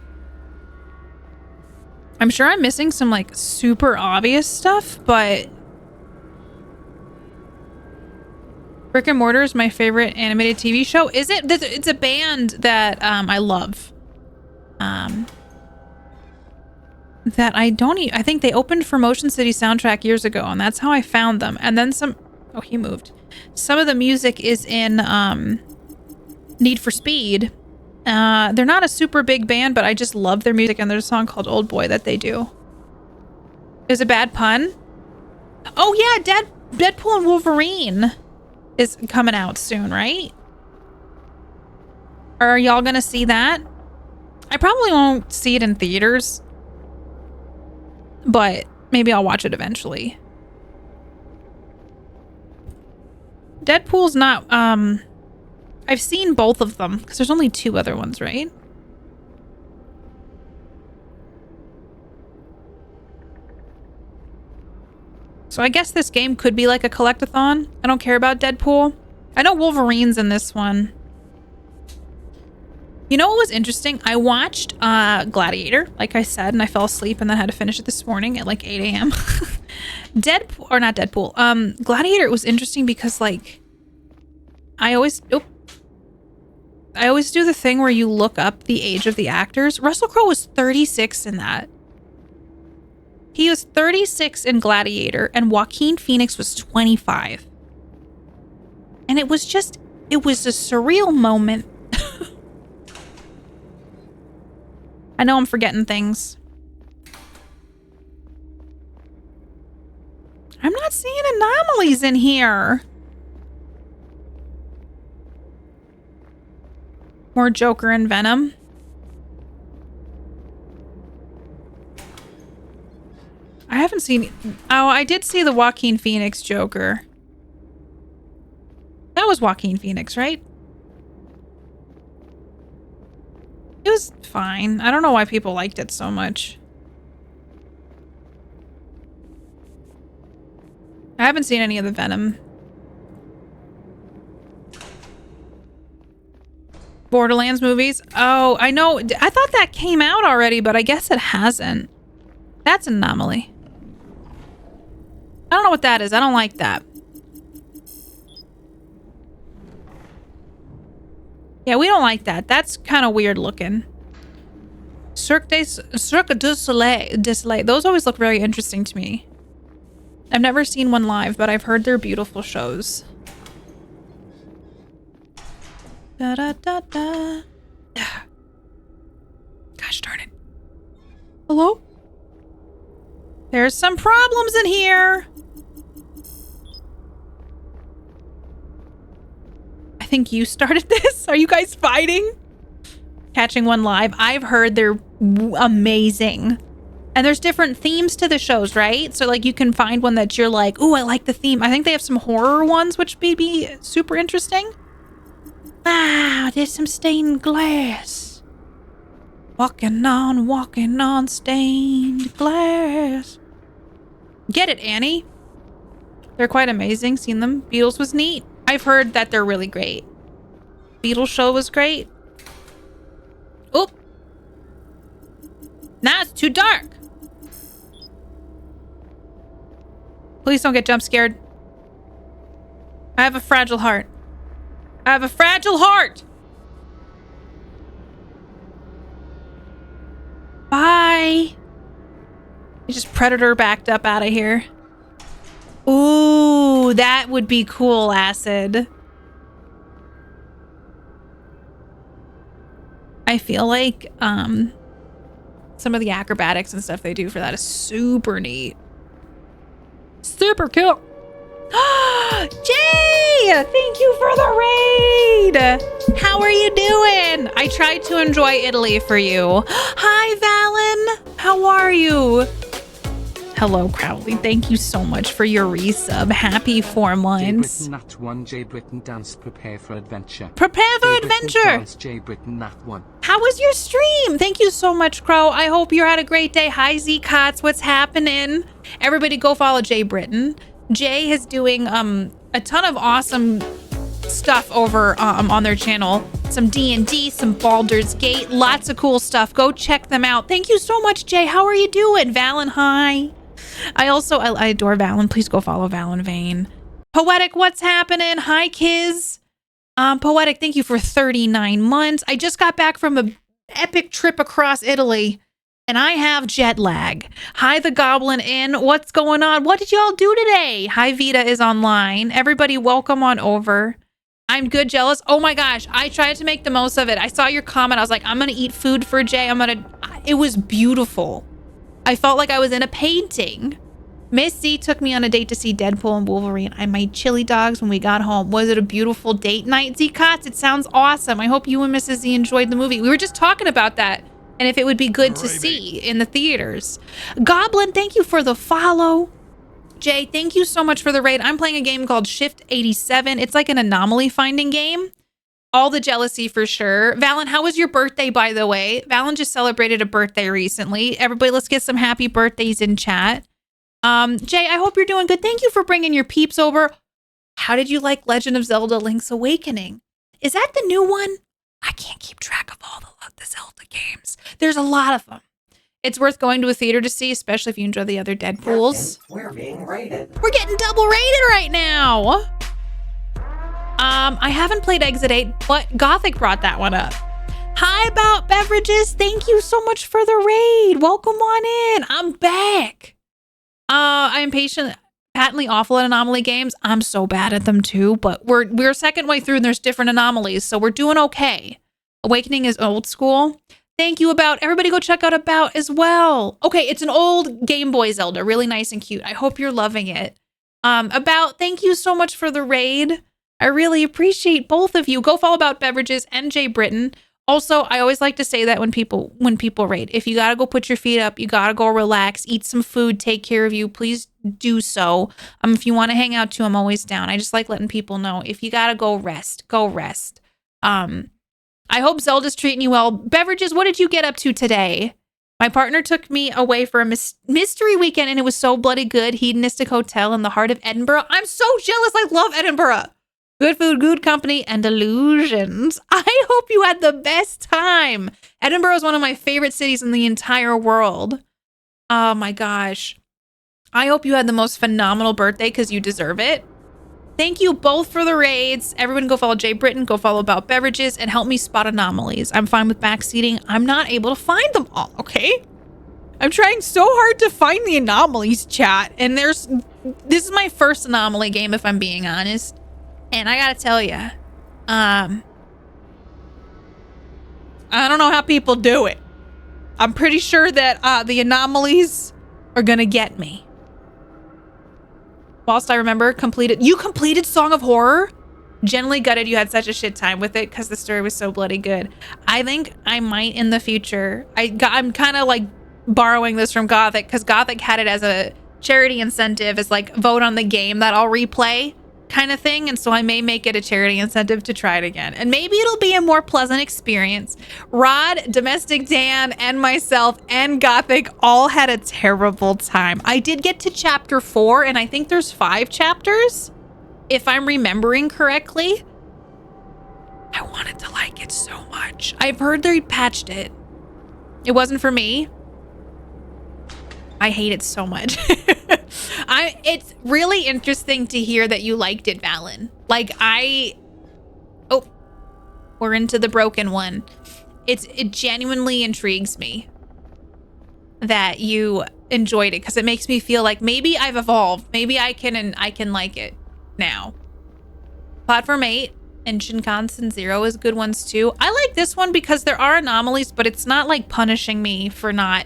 I'm sure I'm missing some like super obvious stuff, but Brick and Mortar is my favorite animated TV show. Is it? It's a band that I love. That I don't I think they opened for Motion City Soundtrack years ago, and that's how I found them. And then some... Oh, he moved. Some of the music is in Need for Speed. They're not a super big band, but I just love their music, and there's a song called Old Boy that they do. Is a bad pun? Oh yeah, Deadpool and Wolverine is coming out soon, right? Are y'all gonna see that? I probably won't see it in theaters, but maybe I'll watch it eventually. Deadpool's not, I've seen both of them because there's only 2 other ones, right? So I guess this game could be like a collectathon. I don't care about Deadpool. I know Wolverine's in this one. You know what was interesting? I watched Gladiator, like I said, and I fell asleep and then had to finish it this morning at like 8 a.m. Deadpool, or not Deadpool. Gladiator was interesting because like I always do the thing where you look up the age of the actors. Russell Crowe was 36 in that. He was 36 in Gladiator, and Joaquin Phoenix was 25. And it was a surreal moment. I know I'm forgetting things. I'm not seeing anomalies in here. More Joker and Venom. I haven't seen... Oh, I did see the Joaquin Phoenix Joker. That was Joaquin Phoenix, right? It was fine. I don't know why people liked it so much. I haven't seen any of the Venom. Borderlands movies. Oh, I know. I thought that came out already, but I guess it hasn't. That's an anomaly. I don't know what that is. I don't like that. Yeah, we don't like that. That's kind of weird looking. Cirque du Soleil. Those always look very interesting to me. I've never seen one live, but I've heard they're beautiful shows. Da da da da. Gosh darn it. Hello? There's some problems in here. I think you started this. Are you guys fighting? Catching One live. I've heard they're amazing. And there's different themes to the shows, right? So like you can find one that you're like, ooh, I like the theme. I think they have some horror ones, which may be super interesting. Ah, there's some stained glass. Walking on stained glass. Get it, Annie. They're quite amazing. Seen them. Beatles was neat. I've heard that they're really great. Beatles show was great. Oop. Nah, it's too dark. Please don't get jump scared. I have a fragile heart. I have a fragile heart. Bye. You just predator backed up out of here. Ooh, that would be cool, Acid. I feel like some of the acrobatics and stuff they do for that is super neat. Super cool. Jay, thank you for the raid. How are you doing? I tried to enjoy Italy for you. Hi, Valen. How are you? Hello, Crowley. Thank you so much for your resub. Happy 4 months. J Britain Nat 1, J Britain Dance, prepare for adventure. Prepare for J Britain adventure. Dance, J Britain Nat 1. How was your stream? Thank you so much, Crow. I hope you had a great day. Hi, Z-Cots. What's happening? Everybody go follow Jay Britton. Jay is doing a ton of awesome stuff over on their channel. Some D&D, some Baldur's Gate, lots of cool stuff. Go check them out. Thank you so much, Jay. How are you doing? Valen, hi. I adore Valen. Please go follow Valen Vane. Poetic, what's happening? Hi, Kiz. Poetic, thank you for 39 months. I just got back from an epic trip across Italy, and I have jet lag. Hi, the Goblin Inn. What's going on? What did y'all do today? Hi, Vita is online. Everybody, welcome on over. I'm good, jealous. Oh my gosh, I tried to make the most of it. I saw your comment. I was like, I'm gonna eat food for Jay. It was beautiful. I felt like I was in a painting. Miss Z took me on a date to see Deadpool and Wolverine. I made chili dogs when we got home. Was it a beautiful date night, Z-Cots? It sounds awesome. I hope you and Mrs. Z enjoyed the movie. We were just talking about that and if it would be good to see in the theaters. Goblin, thank you for the follow. Jay, thank you so much for the raid. I'm playing a game called Shift 87. It's like an anomaly finding game. All the jealousy for sure. Valen, how was your birthday, by the way? Valen just celebrated a birthday recently. Everybody, let's get some happy birthdays in chat. Jay, I hope you're doing good. Thank you for bringing your peeps over. How did you like Legend of Zelda Link's Awakening? Is that the new one? I can't keep track of all the Zelda games. There's a lot of them. It's worth going to a theater to see, especially if you enjoy the other Deadpools. We're being raided. We're getting double rated right now. I haven't played Exit 8, but Gothic brought that one up. Hi, About Beverages. Thank you so much for the raid. Welcome on in. I'm back. I'm patently awful at anomaly games. I'm so bad at them too, but we're second way through and there's different anomalies, so we're doing okay. Awakening is old school. Thank you, About. Everybody go check out About as well. Okay, it's an old Game Boy Zelda. Really nice and cute. I hope you're loving it. About, thank you so much for the raid. I really appreciate both of you. Go follow About Beverages and Jay Britton. Also, I always like to say that when people raid, if you gotta go put your feet up, you gotta go relax, eat some food, take care of you, please do so. If you want to hang out too, I'm always down. I just like letting people know if you gotta go rest, go rest. I hope Zelda's treating you well. Beverages, what did you get up to today? My partner took me away for a mystery weekend and it was so bloody good. Hedonistic hotel in the heart of Edinburgh. I'm so jealous. I love Edinburgh. Good food, good company, and illusions. I hope you had the best time. Edinburgh is one of my favorite cities in the entire world. Oh my gosh. I hope you had the most phenomenal birthday because you deserve it. Thank you both for the raids. Everyone go follow Jay Britton, go follow About Beverages, and help me spot anomalies. I'm fine with backseating. I'm not able to find them all, okay? I'm trying so hard to find the anomalies, chat. And this is my first anomaly game, if I'm being honest. And I gotta tell you, I don't know how people do it. I'm pretty sure that the anomalies are gonna get me. Whilst I remember, you completed Song of Horror? Generally gutted you had such a shit time with it because the story was so bloody good. I think I might in the future. I'm kind of like borrowing this from Gothic because Gothic had it as a charity incentive, as like vote on the game that I'll replay kind of thing. And so I may make it a charity incentive to try it again. And maybe it'll be a more pleasant experience. Rod, Domestic Dan, and myself and Gothic all had a terrible time. I did get to chapter 4, and I think there's 5 chapters, if I'm remembering correctly. I wanted to like it so much. I've heard they patched it. It wasn't for me. I hate it so much. It's really interesting to hear that you liked it, Valen. Like oh, we're into the broken one. It genuinely intrigues me that you enjoyed it, because it makes me feel like maybe I've evolved. Maybe I can like it now. Platform 8 and Shinkansen 0 is good ones too. I like this one because there are anomalies, but it's not like punishing me for not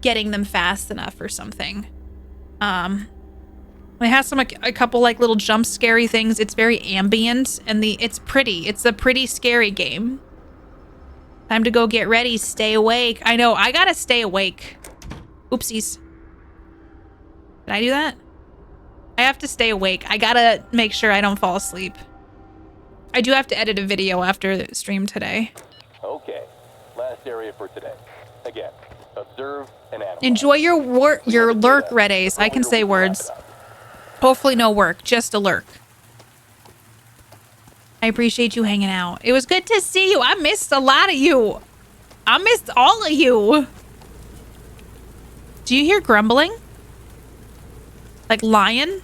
getting them fast enough or something. It has a couple like little jump scary things. It's very ambient, and it's pretty. It's a pretty scary game. Time to go get ready. Stay awake. I know, I gotta stay awake. Oopsies. Did I do that? I have to stay awake. I gotta make sure I don't fall asleep. I do have to edit a video after the stream today. Okay, last area for today. Again, observe and analyze. Enjoy your lurk, Red Ace. I can say words. Hopefully no work, just a lurk. I appreciate you hanging out. It was good to see you. I missed a lot of you. I missed all of you. Do you hear grumbling? Like lion?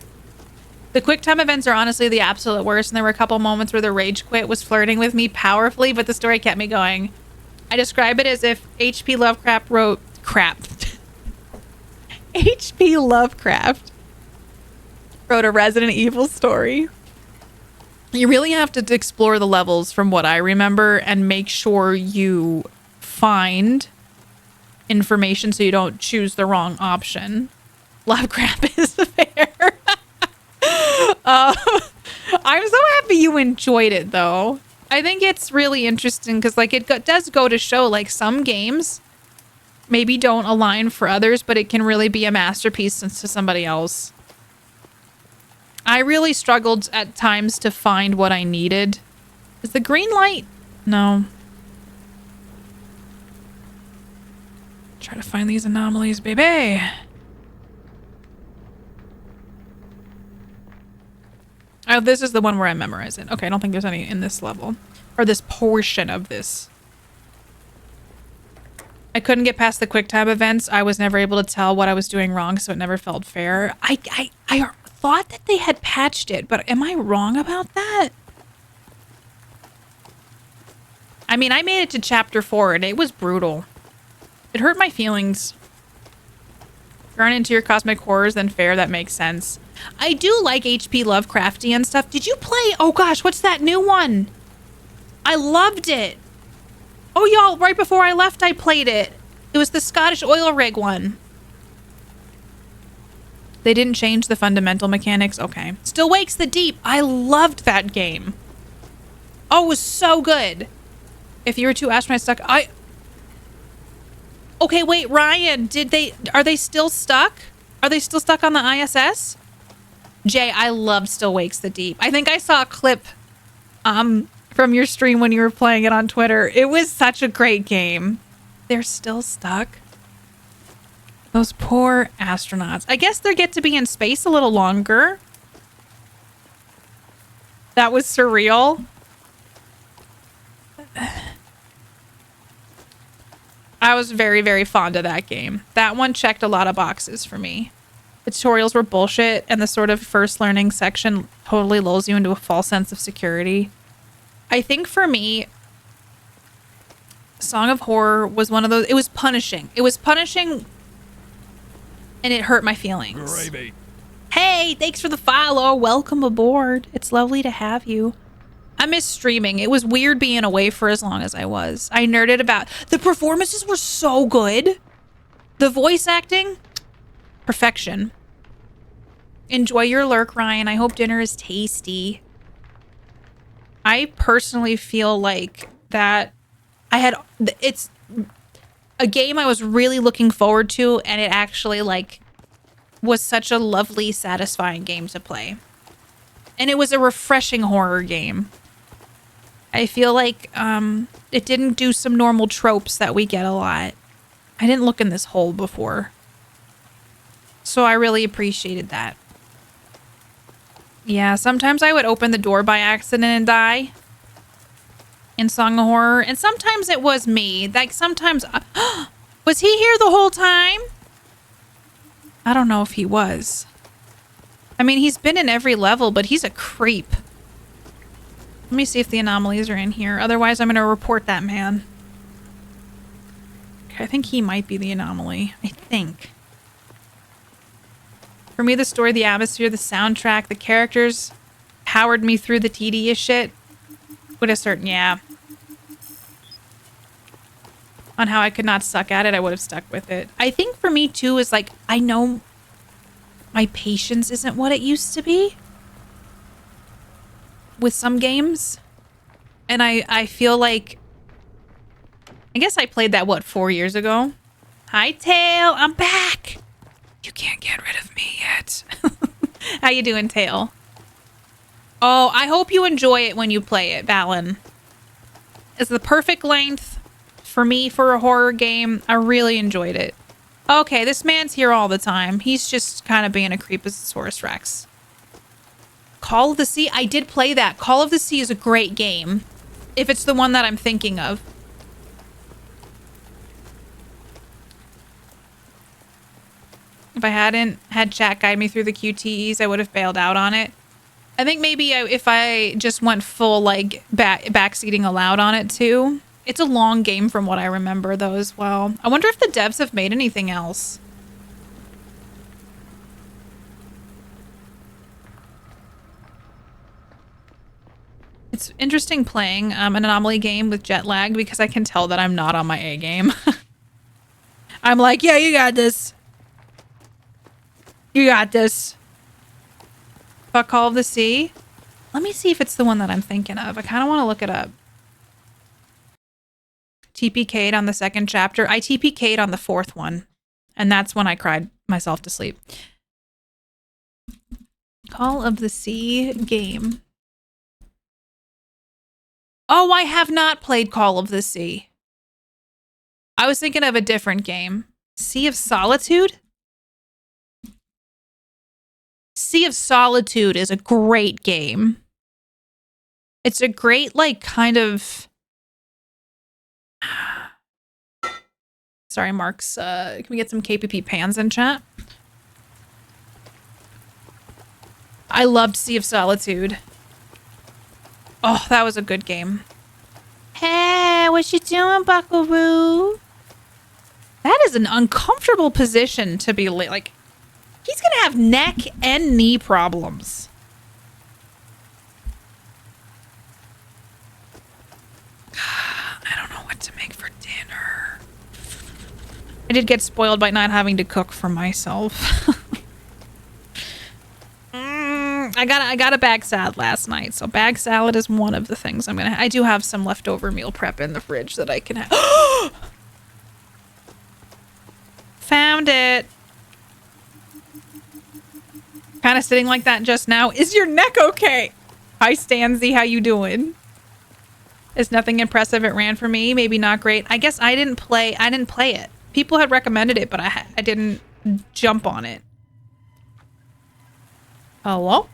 The QuickTime events are honestly the absolute worst, and there were a couple moments where the rage quit was flirting with me powerfully, but the story kept me going. I describe it as if H.P. Lovecraft wrote H.P. Lovecraft wrote a Resident Evil story. You really have to explore the levels from what I remember and make sure you find information so you don't choose the wrong option. Lovecraft is fair. I'm so happy you enjoyed it, though. I think it's really interesting because, like, it does go to show, like, some games maybe don't align for others, but it can really be a masterpiece to somebody else. I really struggled at times to find what I needed. Is the green light? No. Try to find these anomalies, baby. Oh, this is the one where I memorize it. Okay, I don't think there's any in this level. Or this portion of this. I couldn't get past the QuickTime events. I was never able to tell what I was doing wrong, so it never felt fair. I thought that they had patched it, but am I wrong about that? I mean, I made it to chapter 4, and it was brutal. It hurt my feelings. Run into your cosmic horrors, then fair, that makes sense. I do like H.P. Lovecraftian stuff. Did you play? Oh gosh, what's that new one? I loved it. Oh y'all, right before I left, I played it. It was the Scottish oil rig one. They didn't change the fundamental mechanics. Okay. Still Wakes the Deep. I loved that game. Oh, it was so good. If you were two astronauts stuck, Okay, wait, Ryan, are they still stuck? Are they still stuck on the ISS? Jay, I loved Still Wakes the Deep. I think I saw a clip from your stream when you were playing it on Twitter. It was such a great game. They're still stuck. Those poor astronauts. I guess they get to be in space a little longer. That was surreal. I was very, very fond of that game. That one checked a lot of boxes for me. The tutorials were bullshit, and the sort of first learning section totally lulls you into a false sense of security. I think for me, Song of Horror was one of those. It was punishing. It was punishing, and it hurt my feelings. Gravy. Hey, thanks for the follow. Welcome aboard. It's lovely to have you. I miss streaming. It was weird being away for as long as I was. I nerded about... The performances were so good. The voice acting, perfection. Enjoy your lurk, Ryan. I hope dinner is tasty. I personally feel like that it's a game I was really looking forward to, and it actually, like, was such a lovely, satisfying game to play. And it was a refreshing horror game. I feel like it didn't do some normal tropes that we get a lot. I didn't look in this hole before. So I really appreciated that. Yeah, sometimes I would open the door by accident and die in Song of Horror. And sometimes it was me. Like, sometimes... was he here the whole time? I don't know if he was. I mean, he's been in every level, but he's a creep. Let me see if the anomalies are in here. Otherwise, I'm going to report that man. Okay, I think he might be the anomaly. I think. For me, the story, the atmosphere, the soundtrack, the characters powered me through the tedious shit. With a certain, yeah. On how I could not suck at it, I would have stuck with it. I think for me, too, is like, I know my patience isn't what it used to be with some games. And I feel like, I guess I played that, what, 4 years ago? Hi, Tail, I'm back. You can't get rid of me yet. How you doing, Tail? Oh, I hope you enjoy it when you play it, Valen. It's the perfect length for me for a horror game. I really enjoyed it. Okay, this man's here all the time. He's just kind of being a Creeposaurus Rex. Call of the Sea? I did play that. Call of the Sea is a great game. If it's the one that I'm thinking of. If I hadn't had chat guide me through the QTEs, I would have bailed out on it. I think maybe if I just went full, like, backseating allowed on it, too. It's a long game from what I remember, though, as well. I wonder if the devs have made anything else. It's interesting playing an Anomaly game with jet lag because I can tell that I'm not on my A game. I'm like, yeah, you got this. You got this. Fuck Call of the Sea. Let me see if it's the one that I'm thinking of. I kind of want to look it up. TPK'd on the second chapter. I TPK'd on the fourth one. And that's when I cried myself to sleep. Call of the Sea game. Oh, I have not played Call of the Sea. I was thinking of a different game. Sea of Solitude? Sea of Solitude is a great game. It's a great, like, kind of... Sorry, Marks. Can we get some KPP pans in chat? I loved Sea of Solitude. Oh, that was a good game. Hey, what you doing, Buckaroo? That is an uncomfortable position to be like... He's gonna have neck and knee problems. I don't know what to make for dinner. I did get spoiled by not having to cook for myself. I got a bag salad last night, so bag salad is one of the things I'm gonna. I do have some leftover meal prep in the fridge that I can have. Found it. Kind of sitting like that just now. Is your neck okay? Hi, Stanzy. How you doing? It's nothing impressive. It ran for me. Maybe not great. I guess I didn't play it. People had recommended it, but I didn't jump on it. Hello?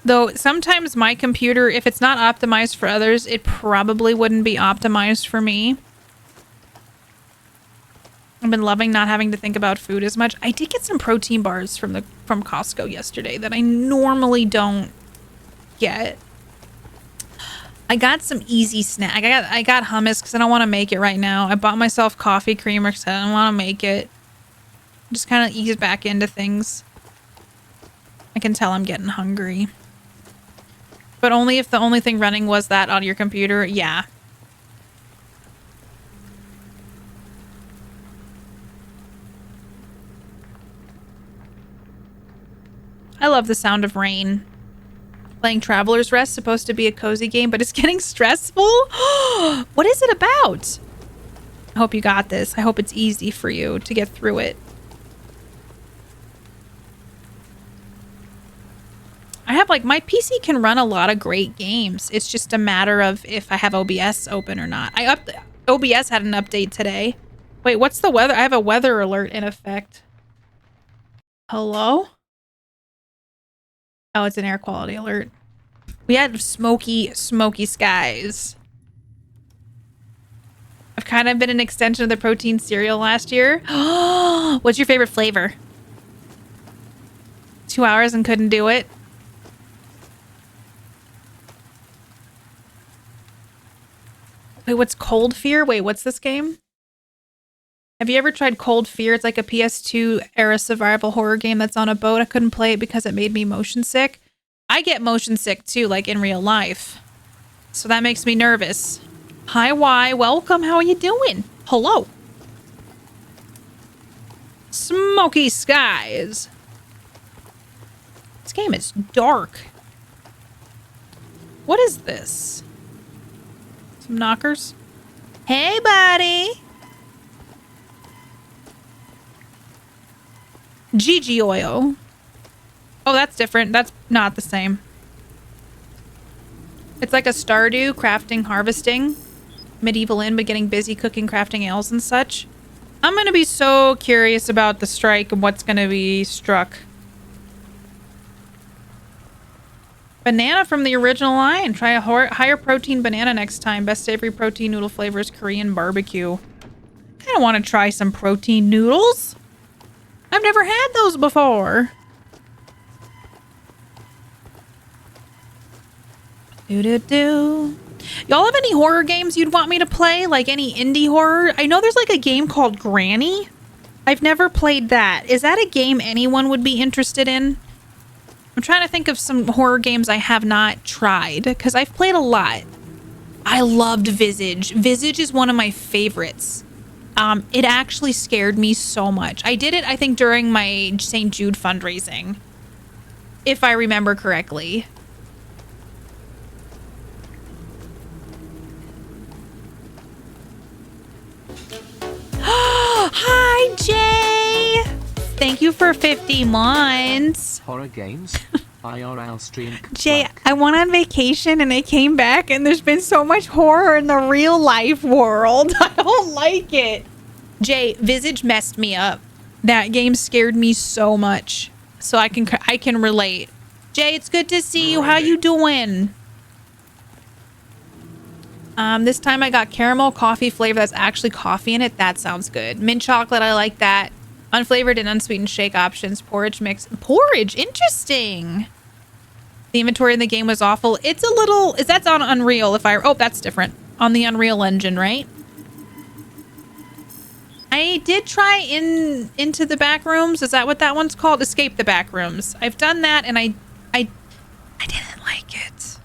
Though sometimes my computer, if it's not optimized for others, it probably wouldn't be optimized for me. I've been loving not having to think about food as much. I did get some protein bars from Costco yesterday that I normally don't get. I got some easy snack. I got hummus because I don't want to make it right now. I bought myself coffee creamer because I don't want to make it. Just kind of ease back into things. I can tell I'm getting hungry. But only if the only thing running was that on your computer. Yeah. I love the sound of rain. Playing Traveler's Rest, supposed to be a cozy game, but it's getting stressful? What is it about? I hope you got this. I hope it's easy for you to get through it. like my PC can run a lot of great games. It's just a matter of if I have OBS open or not. OBS had an update today. Wait, what's the weather? I have a weather alert in effect. Hello? Oh, it's an air quality alert. We had smoky skies. I've kind of been an extension of the protein cereal last year. What's your favorite flavor? 2 hours and couldn't do it. Wait, what's Cold Fear? Wait, what's this game? Have you ever tried Cold Fear? It's like a PS2 era survival horror game that's on a boat. I couldn't play it because it made me motion sick. I get motion sick too, like in real life. So that makes me nervous. Hi, Y. Welcome. How are you doing? Hello. Smoky skies. This game is dark. What is this? Some knockers? Hey, buddy. GG oil. Oh, that's different. That's not the same. It's like a Stardew, crafting, harvesting. Medieval inn, but getting busy cooking, crafting ales and such. I'm going to be so curious about the strike and what's going to be struck. Banana from the original line. Try a higher protein banana next time. Best savory protein noodle flavors, Korean barbecue. I don't want to try some protein noodles. I've never had those before. Do-do-do. Y'all have any horror games you'd want me to play? Like any indie horror? I know there's like a game called Granny. I've never played that. Is that a game anyone would be interested in? I'm trying to think of some horror games I have not tried, because I've played a lot. I loved Visage. Visage is one of my favorites. It actually scared me so much. I did it, I think, during my St. Jude fundraising, if I remember correctly. Hi, Jay! Thank you for 50 months. Horror games? IRL stream. Jay, I went on vacation and I came back and there's been so much horror in the real life world. I don't like it. Jay, Visage messed me up. That game scared me so much. So I can relate. Jay, it's good to see you. How you doing? This time I got caramel coffee flavor that's actually coffee in it. That sounds good. Mint chocolate, I like that. Unflavored and unsweetened shake options. Porridge mix. Porridge, interesting. The inventory in the game was awful. It's a little, that's on Unreal if I, oh, that's different. On the Unreal Engine, right? I did try Into the Back Rooms. Is that what that one's called? Escape the Back Rooms. I've done that and I didn't like it.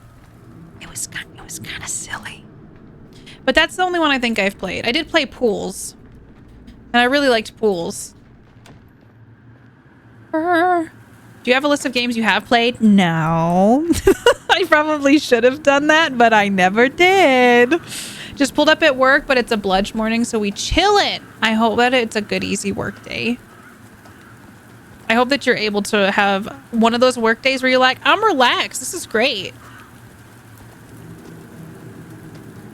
It was kind of silly. But that's the only one I think I've played. I did play Pools. And I really liked Pools. Do you have a list of games you have played? No. I probably should have done that, but I never did. Just pulled up at work, but it's a bludge morning, so we chill it. I hope that it's a good, easy work day. I hope that you're able to have one of those work days where you're like, I'm relaxed. This is great.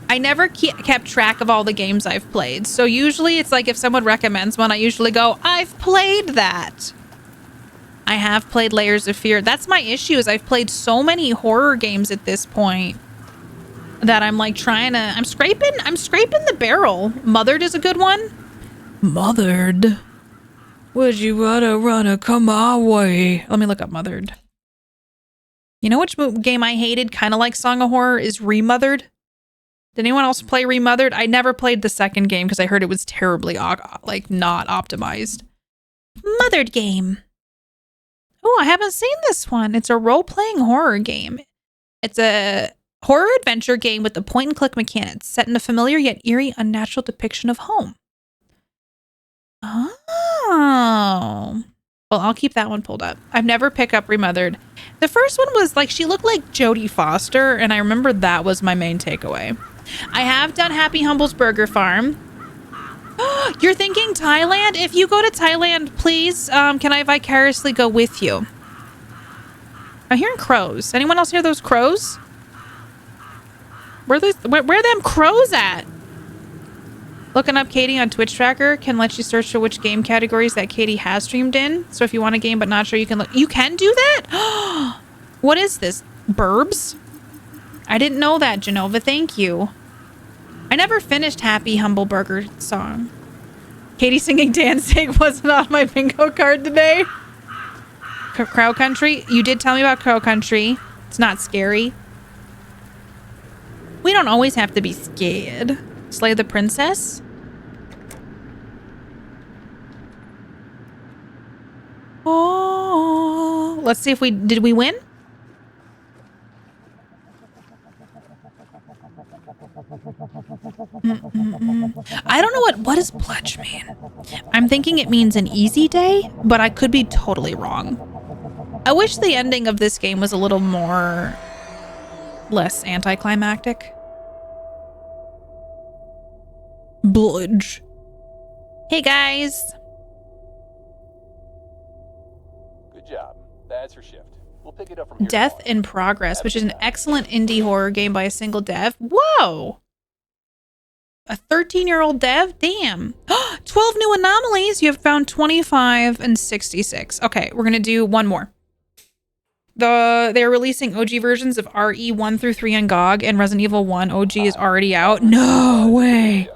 I never kept track of all the games I've played. So usually it's like if someone recommends one, I usually go, I've played that. I have played Layers of Fear. That's my issue, is I've played so many horror games at this point that I'm like trying to, I'm scraping the barrel. Mothered is a good one. Mothered. Would you rather come our way? Let me look up Mothered. You know which game I hated, kind of like Song of Horror, is Remothered? Did anyone else play Remothered? I never played the second game because I heard it was terribly, like, not optimized. Mothered game. Oh, I haven't seen this one. It's a role-playing horror game. It's a horror adventure game with a point-and-click mechanics set in a familiar yet eerie, unnatural depiction of home. Oh. Well, I'll keep that one pulled up. I've never picked up Remothered. The first one was like, she looked like Jodie Foster, and I remember that was my main takeaway. I have done Happy Humble's Burger Farm. You're thinking Thailand? If you go to Thailand, please, can I vicariously go with you? I'm hearing crows. Anyone else hear those crows? Where them crows at? Looking up Katie on Twitch Tracker can let you search for which game categories that Katie has streamed in. So if you want a game but not sure, you can look. You can do that? What is this? Burbs? I didn't know that, Genova. Thank you. I never finished Happy Humble Burger song. Katie singing Dancing wasn't on my bingo card today. Crow Country? You did tell me about Crow Country. It's not scary. We don't always have to be scared. Slay the Princess? Oh, let's see if did we win? I don't know what does pledge mean. I'm thinking it means an easy day, but I could be totally wrong. I wish the ending of this game was a little less anticlimactic. Bludge. Hey guys. Good job. That's your shift. We'll pick it up from here. Death in Progress, which is an excellent indie horror game by a single dev. Whoa. A 13-year-old dev? Damn. 12 new anomalies. You have found 25 and 66. Okay, we're going to do one more. They're releasing OG versions of RE 1 through 3 on GOG, and Resident Evil 1 OG is already out. No way.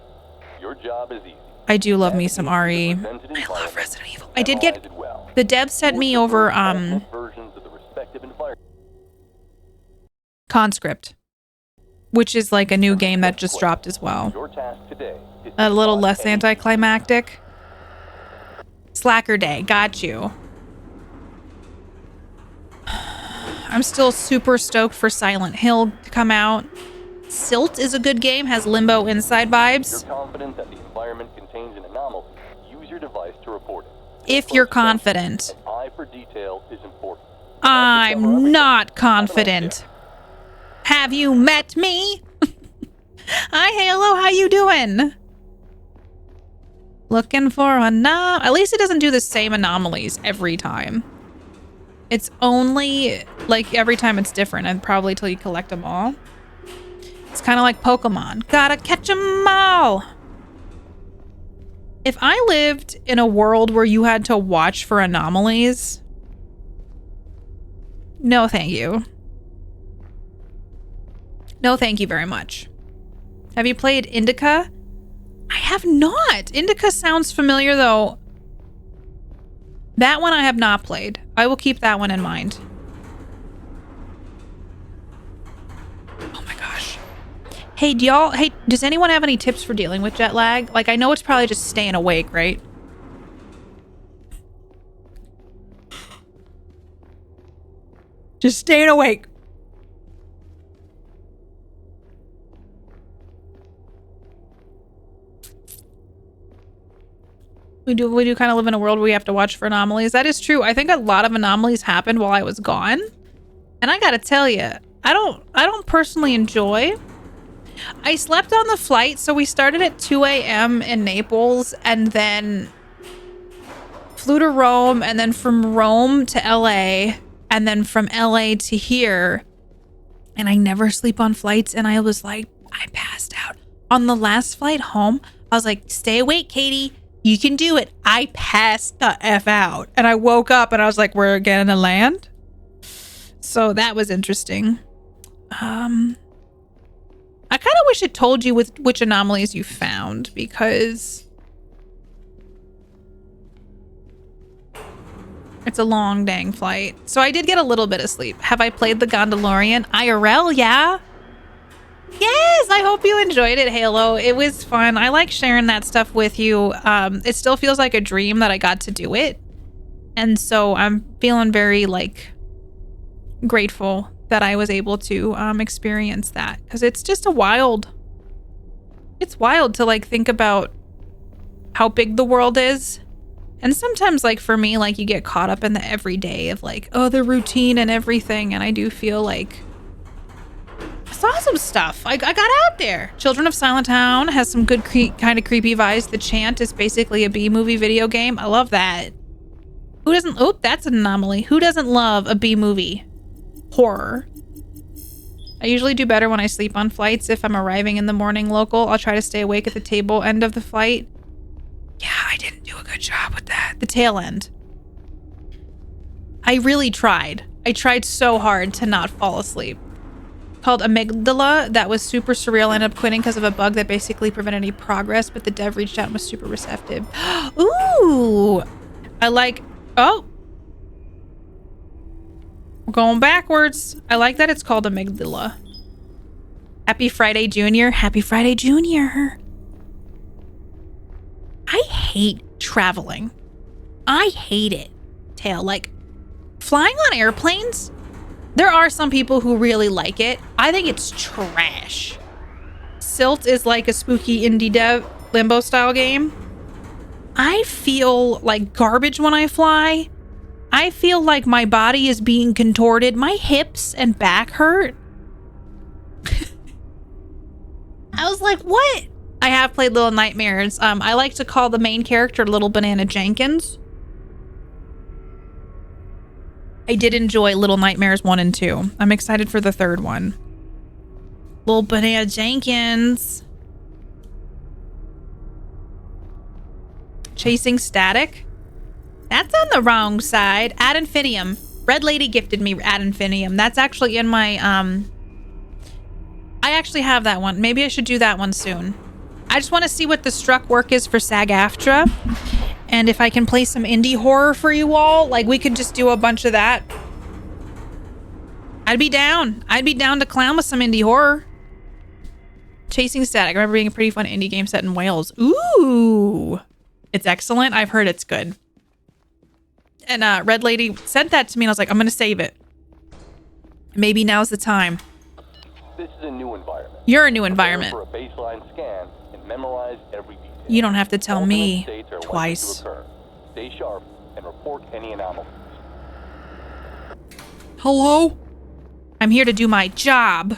Your job is easy. I do love me some RE. I love Resident Evil. I did get the dev sent me over Conscript, which is like a new game that just dropped as well. A little less anticlimactic. Slacker Day, got you. I'm still super stoked for Silent Hill to come out. Silt is a good game, has Limbo Inside vibes. You're confident that the environment contains an anomaly. Use your device to report it. If you're confident. An eye for detail is important. I'm not confident. Have you met me? Hi, Halo. How you doing? Looking for at least it doesn't do the same anomalies every time. It's only like every time it's different, and probably till you collect them all. It's kind of like Pokemon. Gotta catch them all. If I lived in a world where you had to watch for anomalies, no thank you. No thank you very much. Have you played Indica? I have not. Indica sounds familiar though. That one I have not played. I will keep that one in mind. Oh my gosh. Hey, does anyone have any tips for dealing with jet lag? Like, I know it's probably just staying awake, right? Just staying awake. We do kind of live in a world where we have to watch for anomalies. That is true. I think a lot of anomalies happened while I was gone. And I gotta tell you, I don't personally enjoy. I slept on the flight, so we started at 2 a.m. in Naples and then flew to Rome, and then from Rome to LA, and then from LA to here. And I never sleep on flights, and I was like, I passed out. On the last flight home, I was like, stay awake, Katie. You can do it. I passed the F out. And I woke up and I was like, we're gonna land? So that was interesting. I kind of wish it told you which anomalies you found, because it's a long dang flight. So I did get a little bit of sleep. Have I played the Gondalorian? IRL, yeah. Yes, I hope you enjoyed it, Halo. It was fun. I like sharing that stuff with you. It still feels like a dream that I got to do it. And so I'm feeling very, like, grateful that I was able to experience that. Because it's just it's wild to, like, think about how big the world is. And sometimes, like, for me, like, you get caught up in the everyday of, like, oh, the routine and everything. And I do feel like I saw some stuff. I got out there. Children of Silent Town has some good kind of creepy vibes. The Chant is basically a B-movie video game. I love that. Who doesn't... Oh, that's an anomaly. Who doesn't love a B-movie? horror. I usually do better when I sleep on flights. If I'm arriving in the morning local, I'll try to stay awake at the table end of the flight. Yeah, I didn't do a good job with that. The tail end. I really tried. I tried so hard to not fall asleep. Called Amygdala. That was super surreal. I ended up quitting because of a bug that basically prevented any progress, but the dev reached out and was super receptive. Ooh! I like... Oh! We're going backwards. I like that it's called Amygdala. Happy Friday, Junior. Happy Friday, Junior. I hate traveling. I hate it. Tail, like, flying on airplanes, there are some people who really like it. I think it's trash. Silt is like a spooky indie dev limbo style game. I feel like garbage when I fly. I feel like my body is being contorted. My hips and back hurt. I was like, what? I have played Little Nightmares. I like to call the main character Little Banana Jenkins. I did enjoy Little Nightmares 1 and 2. I'm excited for the third one. Little Banana Jenkins. Chasing Static. That's on the wrong side. Ad Infinium. Red Lady gifted me Ad Infinium. That's actually in my, I actually have that one. Maybe I should do that one soon. I just want to see what the struck work is for SAG-AFTRA. And if I can play some indie horror for you all, like we could just do a bunch of that. I'd be down. I'd be down to clown with some indie horror. Chasing Static. I remember being a pretty fun indie game set in Wales. Ooh. It's excellent. I've heard it's good. And Red Lady sent that to me and I was like, I'm going to save it. Maybe now's the time. This is a new environment. You're a new environment. For a baseline scan and memorize every detail. You don't have to tell me Alternate states are likely twice. to occur. Stay sharp and report any anomalies. Hello? I'm here to do my job.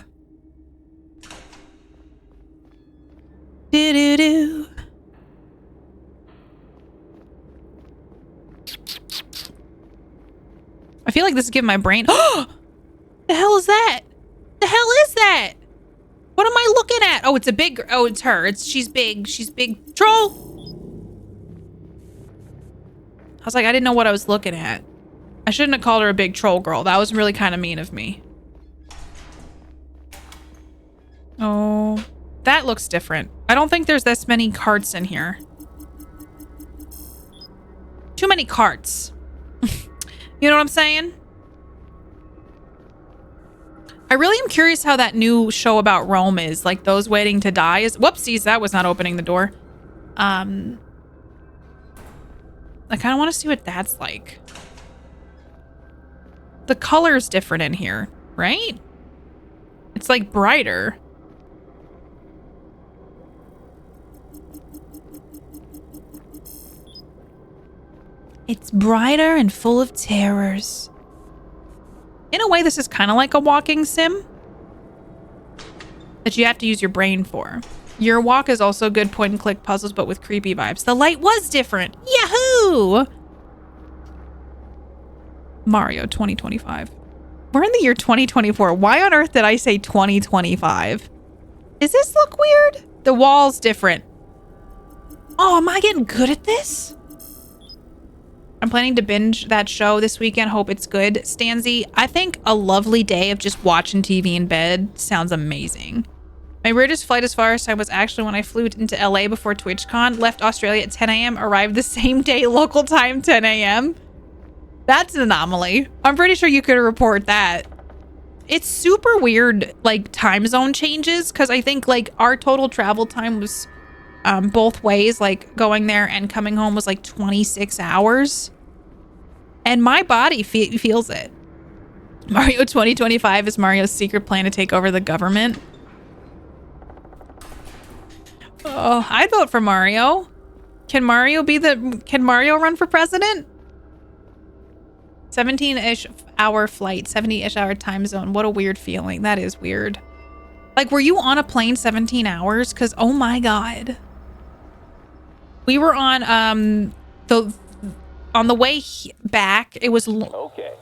Do-do-do. I feel like this is giving my brain... Oh! The hell is that? The hell is that? What am I looking at? Oh, it's a big... Oh, it's her. She's big. She's big. Troll! I was like, I didn't know what I was looking at. I shouldn't have called her a big troll girl. That was really kind of mean of me. Oh, that looks different. I don't think there's this many carts in here. Too many carts. You know what I'm saying? I really am curious how that new show about Rome is. Like those waiting to die is... Whoopsies, that was not opening the door. I kind of want to see what that's like. The color's different in here, right? It's like brighter. It's brighter and full of terrors. In a way, this is kind of like a walking sim that you have to use your brain for. Your walk is also good point and click puzzles, but with creepy vibes. The light was different. Yahoo! Mario 2025. We're in the year 2024. Why on earth did I say 2025? Does this look weird? The wall's different. Oh, am I getting good at this? I'm planning to binge that show this weekend. Hope it's good. Stanzy, I think a lovely day of just watching TV in bed sounds amazing. My weirdest flight as far as time was actually when I flew into LA before TwitchCon, left Australia at 10 a.m., arrived the same day, local time, 10 a.m. That's an anomaly. I'm pretty sure you could report that. It's super weird, like, time zone changes, because I think, like, our total travel time was both ways, like, going there and coming home was, like, 26 hours. And my body feels it. Mario 2025 is Mario's secret plan to take over the government. Oh, I'd vote for Mario. Can Mario run for president? 17-ish hour flight, 70-ish hour time zone. What a weird feeling. That is weird. Like, were you on a plane 17 hours? Because, oh my God. We were on the way back. It was... Okay.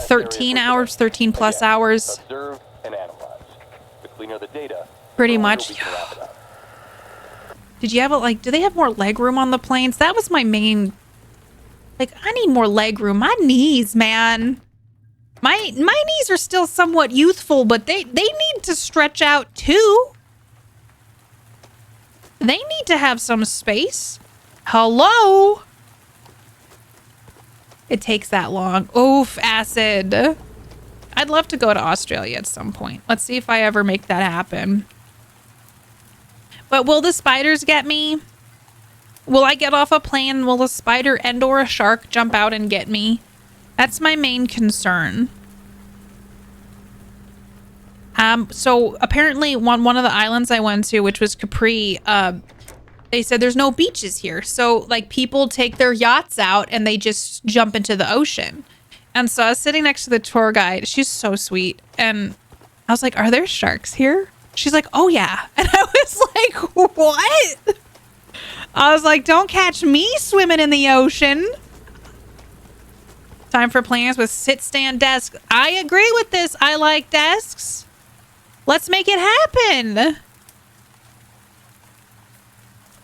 13 hours, 13 plus hours. Observe and analyze. The cleaner the data, Pretty the much. earlier we can wrap it up. Did you have like, do they have more leg room on the planes? That was my main, like, I need more leg room. My knees, man. My knees are still somewhat youthful, but they need to stretch out too. They need to have some space. Hello? It takes that long. Oof, acid. I'd love to go to Australia at some point. Let's see if I ever make that happen. But will the spiders get me? Will I get off a plane? Will a spider and or a shark jump out and get me? That's my main concern. So apparently one of the islands I went to, which was Capri, they said there's no beaches here. So like people take their yachts out and they just jump into the ocean. And so I was sitting next to the tour guide. She's so sweet. And I was like, are there sharks here? She's like, oh yeah. And I was like, what? I was like, don't catch me swimming in the ocean. Time for plans with sit-stand desks. I agree with this. I like desks. Let's make it happen.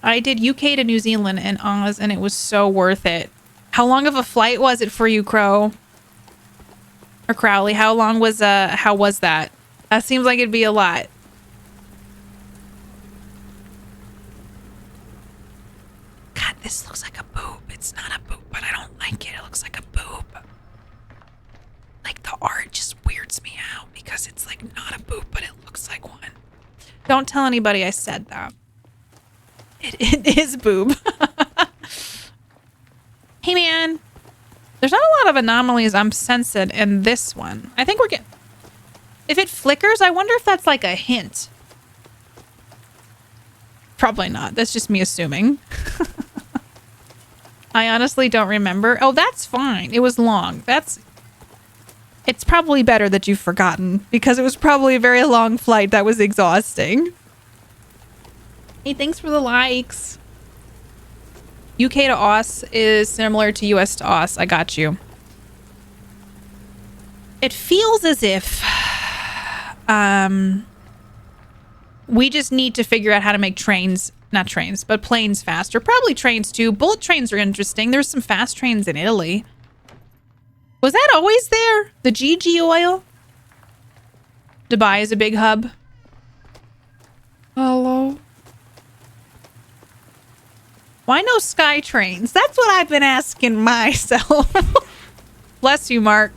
I did UK to New Zealand and Oz, and it was so worth it. How long of a flight was it for you, Crow? Or Crowley? How was that? That seems like it'd be a lot. God, this looks like a boob. It's not a boob, but I don't like it. It looks like a boob. Like the art just weirds me out because it's like not a boob, but it looks like one. Don't tell anybody I said that. It is boob. Hey man, there's not a lot of anomalies I'm sensing in this one. I think we're getting... If it flickers, I wonder if that's like a hint. Probably not. That's just me assuming. I honestly don't remember. Oh, that's fine. It was long. It's probably better that you've forgotten because it was probably a very long flight that was exhausting. Hey, thanks for the likes. UK to Aus is similar to US to Aus. I got you. It feels as if we just need to figure out how to make trains, not trains, but planes faster. Probably trains too. Bullet trains are interesting. There's some fast trains in Italy. Was that always there? The GG oil? Dubai is a big hub. Hello? Why no sky trains? That's what I've been asking myself. Bless you, Mark.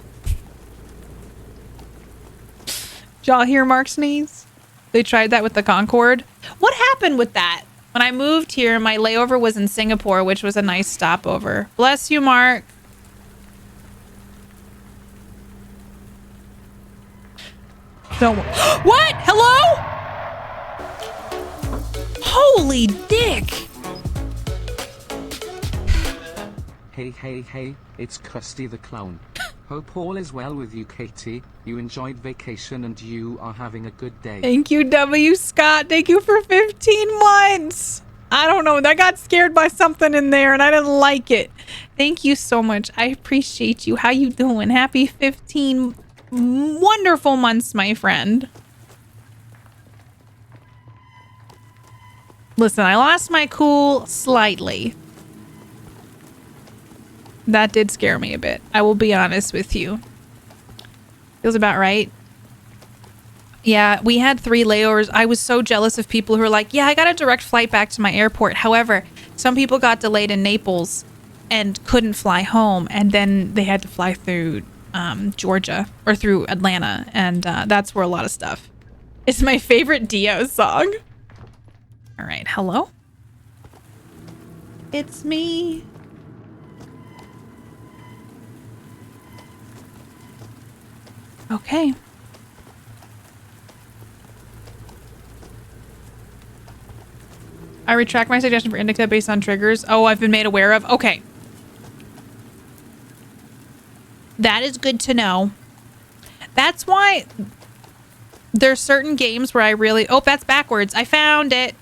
Did y'all hear Mark sneeze? They tried that with the Concorde. What happened with that? When I moved here, my layover was in Singapore, which was a nice stopover. Bless you, Mark. No. What? Hello? Holy dick. Hey, it's Krusty the Clown. Hope all is well with you, Katie. You enjoyed vacation and you are having a good day. Thank you, W. Scott. Thank you for 15 months. I don't know. I got scared by something in there and I didn't like it. Thank you so much. I appreciate you. How you doing? Happy 15 wonderful months, my friend. Listen, I lost my cool slightly. That did scare me a bit. I will be honest with you. Feels about right. Yeah, we had 3 layovers. I was so jealous of people who were like, yeah, I got a direct flight back to my airport. However, some people got delayed in Naples and couldn't fly home. And then they had to fly through Georgia or through Atlanta. And that's where a lot of stuff. It's my favorite Dio song. All right. Hello? It's me. Okay. I retract my suggestion for indica based on triggers. Oh, I've been made aware of. Okay. That is good to know. That's why there's certain games where I really... Oh, that's backwards. I found it.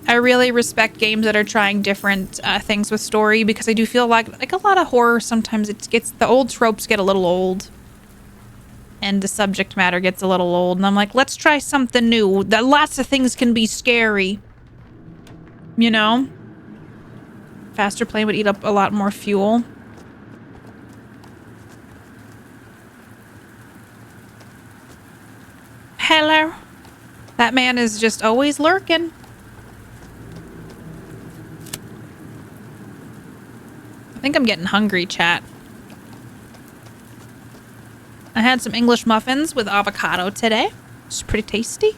I really respect games that are trying different things with story, because I do feel like a lot of horror sometimes the old tropes get a little old and the subject matter gets a little old, and I'm like, let's try something new. That lots of things can be scary, you know. Faster plane would eat up a lot more fuel. Hello. That man is just always lurking. I think I'm getting hungry, chat. I had some English muffins with avocado today. It's pretty tasty.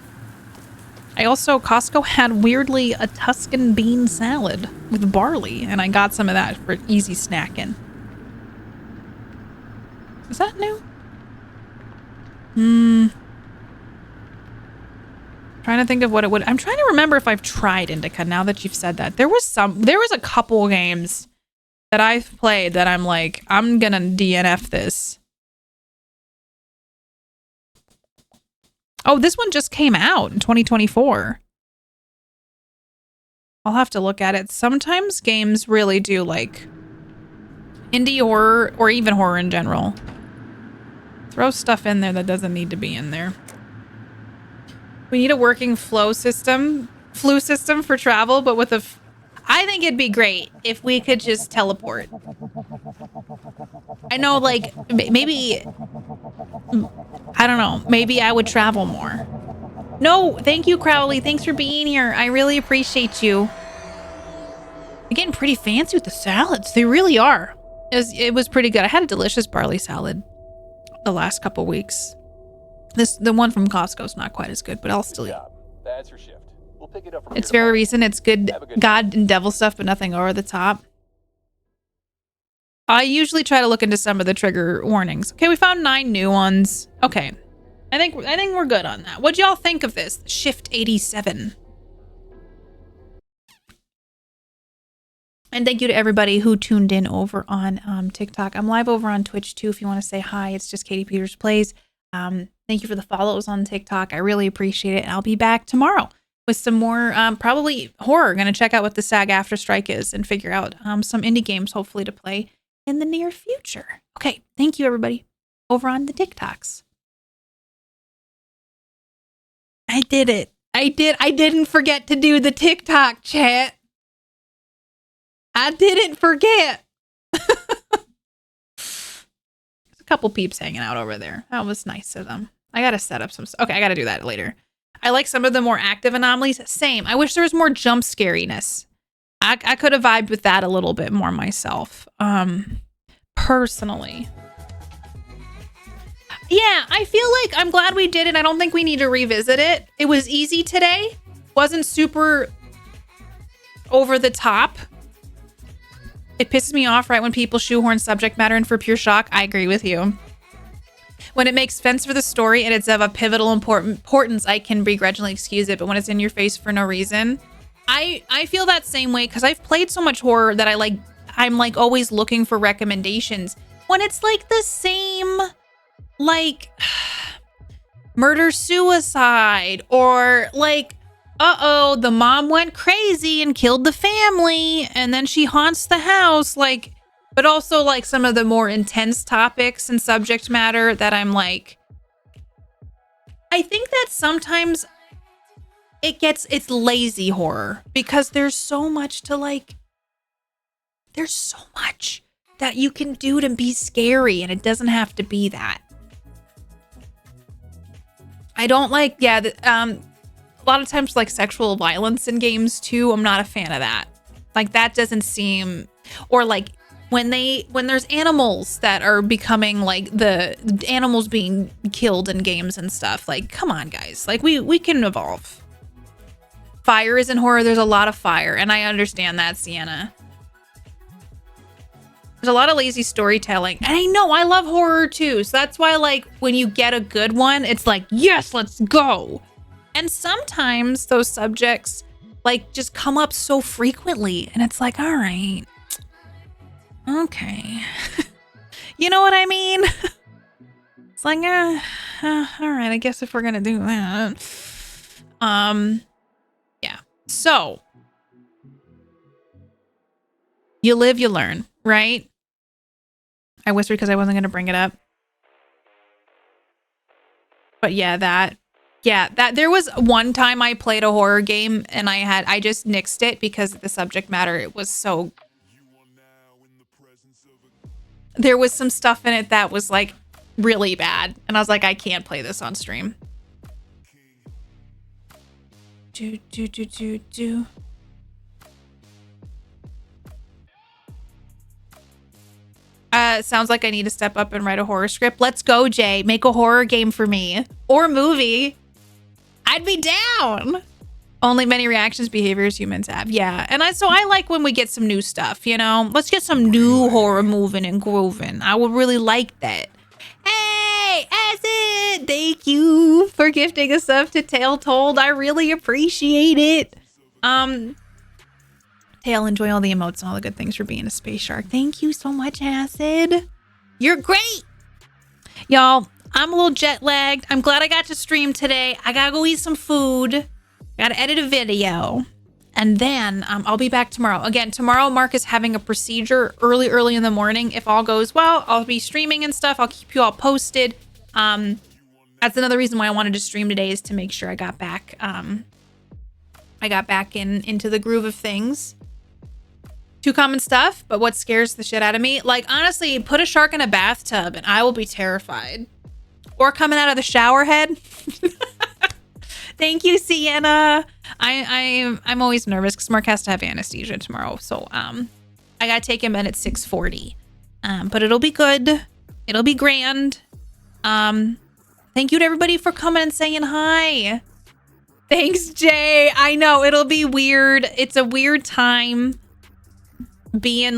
Costco had weirdly a Tuscan bean salad with barley, and I got some of that for easy snacking. Is that new? Trying to think of what it would. I'm trying to remember if I've tried Indica now that you've said that. There was a couple games that I've played that I'm like, I'm gonna DNF this. Oh, this one just came out in 2024. I'll have to look at it. Sometimes games really do like indie horror, or even horror in general, throw stuff in there that doesn't need to be in there. We need a working flu system for travel, but with I think it'd be great if we could just teleport. I know, like, maybe, I don't know, maybe I would travel more. No, thank you, Crowley. Thanks for being here. I really appreciate you. You're getting pretty fancy with the salads. They really are. It was pretty good. I had a delicious barley salad the last couple weeks. The one from Costco's not quite as good, but I'll still eat. That's your shift. We'll pick it up from It's very recent. It's good God and devil stuff, but nothing over the top. I usually try to look into some of the trigger warnings. Okay, we found 9 new ones. Okay. I think we're good on that. What'd y'all think of this? Shift 87. And thank you to everybody who tuned in over on TikTok. I'm live over on Twitch too if you want to say hi. It's just KatiePetersPlays. Thank you for the follows on TikTok. I really appreciate it. And I'll be back tomorrow with some more, probably horror. Going to check out what the SAG After Strike is and figure out some indie games, hopefully, to play in the near future. Okay, thank you, everybody, over on the TikToks. I did it. I didn't forget to do the TikTok chat. I didn't forget. A couple peeps hanging out over there. That was nice of them. I gotta set up some. Okay, I gotta do that later. I like some of the more active anomalies. Same. I wish there was more jump scariness. I could have vibed with that a little bit more myself. Personally. Yeah, I feel like I'm glad we did it. I don't think we need to revisit it. It was easy today. Wasn't super over the top. It pisses me off right when people shoehorn subject matter in for pure shock. I agree with you. When it makes sense for the story and it's of a pivotal importance, I can begrudgingly excuse it. But when it's in your face for no reason, I feel that same way because I've played so much horror that I'm like always looking for recommendations. When it's like the same, like murder suicide, or like, the mom went crazy and killed the family and then she haunts the house, like, but also like some of the more intense topics and subject matter that I'm like, I think that sometimes it's lazy horror because there's so much to like, there's so much that you can do to be scary and it doesn't have to be that. I don't like, a lot of times like sexual violence in games too. I'm not a fan of that. Like that doesn't seem, or like when there's animals that are becoming like the animals being killed in games and stuff. Like, come on guys, like we can evolve. Fire is in horror. There's a lot of fire and I understand that, Sienna. There's a lot of lazy storytelling. And I know I love horror too. So that's why like when you get a good one, it's like, yes, let's go. And sometimes those subjects like just come up so frequently and it's like, all right, okay. You know what I mean? It's like, all right, I guess if we're going to do that. Yeah. So You live, you learn, right? I whispered because I wasn't going to bring it up. But yeah, that there was one time I played a horror game and I just nixed it because of the subject matter. It was so, there was some stuff in it that was like really bad. And I was like, I can't play this on stream. Sounds like I need to step up and write a horror script. Let's go, Jay. Make a horror game for me. Or movie. I'd be down. Only many reactions, behaviors humans have. Yeah. And so I like when we get some new stuff, you know? Let's get some new horror moving and grooving. I would really like that. Hey, Acid! Thank you for gifting us up to Tale Told. I really appreciate it. Tail, enjoy all the emotes and all the good things for being a space shark. Thank you so much, Acid. You're great. Y'all, I'm a little jet lagged. I'm glad I got to stream today. I gotta go eat some food. Gotta edit a video. And then I'll be back tomorrow. Again, tomorrow Mark is having a procedure early in the morning. If all goes well, I'll be streaming and stuff. I'll keep you all posted. That's another reason why I wanted to stream today, is to make sure I got back into the groove of things. Too common stuff, but what scares the shit out of me? Like, honestly, put a shark in a bathtub and I will be terrified. Or coming out of the shower head. Thank you, Sienna. I'm always nervous because Mark has to have anesthesia tomorrow. So I gotta take him in at 6:40. But it'll be good. It'll be grand. Thank you to everybody for coming and saying hi. Thanks, Jay. I know it'll be weird. It's a weird time being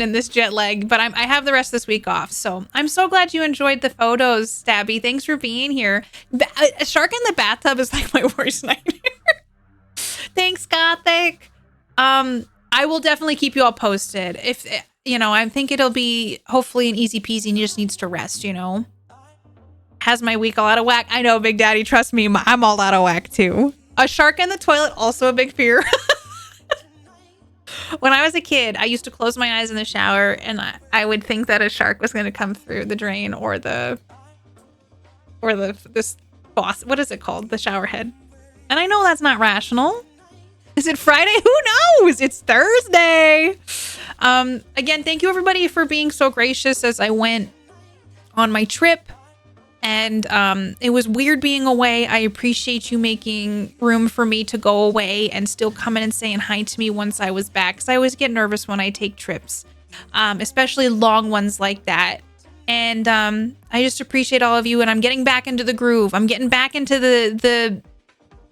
in this jet lag, but I have the rest of this week off. So I'm so glad you enjoyed the photos, Stabby. Thanks for being here. A shark in the bathtub is like my worst nightmare. Thanks, Gothic. I will definitely keep you all posted. If, you know, I think it'll be hopefully an easy peasy and he just needs to rest, you know. Has my week all out of whack. I know, Big Daddy, trust me, I'm all out of whack too. A shark in the toilet, also a big fear. When I was a kid, I used to close my eyes in the shower and I would think that a shark was going to come through the drain or this boss. What is it called? The shower head. And I know that's not rational. Is it Friday? Who knows? It's Thursday. Again, thank you everybody for being so gracious as I went on my trip. And it was weird being away. I appreciate you making room for me to go away and still coming and saying hi to me once I was back. Because I always get nervous when I take trips, especially long ones like that. And I just appreciate all of you. And I'm getting back into the groove. I'm getting back into the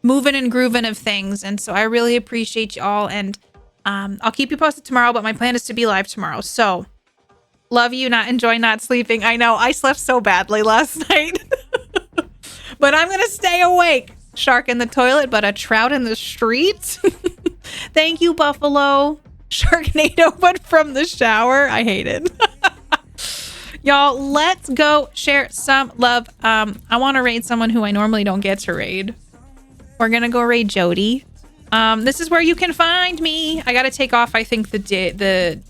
moving and grooving of things. And so I really appreciate you all. And I'll keep you posted tomorrow. But my plan is to be live tomorrow. So love you, enjoy not sleeping. I know, I slept so badly last night. But I'm going to stay awake. Shark in the toilet, but a trout in the streets. Thank you, Buffalo. Sharknado, but from the shower. I hate it. Y'all, let's go share some love. I want to raid someone who I normally don't get to raid. We're going to go raid Jody. This is where you can find me. I got to take off, I think, the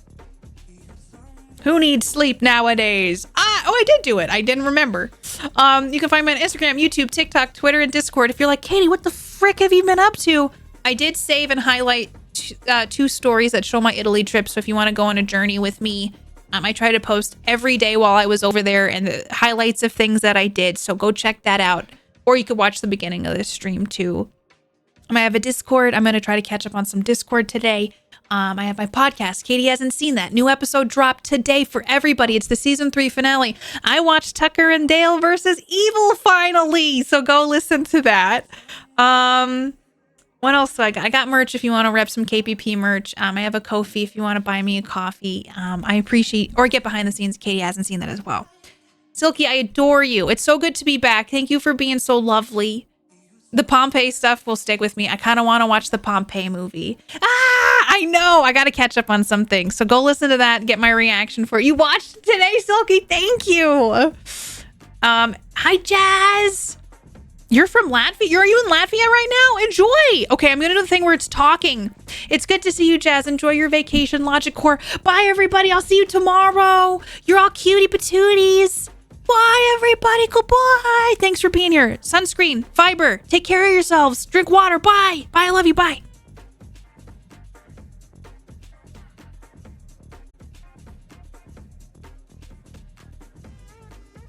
who needs sleep nowadays? I did do it. I didn't remember. You can find me on Instagram, YouTube, TikTok, Twitter, and Discord. If you're like, Katie, what the frick have you been up to? I did save and highlight two stories that show my Italy trip. So if you want to go on a journey with me, I try to post every day while I was over there and the highlights of things that I did. So go check that out. Or you could watch the beginning of this stream too. I have a Discord. I'm going to try to catch up on some Discord today. I have my podcast. Katie hasn't seen that. New episode dropped today for everybody. It's the season 3 finale. I watched Tucker and Dale versus Evil finally. So go listen to that. What else do I got? I got merch if you want to rep some KPP merch. I have a Ko-fi if you want to buy me a coffee. I appreciate, or get behind the scenes. Katie hasn't seen that as well. Silky, I adore you. It's so good to be back. Thank you for being so lovely. The Pompeii stuff will stick with me. I kind of want to watch the Pompeii movie. I know. I got to catch up on some things. So go listen to that. Get my reaction for it. You watched it today, Silky. Thank you. Hi, Jazz. You're from Latvia? Are you in Latvia right now? Enjoy. Okay, I'm going to do the thing where it's talking. It's good to see you, Jazz. Enjoy your vacation, Logic Core. Bye, everybody. I'll see you tomorrow. You're all cutie patooties. Bye, everybody. Goodbye. Thanks for being here. Sunscreen, fiber. Take care of yourselves. Drink water. Bye. Bye. I love you. Bye.